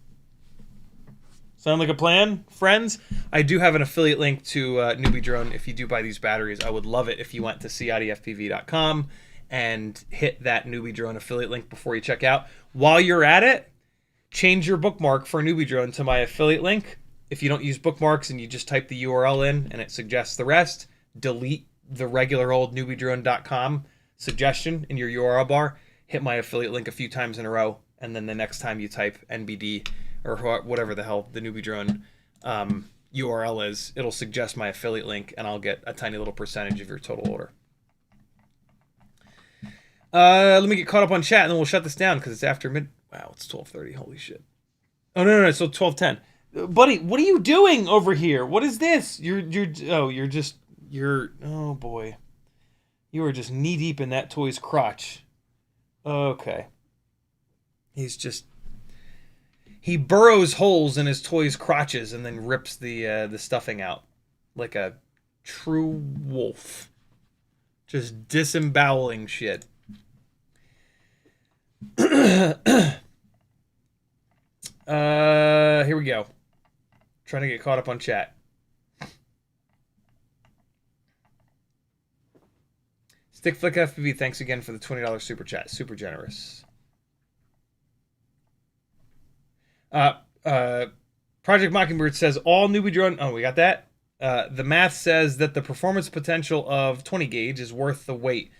Sound like a plan, friends? I do have an affiliate link to Newbie Drone. If you do buy these batteries, I would love it if you went to CiottiFPV.com and hit that Newbie Drone affiliate link before you check out. While you're at it, change your bookmark for Newbie Drone to my affiliate link. If you don't use bookmarks and you just type the URL in and it suggests the rest, delete the regular old newbiedrone.com suggestion in your URL bar, hit my affiliate link a few times in a row, and then the next time you type NBD or whatever the hell the Newbie Drone URL is, it'll suggest my affiliate link, and I'll get a tiny little percentage of your total order. Let me get caught up on chat, and then we'll shut this down because it's after mid. Wow, it's 12:30. Holy shit! Oh no, so 12:10. Buddy, what are you doing over here? What is this? Oh boy, you are just knee deep in that toy's crotch. Okay, he burrows holes in his toy's crotches and then rips the stuffing out like a true wolf, just disemboweling shit. Here we go. Trying to get caught up on chat. Stickflick FPV, thanks again for the $20 super chat. Super generous. Project Mockingbird says all Newbie Drone. Oh, we got that. The math says that the performance potential of 20 gauge is worth the wait.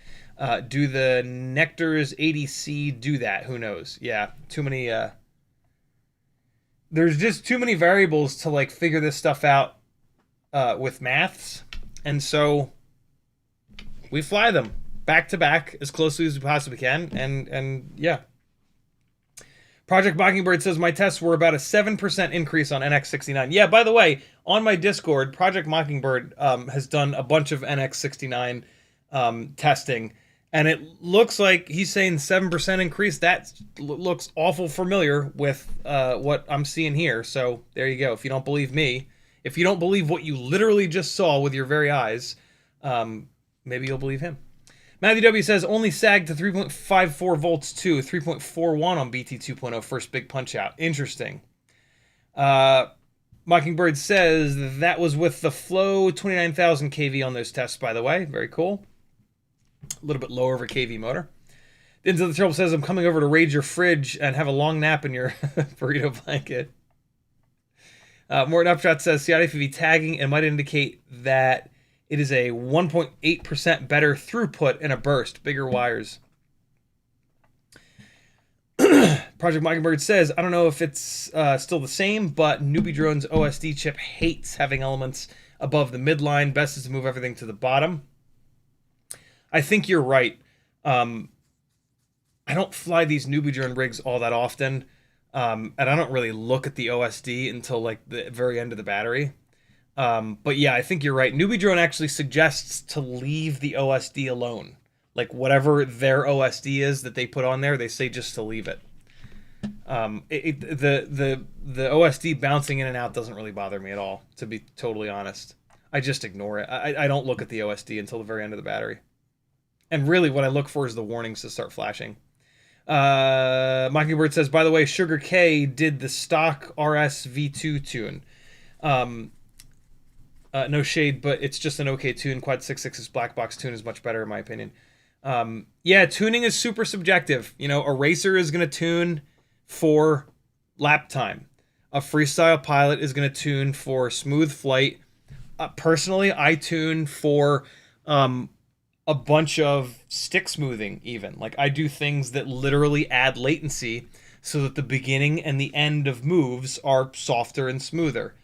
Do the Nectar's ADC do that? Who knows? Yeah, too many. There's just too many variables to like figure this stuff out with maths, and so we fly them back to back as closely as we possibly can, and yeah. Project Mockingbird says my tests were about a 7% increase on NX69. Yeah, by the way, on my Discord, Project Mockingbird has done a bunch of NX69 testing, and it looks like he's saying 7% increase. That looks awful familiar with what I'm seeing here. So there you go. If you don't believe me, if you don't believe what you literally just saw with your very eyes, maybe you'll believe him. Matthew W. says, only sagged to 3.54 volts to 3.41 on BT2.0, first big punch out. Interesting. Mockingbird says that was with the Flow 29,000 kV on those tests, by the way. Very cool. A little bit lower of a kV motor. Into the Trouble says, I'm coming over to raid your fridge and have a long nap in your burrito blanket. Morton Upshot says, CiottiFPV tagging and might indicate that it is a 1.8% better throughput in a burst. Bigger wires. Project Mockingbird says, I don't know if it's still the same, but Newbie Drone's OSD chip hates having elements above the midline. Best is to move everything to the bottom. I think you're right. I don't fly these Newbie Drone rigs all that often, and I don't really look at the OSD until like the very end of the battery. But yeah, I think you're right. Newbie Drone actually suggests to leave the OSD alone. Like whatever their OSD is that they put on there, they say just to leave it. The OSD bouncing in and out doesn't really bother me at all, to be totally honest. I just ignore it. I don't look at the OSD until the very end of the battery. And really what I look for is the warnings to start flashing. Mockingbird says, by the way, Sugar K did the stock RS V2 tune. No shade, but it's just an okay tune. Quad 6.6's black box tune is much better in my opinion. Yeah, tuning is super subjective. You know, a racer is going to tune for lap time. A freestyle pilot is going to tune for smooth flight. Personally, I tune for a bunch of stick smoothing even. Like I do things that literally add latency so that the beginning and the end of moves are softer and smoother.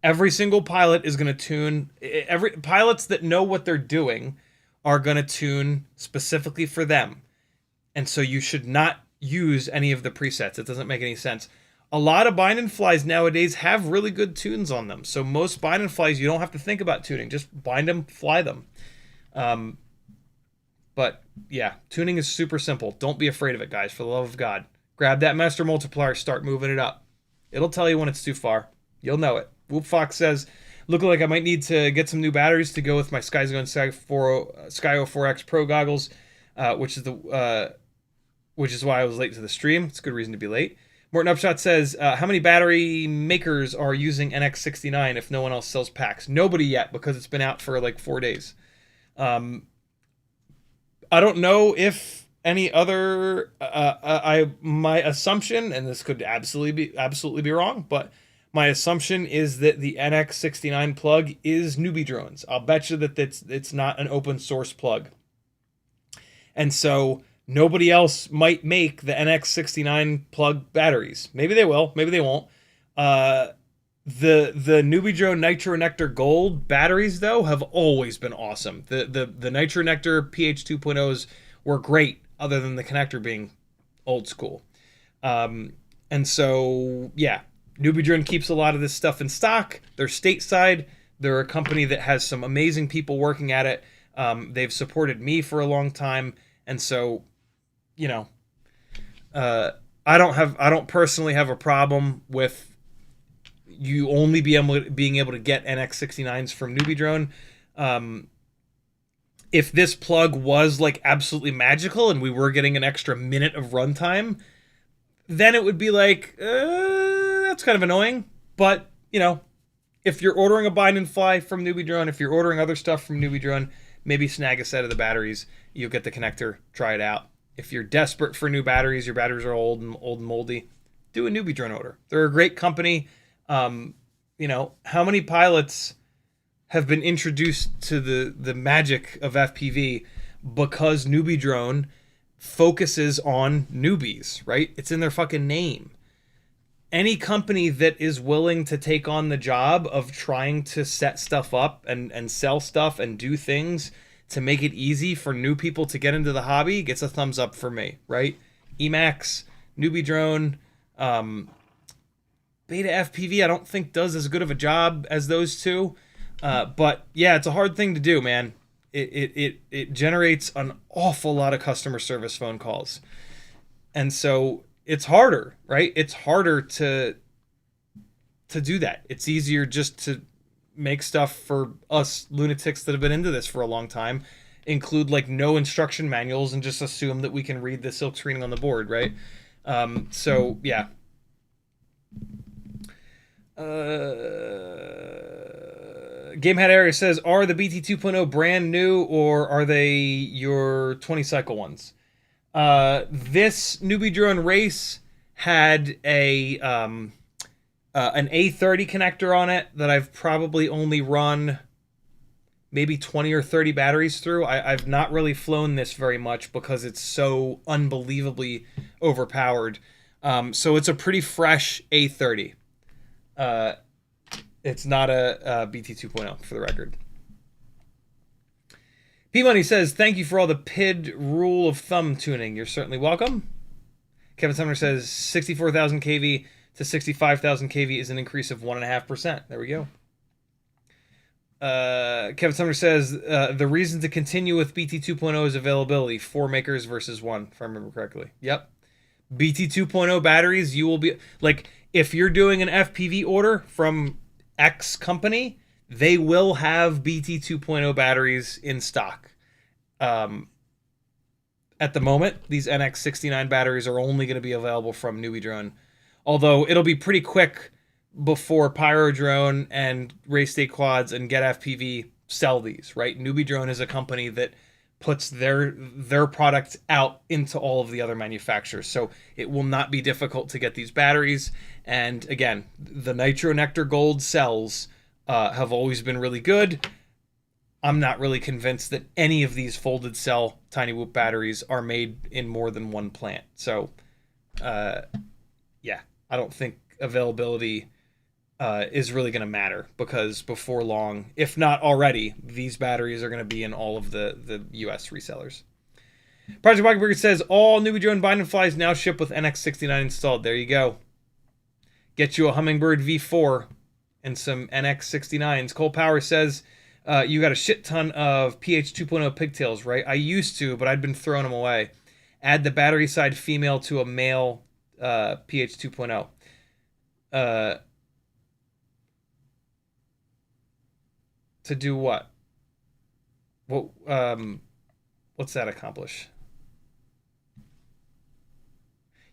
Every single pilot is going to tune. Pilots that know what they're doing are going to tune specifically for them. And so you should not use any of the presets. It doesn't make any sense. A lot of bind and flies nowadays have really good tunes on them. So most bind and flies, you don't have to think about tuning. Just bind them, fly them. But yeah, tuning is super simple. Don't be afraid of it, guys, for the love of God. Grab that master multiplier, start moving it up. It'll tell you when it's too far. You'll know it. Whoop Fox says, looking like I might need to get some new batteries to go with my Skyzone Sky 04X Pro goggles, which is why I was late to the stream. It's a good reason to be late. Morton Upshot says, how many battery makers are using NX69 if no one else sells packs? Nobody yet, because it's been out for like 4 days. I don't know if any other, my assumption, and this could absolutely be wrong, but my assumption is that the NX69 plug is newbie drones. I'll bet you that it's not an open source plug, and so nobody else might make the NX69 plug batteries. Maybe they will, maybe they won't. The Newbie Drone Nitro Nectar Gold batteries, though, have always been awesome. The Nitro Nectar PH2.0s were great, other than the connector being old school. And so, yeah, Newbie Drone keeps a lot of this stuff in stock. They're stateside. They're a company that has some amazing people working at it. They've supported me for a long time, and so, you know, I don't personally have a problem with you only being able to get NX69s from Newbie Drone. If this plug was like absolutely magical and we were getting an extra minute of runtime, then it would be like, that's kind of annoying. But, you know, if you're ordering a bind and fly from Newbie Drone, if you're ordering other stuff from Newbie Drone, maybe snag a set of the batteries. You'll get the connector, try it out. If you're desperate for new batteries, your batteries are old and moldy, do a Newbie Drone order. They're a great company. You know, how many pilots have been introduced to the magic of FPV because Newbie Drone focuses on newbies, right? It's in their fucking name. Any company that is willing to take on the job of trying to set stuff up and sell stuff and do things to make it easy for new people to get into the hobby gets a thumbs up for me, right? Emacs, Newbie Drone, BetaFPV, I don't think does as good of a job as those two. But yeah, it's a hard thing to do, man. It generates an awful lot of customer service phone calls. And so it's harder, right? It's harder to do that. It's easier just to make stuff for us lunatics that have been into this for a long time, include like no instruction manuals and just assume that we can read the silk screening on the board, right? So yeah. Gamehead Area says, are the BT 2.0 brand new or are they your 20 cycle ones? This Newbie Drone race had an A30 connector on it that I've probably only run maybe 20 or 30 batteries through. I've not really flown this very much because it's so unbelievably overpowered. So it's a pretty fresh A30. It's not a BT 2.0 for the record. P-Money says, thank you for all the PID rule of thumb tuning. You're certainly welcome. Kevin Sumner says 64,000 kV to 65,000 kV is an increase of 1.5%. There we go. Kevin Sumner says the reason to continue with BT 2.0 is availability. 4 makers versus 1, if I remember correctly. Yep. BT 2.0 batteries, you will be like, if you're doing an FPV order from X company, they will have BT 2.0 batteries in stock. At the moment, these NX69 batteries are only going to be available from Newbie Drone. Although it'll be pretty quick before Pyro Drone and Race Day Quads and Get FPV sell these, right? Newbie Drone is a company that puts their product out into all of the other manufacturers. So it will not be difficult to get these batteries. And again, the Nitro Nectar Gold cells have always been really good. I'm not really convinced that any of these folded cell Tiny Whoop batteries are made in more than one plant. So, yeah, I don't think availability is really going to matter because before long, if not already, these batteries are going to be in all of the US resellers. Project Wackenberger says, all Newbie Drone bind and flies now ship with NX69 installed. There you go. Get you a Hummingbird V4 and some NX69s. Cole Power says, you got a shit ton of PH 2.0 pigtails, right? I used to, but I'd been throwing them away. Add the battery side female to a male PH 2.0. To do what? What? What's that accomplish?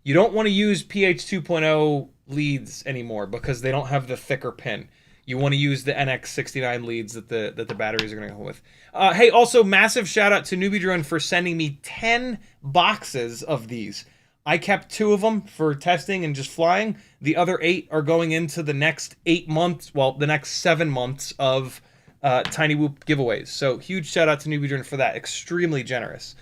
You don't want to use PH 2.0 leads anymore because they don't have the thicker pin. you want to use the NX69 leads that the batteries are going to go with. Hey, also massive shout out to Newbie Drone for sending me 10 boxes of these. I kept 2 of them for testing and just flying. The other 8 are going into the next 8 months, well, the next 7 months of Tiny Whoop giveaways. So huge shout out to Newbie Drone for that. Extremely generous.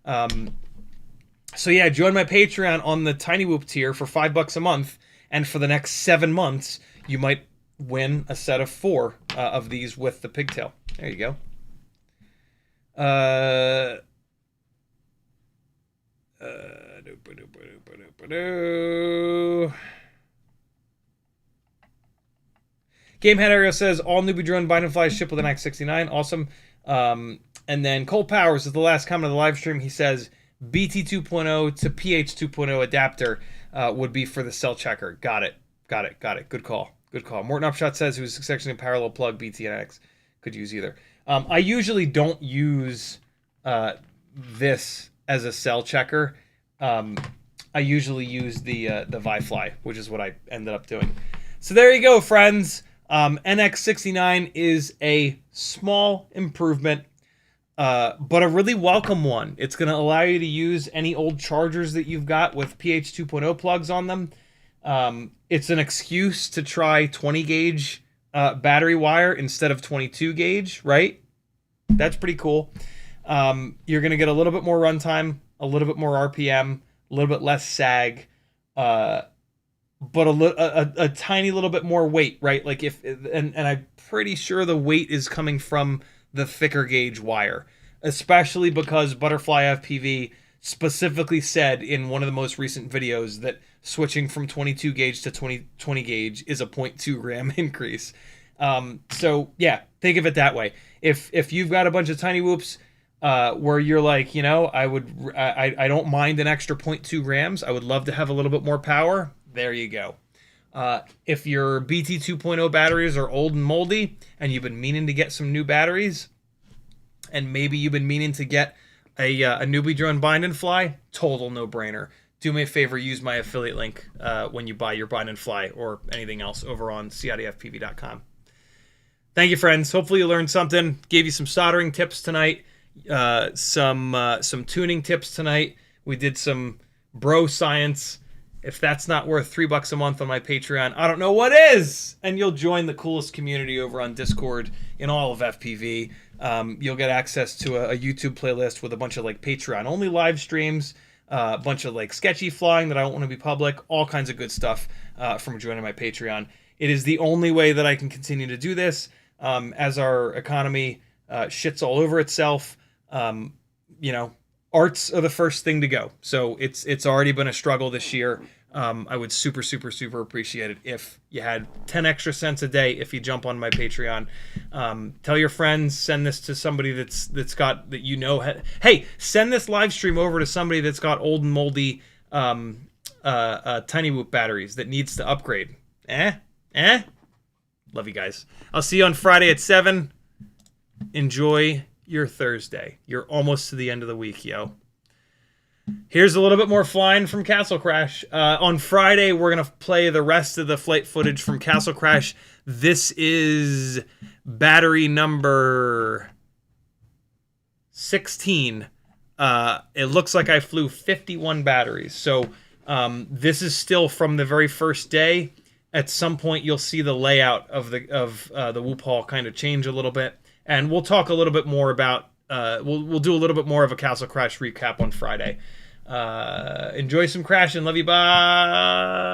So yeah, join my Patreon on the Tiny Whoop tier for $5 a month, and for the next 7 months, you might win a set of 4 of these with the pigtail. There you go. Gamehead Area says all Newbie Drone bind and flies ship with an NX69. Awesome. And then Cole Powers is the last comment of the live stream. He says BT2.0 to PH2.0 adapter would be for the cell checker. Got it. Good call. Morton Upshot says who's successfully parallel plug BT NX. Could use either. I usually don't use this as a cell checker. I usually use the ViFly, which is what I ended up doing. So there you go, friends. NX69 is a small improvement, but a really welcome one. It's going to allow you to use any old chargers that you've got with PH2.0 plugs on them. It's an excuse to try 20 gauge battery wire instead of 22 gauge, right? That's pretty cool. You're going to get a little bit more runtime, a little bit more RPM, a little bit less sag, but a tiny little bit more weight, right? Like and I'm pretty sure the weight is coming from the thicker gauge wire, especially because Butterfly FPV specifically said in one of the most recent videos that switching from 22 gauge to 20 gauge is a 0.2 gram increase. So yeah, think of it that way. If you've got a bunch of tiny whoops where you're like, you know, I don't mind an extra 0.2 grams. I would love to have a little bit more power. There you go. If your BT 2.0 batteries are old and moldy and you've been meaning to get some new batteries, and maybe you've been meaning to get a Newbie Drone bind and fly, total no-brainer. Do me a favor, use my affiliate link when you buy your bind and fly or anything else over on CiottiFPV.com. Thank you, friends. Hopefully you learned something. Gave you some soldering tips tonight, some tuning tips tonight. We did some bro science. If that's not worth $3 a month on my Patreon, I don't know what is. And you'll join the coolest community over on Discord in all of FPV. You'll get access to a YouTube playlist with a bunch of like Patreon only live streams, a bunch of like sketchy flying that I don't want to be public, all kinds of good stuff from joining my Patreon. It is the only way that I can continue to do this as our economy shits all over itself. You know, arts are the first thing to go. So it's already been a struggle this year. I would super appreciate it if you had 10 extra cents a day if you jump on my Patreon. Tell your friends, send this to somebody that's got, that you know. Hey, send this live stream over to somebody that's got old and moldy Tiny Whoop batteries that needs to upgrade. Love you guys. I'll see you on Friday at 7. Enjoy your Thursday. You're almost to the end of the week, yo. Here's a little bit more flying from Castle Crash. On Friday, we're going to play the rest of the flight footage from Castle Crash. This is battery number 16. It looks like I flew 51 batteries. So this is still from the very first day. At some point, you'll see the layout of the Whoop Hall kind of change a little bit. And we'll talk a little bit more about, we'll do a little bit more of a Castle Crash recap on Friday. Enjoy some crashing. Love you. Bye.